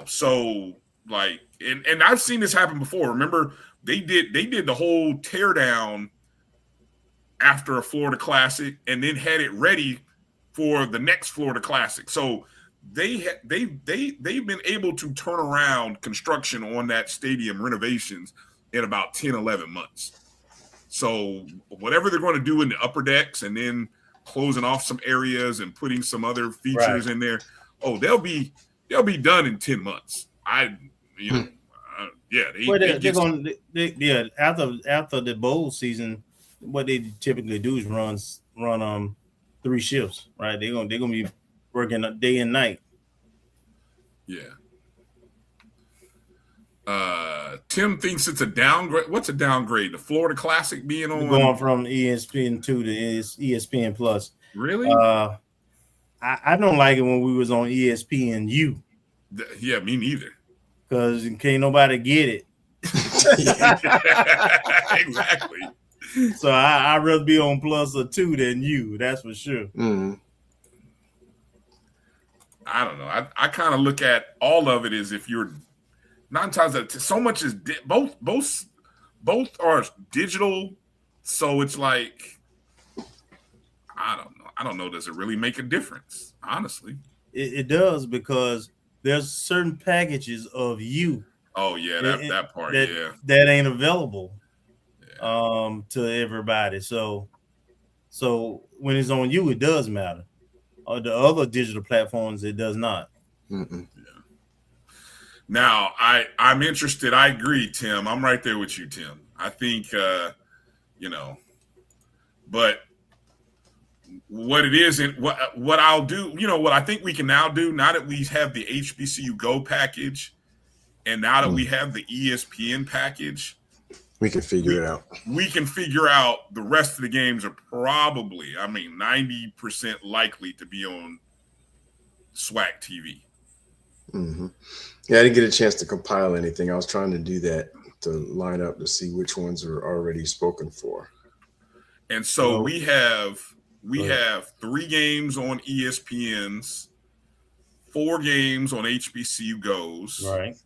so like and I've seen this happen before. Remember, they did the whole tear down after a Florida Classic and then had it ready for the next Florida Classic. So they've been able to turn around construction on that stadium renovations in about 10, 11 months. So whatever they're going to do in the upper decks and then closing off some areas and putting some other features in there, they'll be done in 10 months. After the bowl season, what they typically do is run 3 shifts, right? They're gonna be working day and night. Yeah. Tim thinks it's a downgrade. What's a downgrade? The Florida Classic being on going from ESPN2 to ESPN Plus. Really? I don't like it when we was on ESPNU. Yeah, me neither. Because can't nobody get it. Exactly. So I'd rather be on Plus or 2 than you. That's for sure. Mm-hmm. I don't know. I kind of look at all of it as if you're 9 times out of 10, so much is both are digital. So it's like, I don't know. I don't know. Does it really make a difference? Honestly, it does, because there's certain packages of you. Oh yeah, that part. That ain't available to everybody. So when it's on you, it does matter. The other digital platforms, it does not. Mm-mm. Yeah. Now I'm interested. I agree, Tim. I'm right there with you, Tim. I think but what it is and what I'll do, what I think we can now do, now that we have the HBCU Go package and now that we have the ESPN package, we can figure it out. We can figure out the rest of the games are probably, 90% likely to be on SWAC TV. Mm-hmm. Yeah, I didn't get a chance to compile anything. I was trying to do that to line up to see which ones are already spoken for. And so we have 3 games on ESPN's, 4 games on HBCU Goes. Right.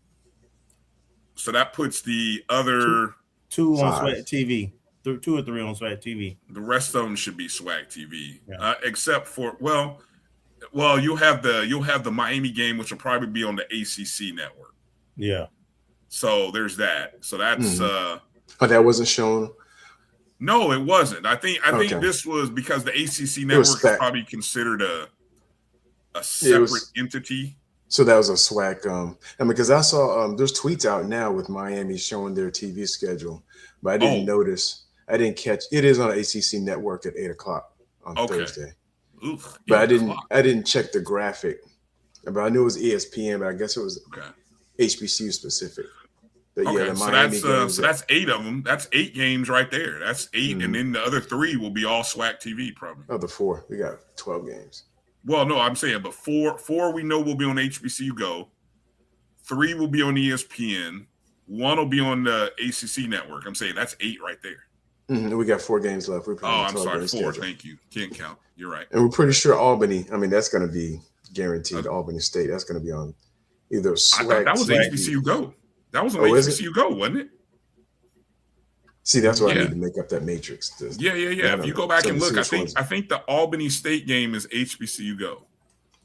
So that puts the other 2 on SWAC TV. 2 or 3 on SWAC TV. The rest of them should be SWAC TV, Yeah. except for well, you'll have the Miami game, which will probably be on the ACC network. Yeah. So there's that. So that's but that wasn't shown. No, it wasn't. I think Okay. this was because the ACC network is probably considered a separate entity. So that was a SWAC. I mean, because I saw there's tweets out now with Miami showing their TV schedule, but I didn't notice. I didn't catch. It is on the ACC network at 8:00 on Thursday. Oof, but I didn't check the graphic. But I knew it was ESPN, but I guess it was HBCU specific. But Okay, the so Miami that's 8 of them. That's 8 games right there. That's 8, and then the other 3 will be all SWAC TV probably. Oh, the 4. We got 12 games. Well, no, I'm saying, but 4 we know will be on HBCU Go. 3 will be on ESPN. 1 will be on the ACC network. I'm saying that's 8 right there. We got 4 games left. I'm sorry, 4. Thank you. Can't count. You're right. And we're pretty sure Albany. I mean, that's going to be guaranteed. Albany State. That's going to be on either SWAC. I thought that was HBCU Go. That was on HBCU Go, wasn't it? See, that's why I need to make up that matrix. Yeah. If you go back and look, I think the Albany State game is HBCU Go.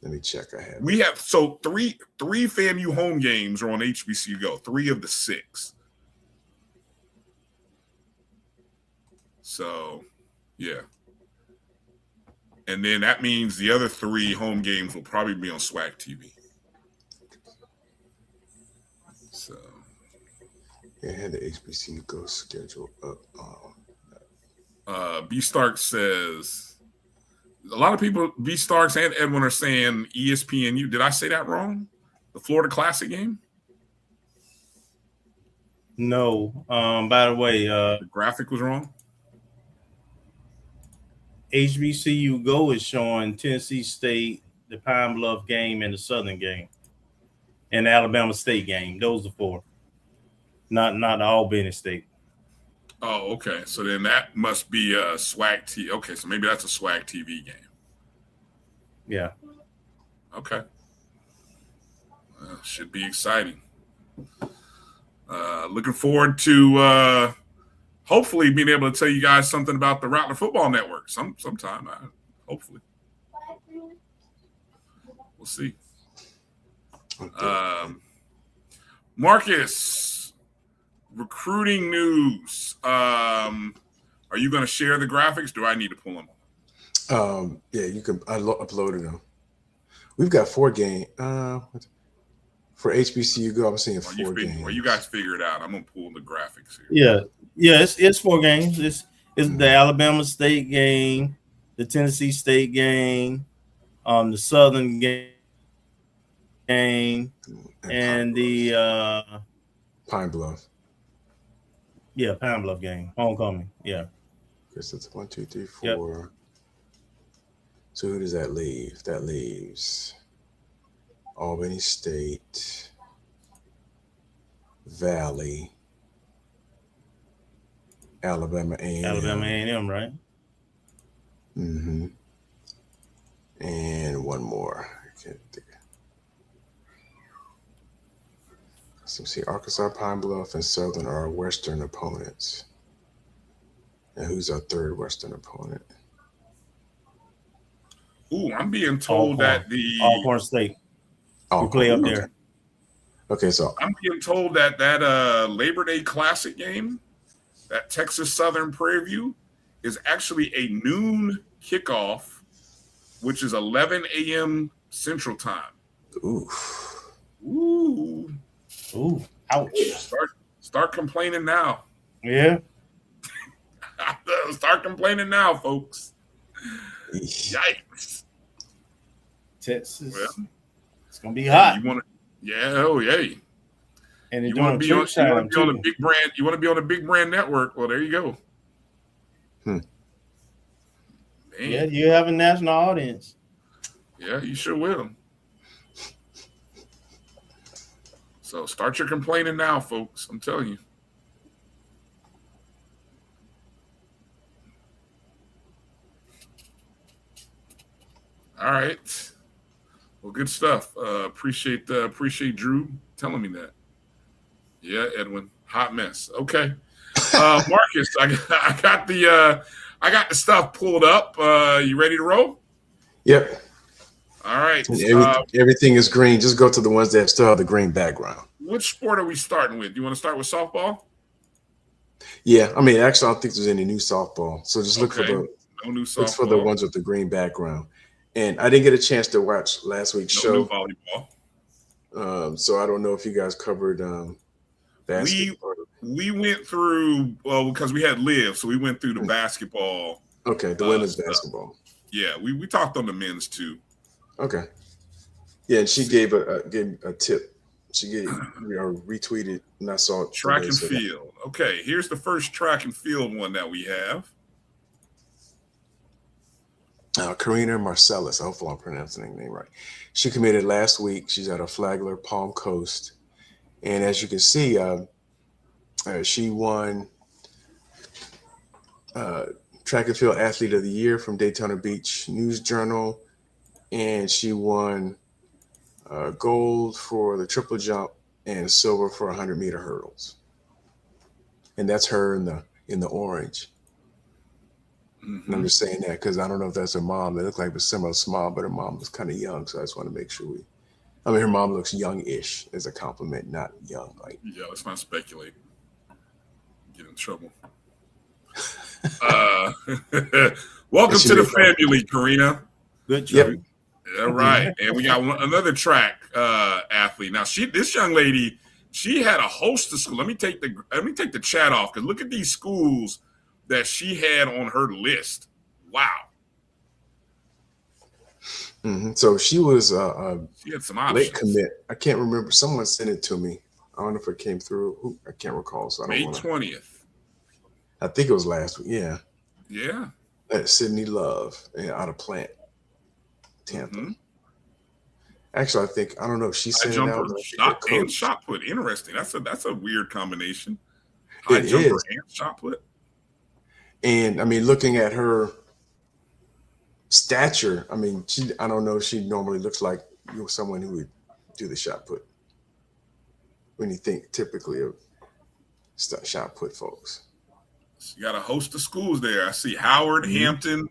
Let me check. We have three FAMU home games are on HBCU Go. 3 of the 6. So, yeah. And then that means the other 3 home games will probably be on SWAC TV. So, yeah, I had the HBCU Go schedule up. B Stark says a lot of people, B Starks and Edwin, are saying ESPNU. Did I say that wrong? The Florida Classic game? No. By the way, the graphic was wrong. HBCU Go is showing Tennessee State, the Pine Bluff game, and the Southern game, and the Alabama State game. Those are 4. Not the Albany State. Oh, okay. So then that must be a SWAC TV. Okay, so maybe that's a SWAC TV game. Yeah. Okay. Should be exciting. Looking forward to hopefully being able to tell you guys something about the Rattler Football Network sometime. Hopefully. We'll see. Marcus, recruiting news. Are you going to share the graphics? Do I need to pull them? Yeah, you can. I uploaded them. We've got 4 games. For HBCU Go, I'm seeing 4 games. Well, you guys figure it out. I'm gonna pull the graphics here. Yeah. It's 4 games. It's the Alabama State game, the Tennessee State game, the Southern game, and the Pine Bluff. Yeah, Pine Bluff game, homecoming. Yeah. Guess it's 1, 2, 3, 4. Yep. So who does that leave? That leaves Albany State, Valley, Alabama A&M. Alabama A&M, right? Mm-hmm. And one more. I can't think. So see, Arkansas, Pine Bluff, and Southern are our Western opponents. And who's our 3rd Western opponent? Ooh, I'm being told that the Alcorn State. We play up there. Okay, so I'm being told that Labor Day Classic game, that Texas Southern Prairie View, is actually a noon kickoff, which is 11 a.m. Central Time. Ooh. Ouch. Start complaining now. Yeah. Start complaining now, folks. Yikes. Texas. Well, it's gonna be hot. You want to, And you want to be on a big brand. You want to be on a big brand network. Well, there you go. Man. Yeah, you have a national audience. Yeah, you sure will. So start your complaining now, folks. I'm telling you. All right. Well, good stuff. Appreciate Drew telling me that. Yeah, Edwin. Hot mess. Okay. Marcus, I got the stuff pulled up. You ready to roll? Yep. All right. Everything is green. Just go to the ones that still have the green background. Which sport are we starting with? You want to start with softball? Yeah, I mean, actually, I don't think there's any new softball. So just look for no new softball. Look for the ones with the green background. And I didn't get a chance to watch last week's show. New volleyball. So I don't know if you guys covered basketball. We went through because we had Liv, so we went through the basketball. Okay, the women's basketball. Yeah, we talked on the men's too. Okay. Yeah, and she gave a tip. She retweeted, and I saw it. Track and field. Okay, here's the first track and field one that we have. Karina Marcellus. Hopefully I'm pronouncing her name right. She committed last week. She's out of Flagler, Palm Coast. And as you can see, she won Track and Field Athlete of the Year from Daytona Beach News Journal. And she won gold for the triple jump and silver for 100-meter hurdles. And that's her in the orange. Mm-hmm. And I'm just saying that because I don't know if that's her mom. It looked like it was similar small, but her mom was kind of young. So I just want to make sure her mom looks young-ish as a compliment, not young. Yeah, let's not speculate. Get in trouble. Welcome to the family, Karina. Good job. Yep. All right, and we got another track athlete. Now, this young lady, she had a host of schools. Let me take the chat off because look at these schools that she had on her list. Wow. Mm-hmm. So she was she had some options. Late commit. I can't remember. Someone sent it to me. I don't know if it came through. I can't recall. So May 20th. I think it was last week. Yeah. Yeah. Sydney Love out of Plant, Tampa. Mm-hmm. Actually, I don't know if she sent it out. And shot put. Interesting. That's a weird combination. High jumper and shot put. And I mean, looking at her stature, I mean, I don't know if she normally looks like someone who would do the shot put. When you think typically of shot put folks. You got a host of schools there. I see Howard, mm-hmm. Hampton,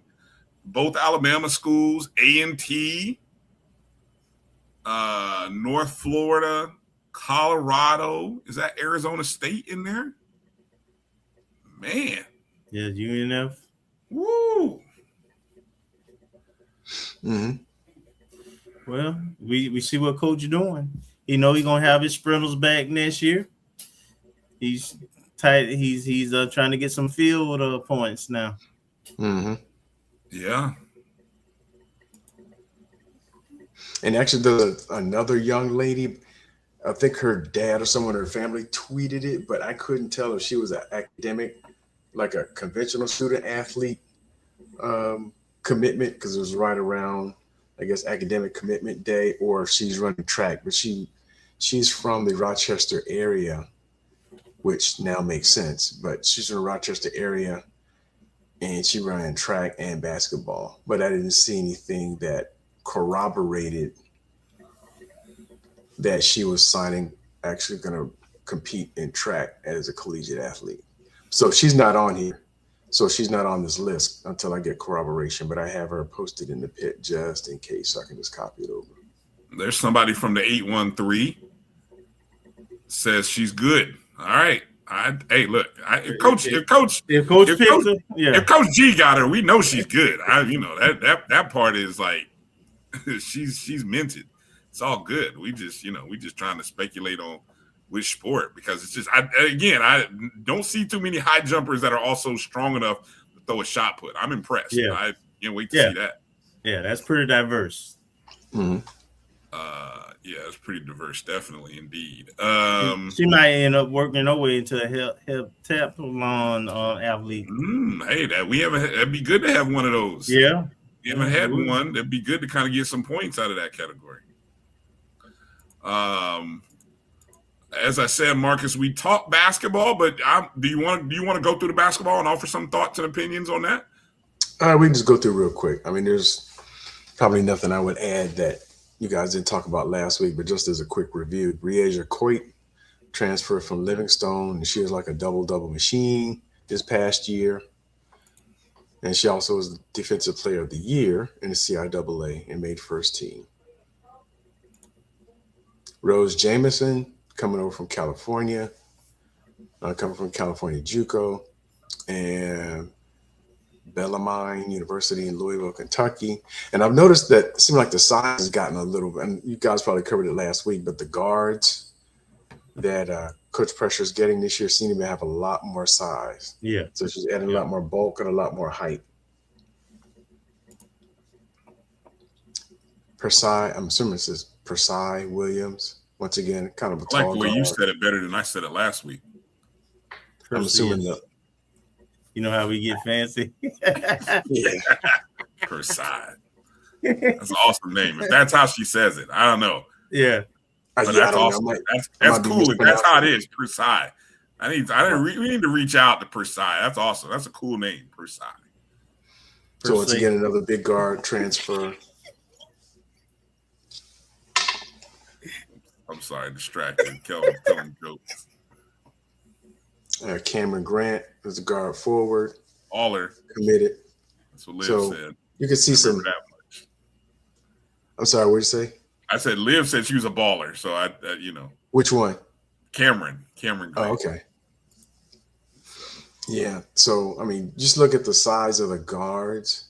both Alabama schools, A&T, North Florida, Colorado. Is that Arizona State in there? Man. Yeah, UNF. Woo. Mm-hmm. Well, we see what coach is doing. He's gonna have his sprinters back next year. He's tight. He's trying to get some field points now. Mm-hmm. Yeah. And actually, there's another young lady. I think her dad or someone in her family tweeted it, but I couldn't tell if she was an academic, like a conventional student athlete commitment, because it was right around, I guess, academic commitment day, or if she's running track. But she's from the Rochester area, which now makes sense. But she's in the Rochester area, and she ran track and basketball. But I didn't see anything that corroborated that she was actually going to compete in track as a collegiate athlete. So she's not on here. So she's not on this list until I get corroboration, but I have her posted in the pit just in case, so I can just copy it over. There's somebody from the 813 says she's good. All right. Hey, look, if Coach G got her, we know she's good. That part is like she's minted. It's all good. We just trying to speculate on which sport, because it's just I don't see too many high jumpers that are also strong enough to throw a shot put. I'm impressed. Yeah. I can't wait to see that. Yeah, that's pretty diverse. Mm-hmm. Yeah, it's pretty diverse, definitely, indeed. She might end up working her way into a heptathlon athlete. Hey, that'd be good to have one of those. Yeah, we haven't had one. That'd be good to kind of get some points out of that category. As I said, Marcus, we talk basketball, but do you want to go through the basketball and offer some thoughts and opinions on that? We can just go through real quick. I mean, there's probably nothing I would add that you guys didn't talk about last week, but just as a quick review, Breasia Coit transfer from Livingstone, and she was like a double machine this past year. And she also was the Defensive Player of the Year in the CIAA and made first team. Rose Jameson, coming over from California, JUCO, and Bellarmine University in Louisville, Kentucky. And I've noticed that it seems like the size has gotten a little, and you guys probably covered it last week, but the guards that Coach Pressure is getting this year seem to have a lot more size. Yeah. So she's adding a lot more bulk and a lot more height. Persai, I'm assuming it says Persai Williams. Once again, kind of a tall I like the way guard. you said it better than I said it last week. I'm assuming that. You know how we get fancy? Yeah. Persai. That's an awesome name. If that's how she says it, I don't know. Yeah. But that's awesome. That's cool. If that's how it is, Persai. We need to reach out to Persai. That's awesome. That's a cool name, Persai. So once again, another big guard transfer. I'm sorry, distracted. Kelvin telling jokes. Cameron Grant is a guard forward. Baller. Committed. That's what Liv said. You can see some. I'm sorry, what did you say? I said Liv said she was a baller, so I you know. Which one? Cameron Grant. Oh, okay. Yeah. So I mean, just look at the size of the guards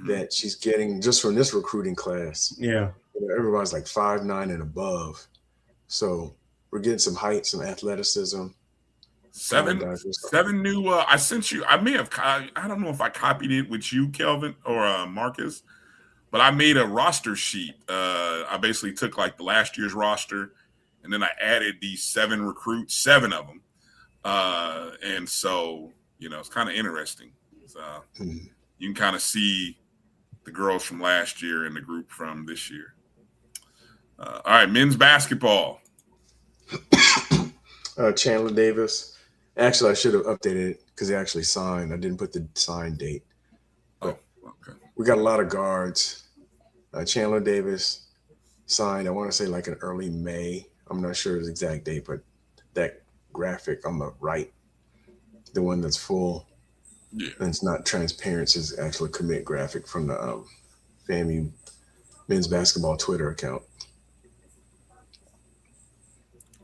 that she's getting just from this recruiting class. Yeah. Everybody's like 5'9" and above. So we're getting some height, some athleticism. Seven new. I sent you. I may have. I don't know if I copied it with you, Kelvin or Marcus, but I made a roster sheet. I basically took like the last year's roster, and then I added these 7 recruits, 7 of them, and so it's kind of interesting. So you can kind of see the girls from last year and the group from this year. All right, men's basketball. Chandler Davis. Actually, I should have updated it because he actually signed. I didn't put the sign date. But okay. We got a lot of guards. Chandler Davis signed, I want to say like in early May. I'm not sure his exact date, but that graphic on the right, the one that's full, and it's not transparent, is actually a commit graphic from the FAMU men's basketball Twitter account.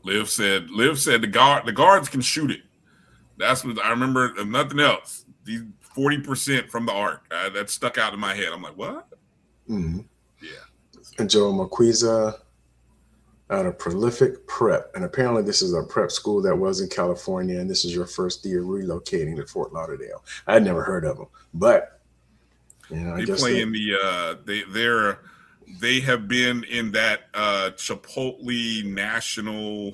Liv said the guards can shoot it. That's what I remember. If nothing else, these 40% from the arc that stuck out in my head. I'm like, what? Mm-hmm. Yeah. And Joe Marquiza out of Prolific Prep, and apparently this is a prep school that was in California, and this is your first year relocating to Fort Lauderdale. I had never heard of them, but I guess play in the they have been in that Chipotle National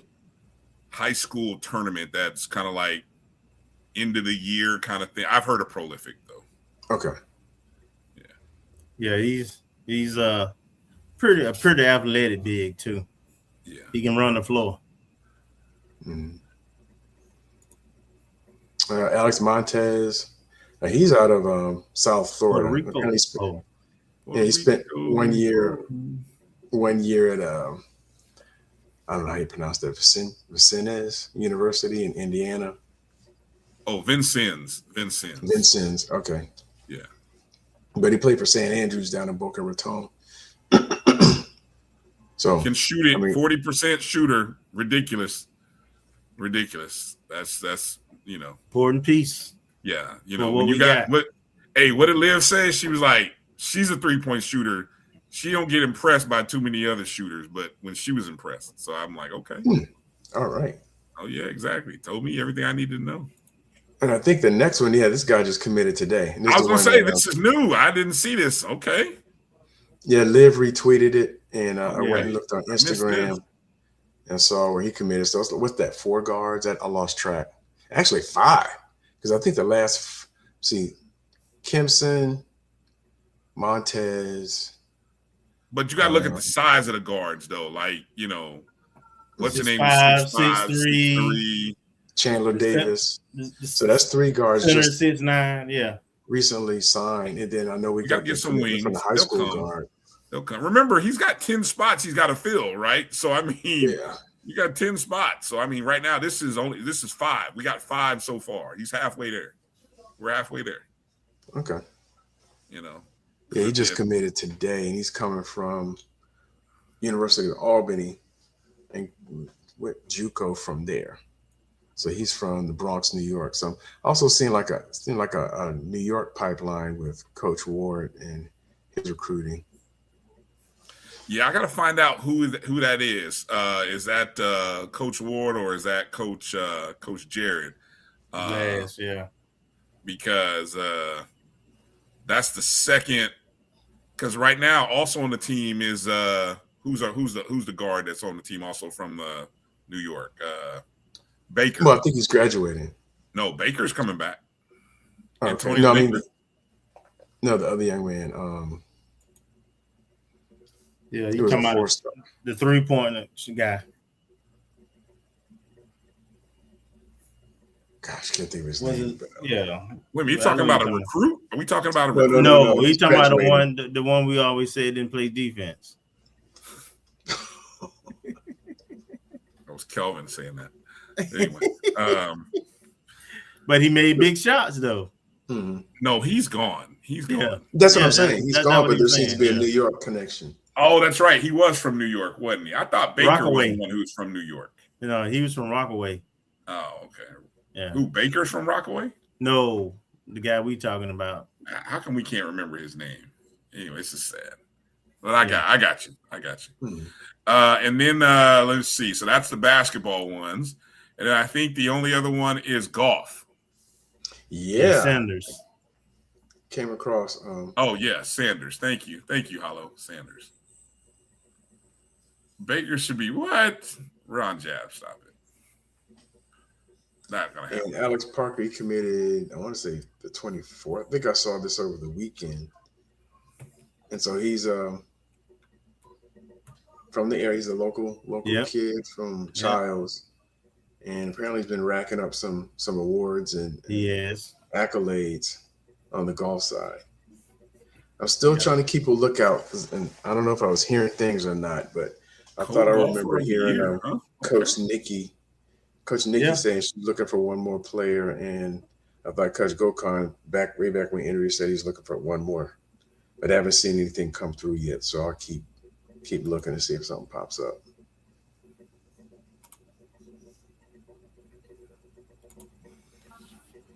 High School Tournament. That's kind of like end of the year kind of thing. I've heard of Prolific though. Okay. Yeah, he's pretty athletic big too. Yeah. He can run the floor. Alex Montez, he's out of South Florida. He spent 1 year at I don't know how you pronounce that, Vincennes University in Indiana. Oh, Vincennes. Okay. Yeah. But he played for St. Andrews down in Boca Raton. So can shoot it. 40% shooter. Ridiculous. That's important piece. Yeah. When you got what did Liv say? She was like, she's a 3-point shooter. She don't get impressed by too many other shooters, but when she was impressed. So I'm like, okay. All right. Oh yeah, exactly. Told me everything I needed to know. And I think the next one, this guy just committed today. I was going to say, this is new. I didn't see this. Okay. Yeah, Liv retweeted it, and I went and looked on Instagram and saw where he committed. So what's that, 4 guards? I lost track. Actually 5, because I think the last, Kempson, Montez. But you got to look at the size of the guards, though. Like, what's the name? 6'5", 6'3". Chandler Davis. So that's 3 guards. Center 6'9", yeah. Recently signed, and then I know we got to get some wings from the high school guard. They'll come. Remember, he's got 10 spots he's got to fill, right? So I mean, You got 10 spots. So I mean, right now this is 5. We got 5 so far. He's halfway there. We're halfway there. Okay. You know. Yeah, he just committed today, and he's coming from University of Albany and went JUCO from there. So he's from the Bronx, New York. So I'm also seeing like a New York pipeline with Coach Ward and his recruiting. Yeah, I got to find out who that is. Is that Coach Ward or is that Coach Jared? Yes, yeah. Because that's the second. Because right now, also on the team is who's the guard that's on the team also from New York? Baker. Well, I think he's graduating. No, Baker's coming back. Okay. No, Baker. The other young man. Yeah, you talking about the 3-point guy. Gosh, can't think of his name. Yeah. Wait a minute, you talking about a recruit? Are we talking about a recruit? No, he's talking about the one we always said didn't play defense. That was Kelvin saying that. Anyway, but he made big shots though. Mm-hmm. No, he's gone. He's gone. Yeah. That's what I'm saying. He's gone, but there seems to be a New York connection. Oh, that's right. He was from New York, wasn't he? I thought Baker was the one who was from New York. No, he was from Rockaway. Oh, okay. Yeah. Who, Baker's from Rockaway? No, the guy we talking about. How come we can't remember his name? Anyway, it's just sad. But I got you. Mm-hmm. And then let's see. So that's the basketball ones. And then I think the only other one is golf. Yeah. Sanders. Came across. Oh, yeah. Sanders. Thank you. Hollow. Sanders. Baker should be what? Ron Jab, stop it. Not going to happen. And Alex Parker, he committed, I want to say the 24th. I think I saw this over the weekend. And so he's from the area. He's a local kid from Childs. And apparently he's been racking up some awards and accolades on the golf side. I'm still trying to keep a lookout, and I don't know if I was hearing things or not, but I thought I remember hearing Coach Nikki saying she's looking for one more player, and I thought Coach Gokhan way back when he interviewed said he's looking for one more, but I haven't seen anything come through yet. So I'll keep looking to see if something pops up.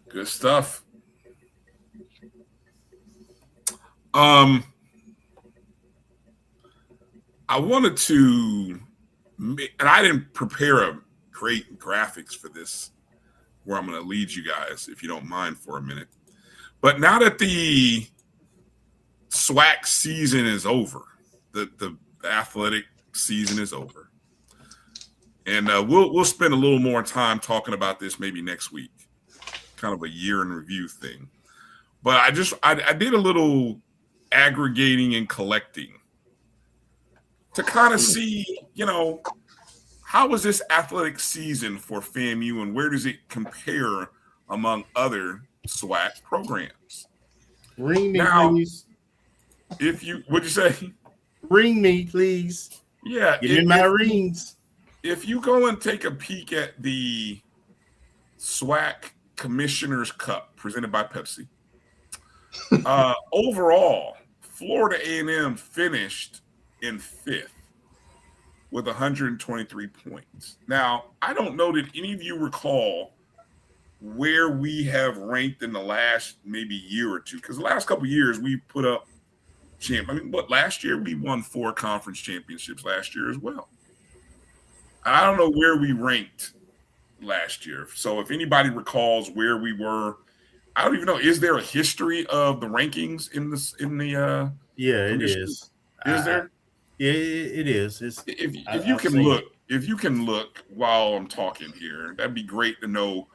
Good stuff. I wanted to, and I didn't prepare a great graphics for this, where I'm going to lead you guys, if you don't mind, for a minute. But now that the SWAC season is over, the athletic season is over, and we'll spend a little more time talking about this maybe next week, kind of a year in review thing. But I did a little aggregating and collecting to kind of see, how was this athletic season for FAMU and where does it compare among other SWAC programs? Ring me, please. What'd you say? Ring me, please. Yeah. Give me my rings. If you go and take a peek at the SWAC Commissioner's Cup presented by Pepsi, overall, Florida A&M finished in 5th with 123 points. Now, I don't know that any of you recall where we have ranked in the last maybe year or two, because the last couple of years we put up last year we won 4 conference championships last year as well. I don't know where we ranked last year. So if anybody recalls where we were, I don't even know. Is there a history of the rankings in the it is. Is there? Yeah, it is. If you can look while I'm talking here, that'd be great to know.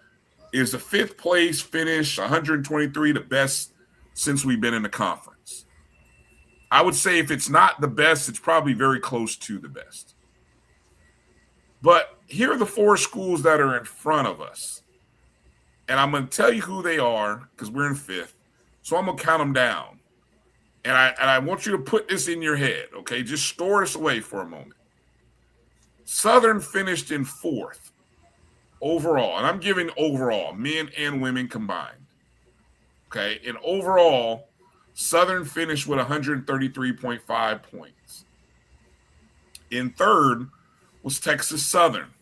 Is the 5th place finish 123 the best since we've been in the conference? I would say if it's not the best, it's probably very close to the best. But here are the 4 schools that are in front of us. And I'm going to tell you who they are because we're in 5th. So I'm going to count them down. And I want you to put this in your head, okay? Just store this away for a moment. Southern finished in 4th overall, and I'm giving overall, men and women combined. Okay, and overall, Southern finished with 133.5 points. In 3rd was Texas Southern,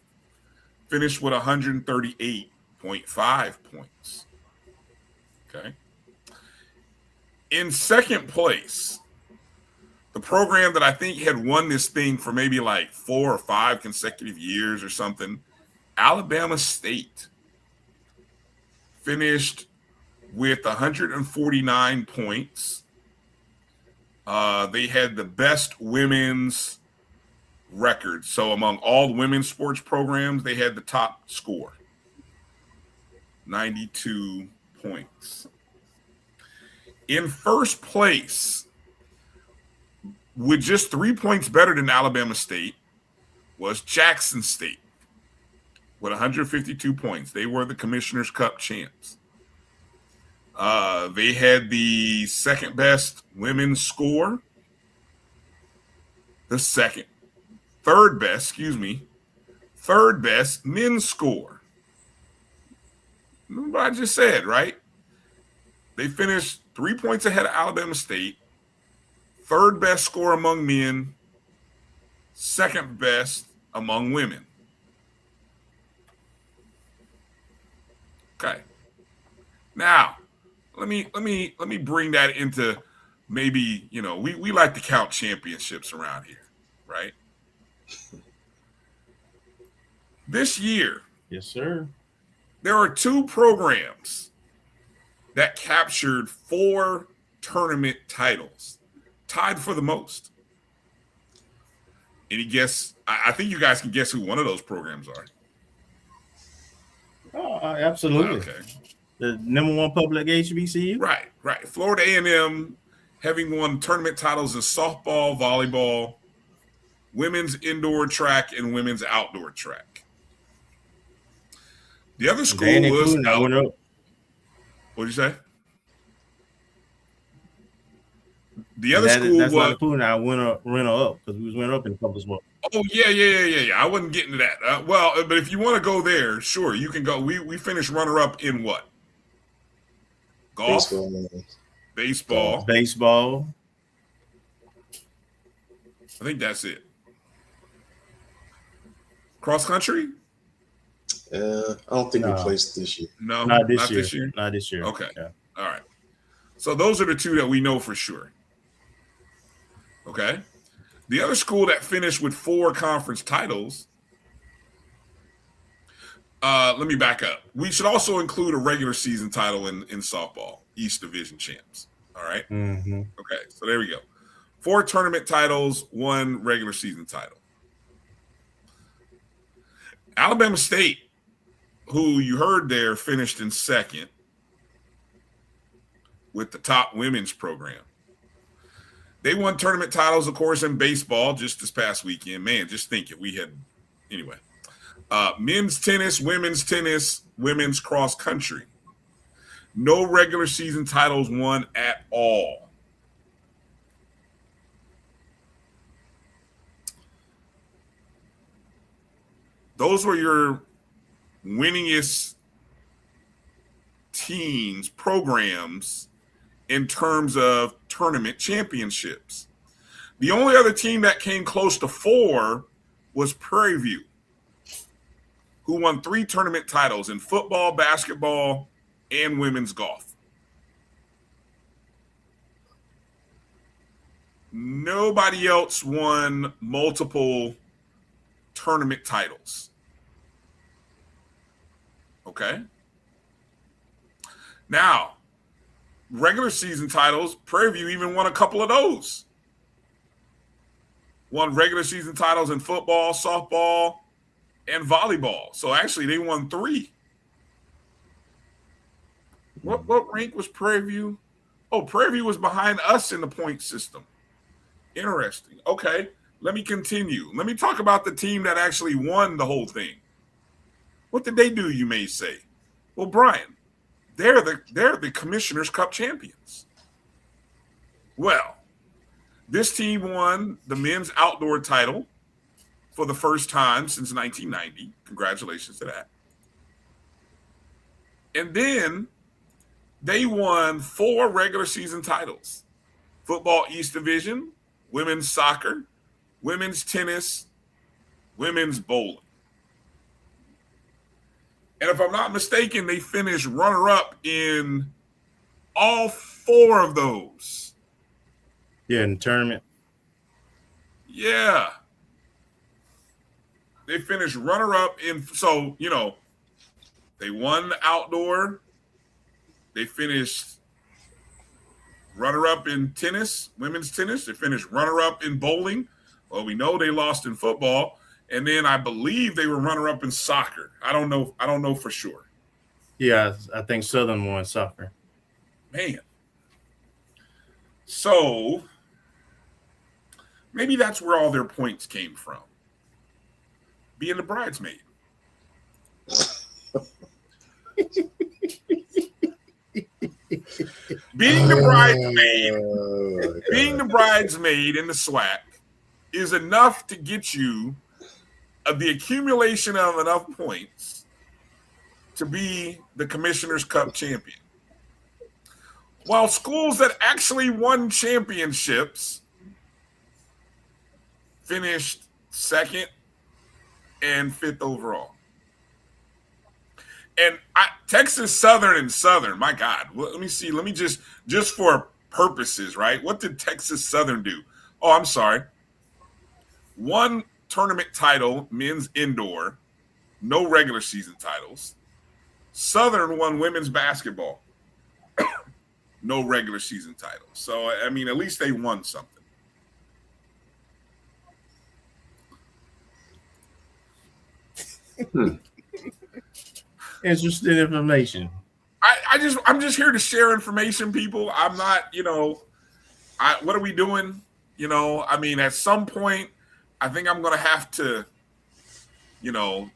finished with 138.5 points. Okay. In 2nd place, the program that I think had won this thing for maybe like 4 or 5 consecutive years or something, Alabama State, finished with 149 points. They had the best women's record. So among all women's sports programs, they had the top score, 92 points. In 1st place, with just 3 points better than Alabama State, was Jackson State with 152 points. They were the Commissioner's Cup champs. They had the 2nd best women's score, third best men's score. Remember what I just said, right? They finished 3 points ahead of Alabama State, 3rd best score among men, 2nd best among women. Okay. Now, let me bring that into maybe, we like to count championships around here, right? This year, yes, sir, there are 2 programs that captured 4 tournament titles, tied for the most. Any guess? I think you guys can guess who one of those programs are. Oh, absolutely. Okay. The number 1 public HBCU. Right. Florida A&M, having won tournament titles in softball, volleyball, women's indoor track, and women's outdoor track. The other school was What'd you say? The other school was not the now winner up because we was winner up in a couple of sports. Oh yeah. I wasn't getting to that. But if you want to go there, sure, you can go. We finished runner up in what? Golf, baseball. I think that's it. Cross country. I don't think we placed this year. No, not this year. Not this year. Okay. Yeah. All right. So those are the 2 that we know for sure. Okay. The other school that finished with 4 conference titles. Let me back up. We should also include a regular season title in softball, East Division champs. All right. Mm-hmm. Okay. So there we go. 4 tournament titles, 1 regular season title. Alabama State, who you heard there, finished in 2nd with the top women's program. They won tournament titles, of course, in baseball just this past weekend. Man, just think if we had – anyway. Men's tennis, women's cross country. No regular season titles won at all. Those were your winningest teams, programs in terms of tournament championships. The only other team that came close to 4 was Prairie View, who won 3 tournament titles in football, basketball, and women's golf. Nobody else won multiple tournament titles. Okay. Now, regular season titles, Prairie View even won a couple of those. Won regular season titles in football, softball, and volleyball. So actually they won 3. What rank was Prairie View? Oh, Prairie View was behind us in the point system. Interesting. Okay, let me continue. Let me talk about the team that actually won the whole thing. What did they do, you may say? Well, Bryan, they're the Commissioner's Cup champions. Well, this team won the men's outdoor title, for the first time since 1990. Congratulations to that. And then they won 4 regular season titles: Football East Division, women's soccer, women's tennis, women's bowling. And if I'm not mistaken, they finished runner-up in all 4 of those. Yeah, in the tournament. Yeah. They finished runner-up in, so, you know, they won the outdoor. They finished runner-up in tennis, women's tennis. They finished runner-up in bowling. Well, we know they lost in football. And then I believe they were runner-up in soccer. I don't know for sure. Yeah, I think Southern won soccer. Man. So maybe that's where all their points came from. Being the bridesmaid. Being the bridesmaid in the SWAC is enough to get you the accumulation of enough points to be the Commissioner's Cup champion. While schools that actually won championships finished 2nd and 5th overall. And Texas Southern and Southern, my God, let me see. Let me just for purposes, right? What did Texas Southern do? Oh, I'm sorry. 1 tournament title, men's indoor, no regular season titles. Southern won women's basketball, no regular season titles. So, I mean, at least they won something. Interesting information. I'm just here to share information, people. I'm not, what are we doing? I mean, at some point, I think I'm going to have to,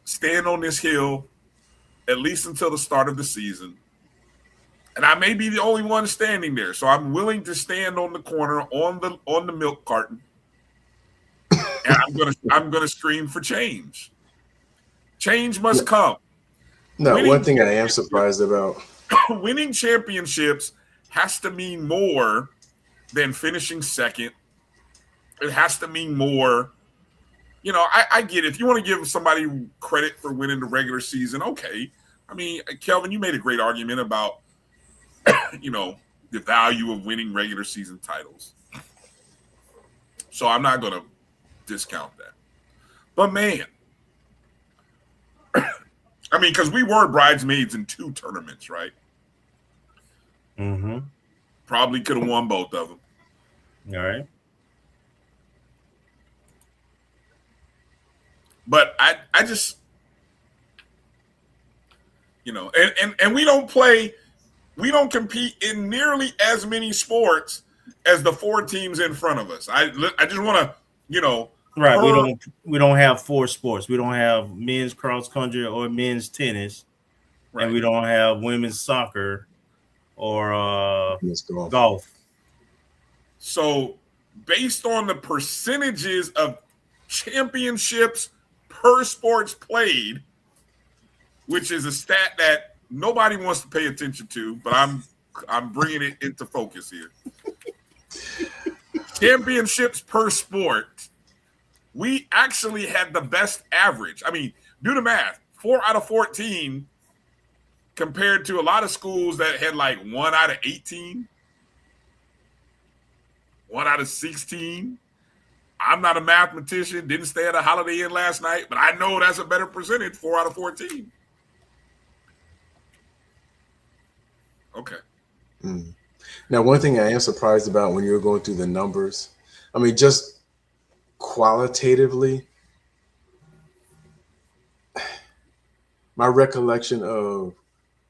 stand on this hill at least until the start of the season. And I may be the only one standing there. So I'm willing to stand on the corner on the milk carton. And I'm gonna scream for change. Change must come. No, one thing I am surprised about. Winning championships has to mean more than finishing 2nd. It has to mean more. I get it. If you want to give somebody credit for winning the regular season, okay. I mean, Kelvin, you made a great argument about, the value of winning regular season titles. So I'm not going to discount that. But, man, I mean, because we were bridesmaids in 2 tournaments, right? Mm-hmm. Probably could have won both of them. All right. But I just, and we don't compete in nearly as many sports as the 4 teams in front of us. I just want to, right. We don't have 4 sports. We don't have men's cross country or men's tennis, right. And we don't have women's soccer or golf. So, based on the percentages of championships per sports played, which is a stat that nobody wants to pay attention to, but I'm bringing it into focus here. Championships per sport, we actually had the best average. I mean, do the math. 4 out of 14 compared to a lot of schools that had like 1 out of 18, 1 out of 16. I'm not a mathematician, didn't stay at a Holiday Inn last night, but I know that's a better percentage, 4 out of 14. Okay. Now, one thing I am surprised about when you were going through the numbers, I mean, just qualitatively, my recollection of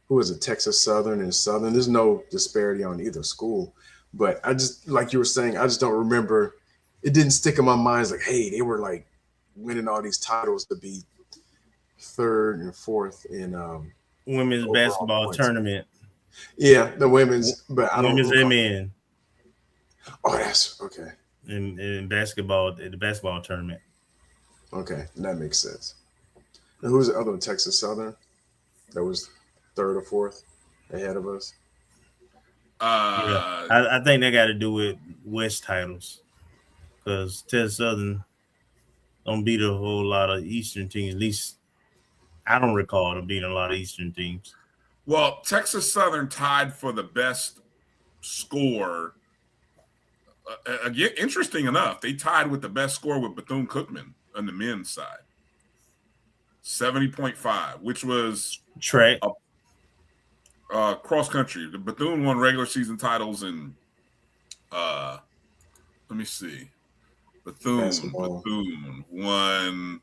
who is it, Texas Southern and Southern, there's no disparity on either school, but I just, like you were saying, I just don't remember. It didn't stick in my mind as like, hey, they were like winning all these titles to be 3rd and 4th in women's basketball points. Tournament. Yeah, the women's, but I don't know. Women's and men. Oh, that's okay. In basketball, in the basketball tournament. Okay, that makes sense. And who's the other one? Texas Southern? That was third or fourth ahead of us. Yeah, I think that got to do with West titles because Texas Southern don't beat a whole lot of Eastern teams. At least I don't recall them beating a lot of Eastern teams. Well, Texas Southern tied for the best score. Again, interesting enough, they tied with the best score with Bethune-Cookman on the men's side. 70.5, which was track. Cross country. The Bethune won regular season titles in let me see. Bethune won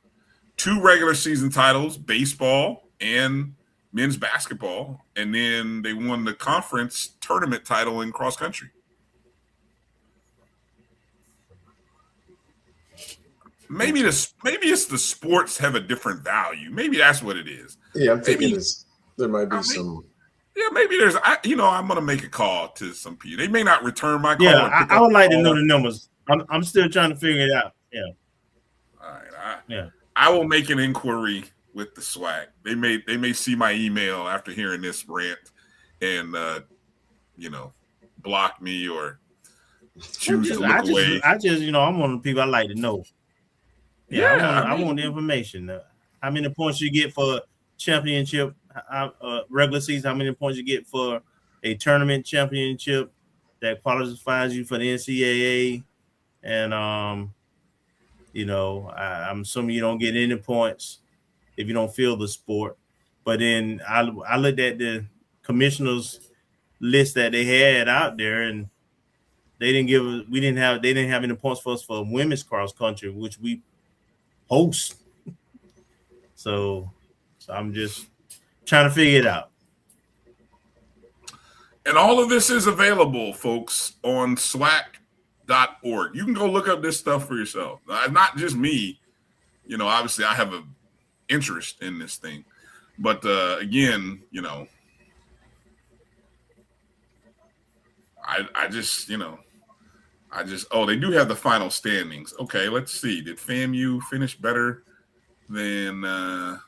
2 regular season titles, baseball and men's basketball, and then they won the conference tournament title in cross country. Maybe it's the sports have a different value. Maybe that's what it is. Yeah, I'm thinking there might be some. Yeah, maybe there's. I'm going to make a call to some people. They may not return my call. Yeah, I would like to know the numbers. I'm still trying to figure it out. Yeah. All right. I will make an inquiry with the SWAC. They may see my email after hearing this rant and block me or choose to look away. I'm one of the people I like to know. I want the information. How many points you get for championship regular season? How many points you get for a tournament championship that qualifies you for the NCAA? And I'm assuming you don't get any points if you don't field the sport. But then I looked at the commissioners list that they had out there, and they didn't have any points for us for women's cross country, which we host. So I'm just trying to figure it out. And all of this is available, folks, on SWAC.org. You can go look up this stuff for yourself. Not just me. Obviously I have an interest in this thing. But again, I just they do have the final standings. Okay, let's see. Did FAMU finish better than a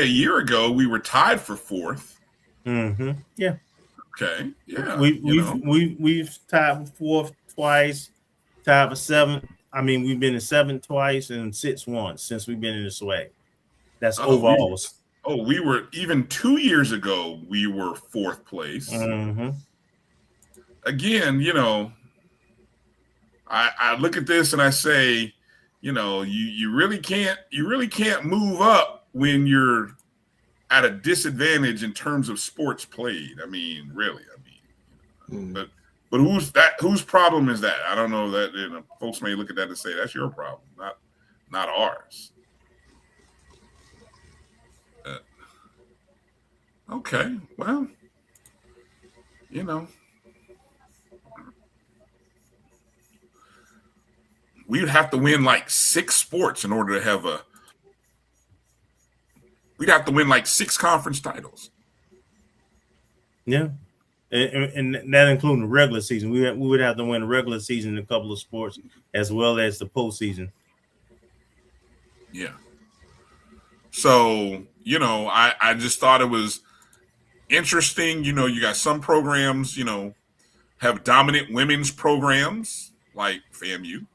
year ago we were tied for 4th. Mm-hmm. Yeah. Okay. Yeah. We've tied for 4th twice, tied for 7th. I mean, we've been in 7th twice and 6th once since we've been in the SWAC. That's overalls. We were even 2 years ago, we were 4th place. Mm-hmm. Again, I look at this and I say, you really can't move up when you're at a disadvantage in terms of sports played. I mean, really. But whose problem is that? I don't know that folks may look at that and say that's your problem, not ours. Okay, well, we'd have to win like 6 sports in order to have we'd have to win like 6 conference titles. Yeah. And that including the regular season. We would have to win the regular season in a couple of sports as well as the postseason. Yeah. So, I just thought it was interesting. You got some programs, have dominant women's programs like FAMU.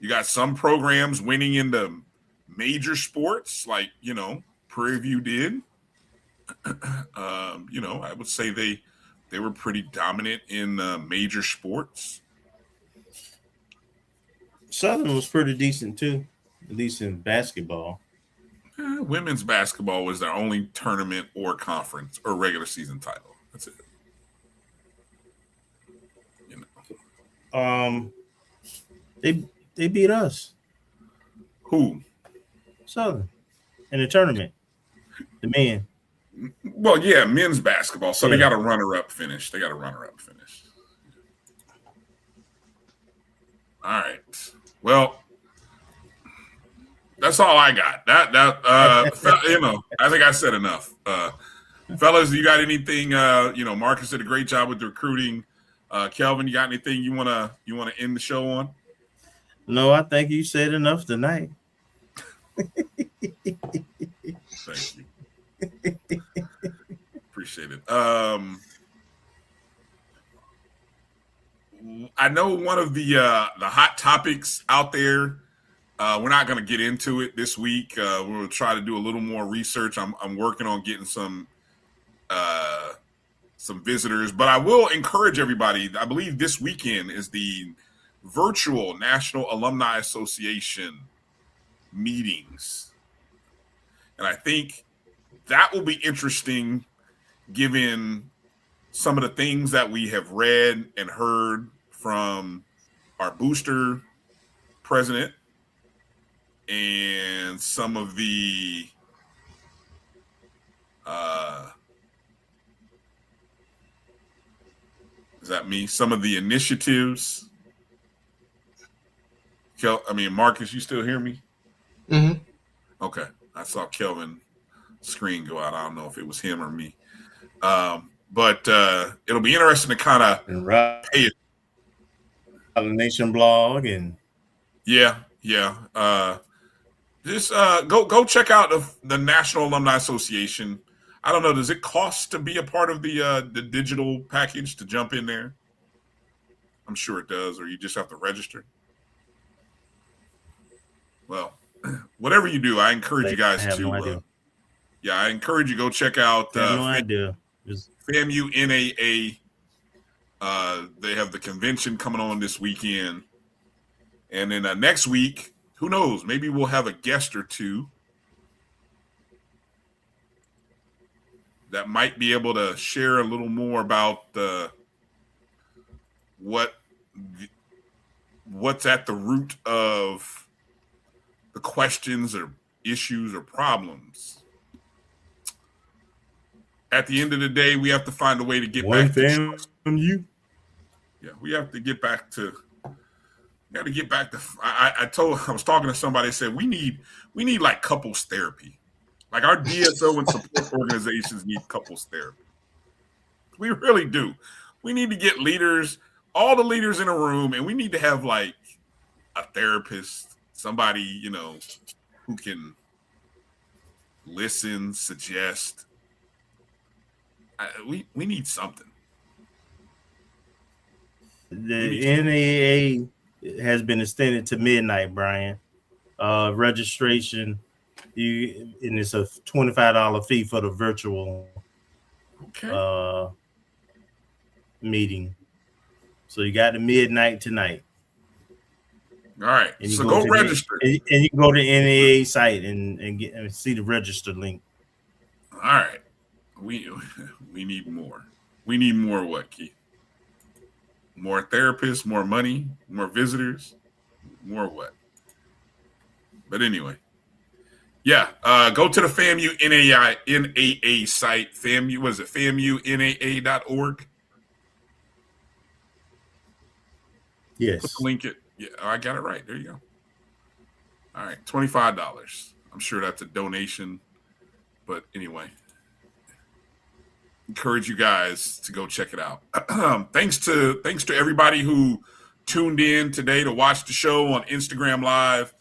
You got some programs winning in the major sports like, Prairie View did. I would say they were pretty dominant in major sports. Southern was pretty decent too, at least in basketball. Women's basketball was their only tournament or conference or regular season title. That's it. They beat us. Who? Southern in the tournament. The men. Well, yeah, men's basketball. So they got a runner-up finish. All right. Well, that's all I got. I think I said enough. Fellas, you got anything? Marcus did a great job with the recruiting. Kelvin, you got anything you wanna end the show on? No, I think you said enough tonight. Thank you. Appreciate it. I know one of the hot topics out there. We're not going to get into it this week. We'll try to do a little more research. I'm working on getting some visitors, but I will encourage everybody. I believe this weekend is the virtual National Alumni Association meetings, and I think that will be interesting given some of the things that we have read and heard from our booster president and some of the is that me? Some of the initiatives. Marcus, you still hear me? Mm-hmm. Okay. I saw Kelvin screen go out. I don't know if it was him or me. But it'll be interesting to kind of pay it. The Nation blog and just go check out the National Alumni Association. I don't know. Does it cost to be a part of the digital package to jump in there? I'm sure it does, or you just have to register. Well, whatever you do, I encourage you guys to. No idea. I encourage you to go check out. idea. FAMU NAA. They have the convention coming on this weekend, and then next week, who knows? Maybe we'll have a guest or two that might be able to share a little more about what's at the root of the questions or issues or problems. At the end of the day, we have to find a way to get back to FAMU. Yeah, we have to get back to. Got to get back to. I was talking to somebody. Said we need like couples therapy. Like our DSO and support organizations need couples therapy. We really do. We need to get leaders, all the leaders in a room, and we need to have like a therapist, somebody who can listen, suggest. We need something. The NAA has been extended to midnight, Brian. Registration, and it's a $25 fee for the virtual meeting. So you got the midnight tonight. All right, so go register. And you can go to the NAA site and see the register link. All right, we need more. We need more what, Keith? More therapists, more money, more visitors, more what? But anyway, go to the FAMU NAA site. FAMU, was it FAMUNAA.org? Yes. Put the link it. Yeah, I got it right. There you go. All right, $25. I'm sure that's a donation, but anyway. Encourage you guys to go check it out. Thanks to everybody who tuned in today to watch the show on Instagram Live,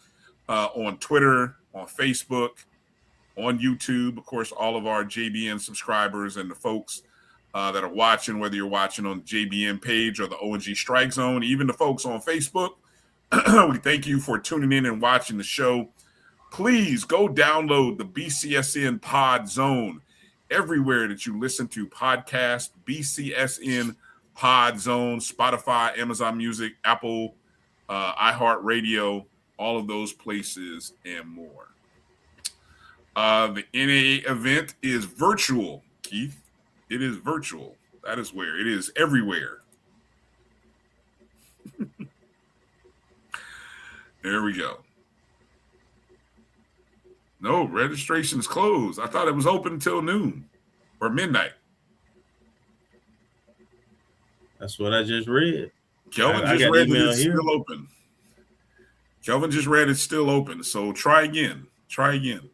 on Twitter, on Facebook, on YouTube. Of course, all of our JBN subscribers and the folks that are watching, whether you're watching on the JBN page or the O&G StrikeZone, even the folks on Facebook. We thank you for tuning in and watching the show. Please go download the BCSN Pod Zone. Everywhere that you listen to podcasts, BCSN Pod Zone, Spotify, Amazon Music, Apple, iHeartRadio, all of those places and more. The NAA event is virtual, Keith. It is virtual. That is where it is everywhere. There we go. No, registration is closed. I thought it was open until noon or midnight. That's what I just read. Kelvin just read that it's still open. Kelvin just read it's still open. So try again. Try again.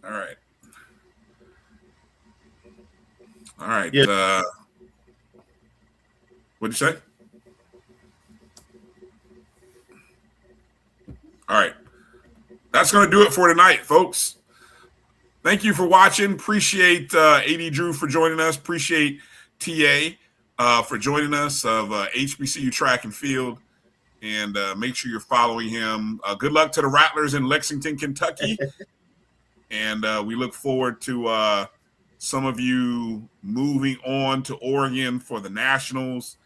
All right. All right. Yeah. What'd you say? All right. that's going to do it for tonight, folks. Thank you for watching. Appreciate AD Drew for joining us. Appreciate TA for joining us of HBCU Track and Field. And make sure you're following him. Good luck to the Rattlers in Lexington, Kentucky. And we look forward to some of you moving on to Oregon for the Nationals.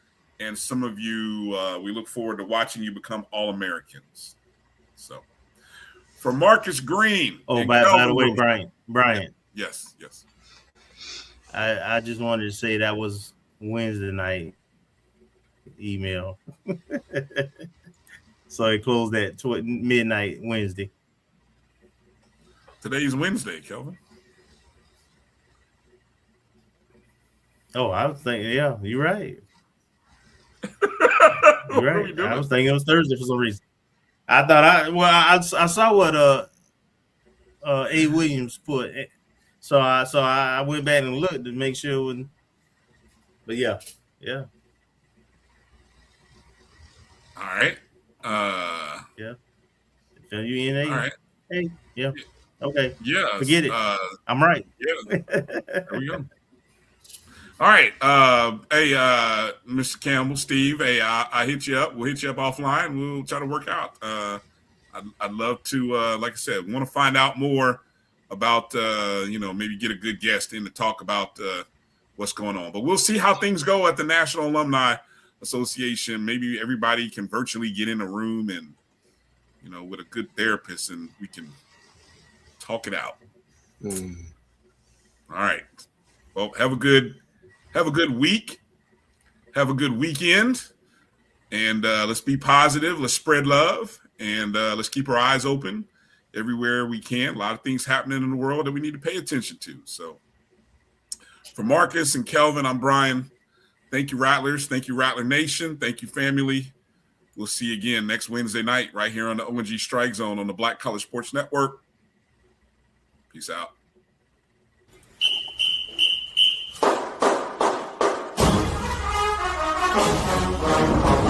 And some of you, we look forward to watching you become All-Americans. So, for Marcus Green. Oh, by the way, Bryan. Yes. I just wanted to say that was Wednesday night email. So it closed at midnight Wednesday. Today's Wednesday, Kelvin. Oh, I was thinking, yeah, you're right. You're right. I was thinking it was Thursday for some reason. I thought I saw what A. Williams put, so I went back and looked to make sure it wasn't. But yeah. All right. Yeah. FAMU. All right. Hey. Yeah. Okay. Yeah. Forget it. I'm right. Yeah. There we go. All right. Hey, Mr. Campbell, Steve. Hey, I hit you up. We'll hit you up offline. We'll try to work out. I'd love to, like I said, want to find out more about, maybe get a good guest in to talk about what's going on. But we'll see how things go at the National Alumni Association. Maybe everybody can virtually get in a room and, with a good therapist, and we can talk it out. All right. Well, have a good week. Have a good weekend. And let's be positive. Let's spread love. And let's keep our eyes open everywhere we can. A lot of things happening in the world that we need to pay attention to. So for Marcus and Kelvin, I'm Bryan. Thank you, Rattlers. Thank you, Rattler Nation. Thank you, family. We'll see you again next Wednesday night right here on the O&G StrikeZone on the Black College Sports Network. Peace out. Oh,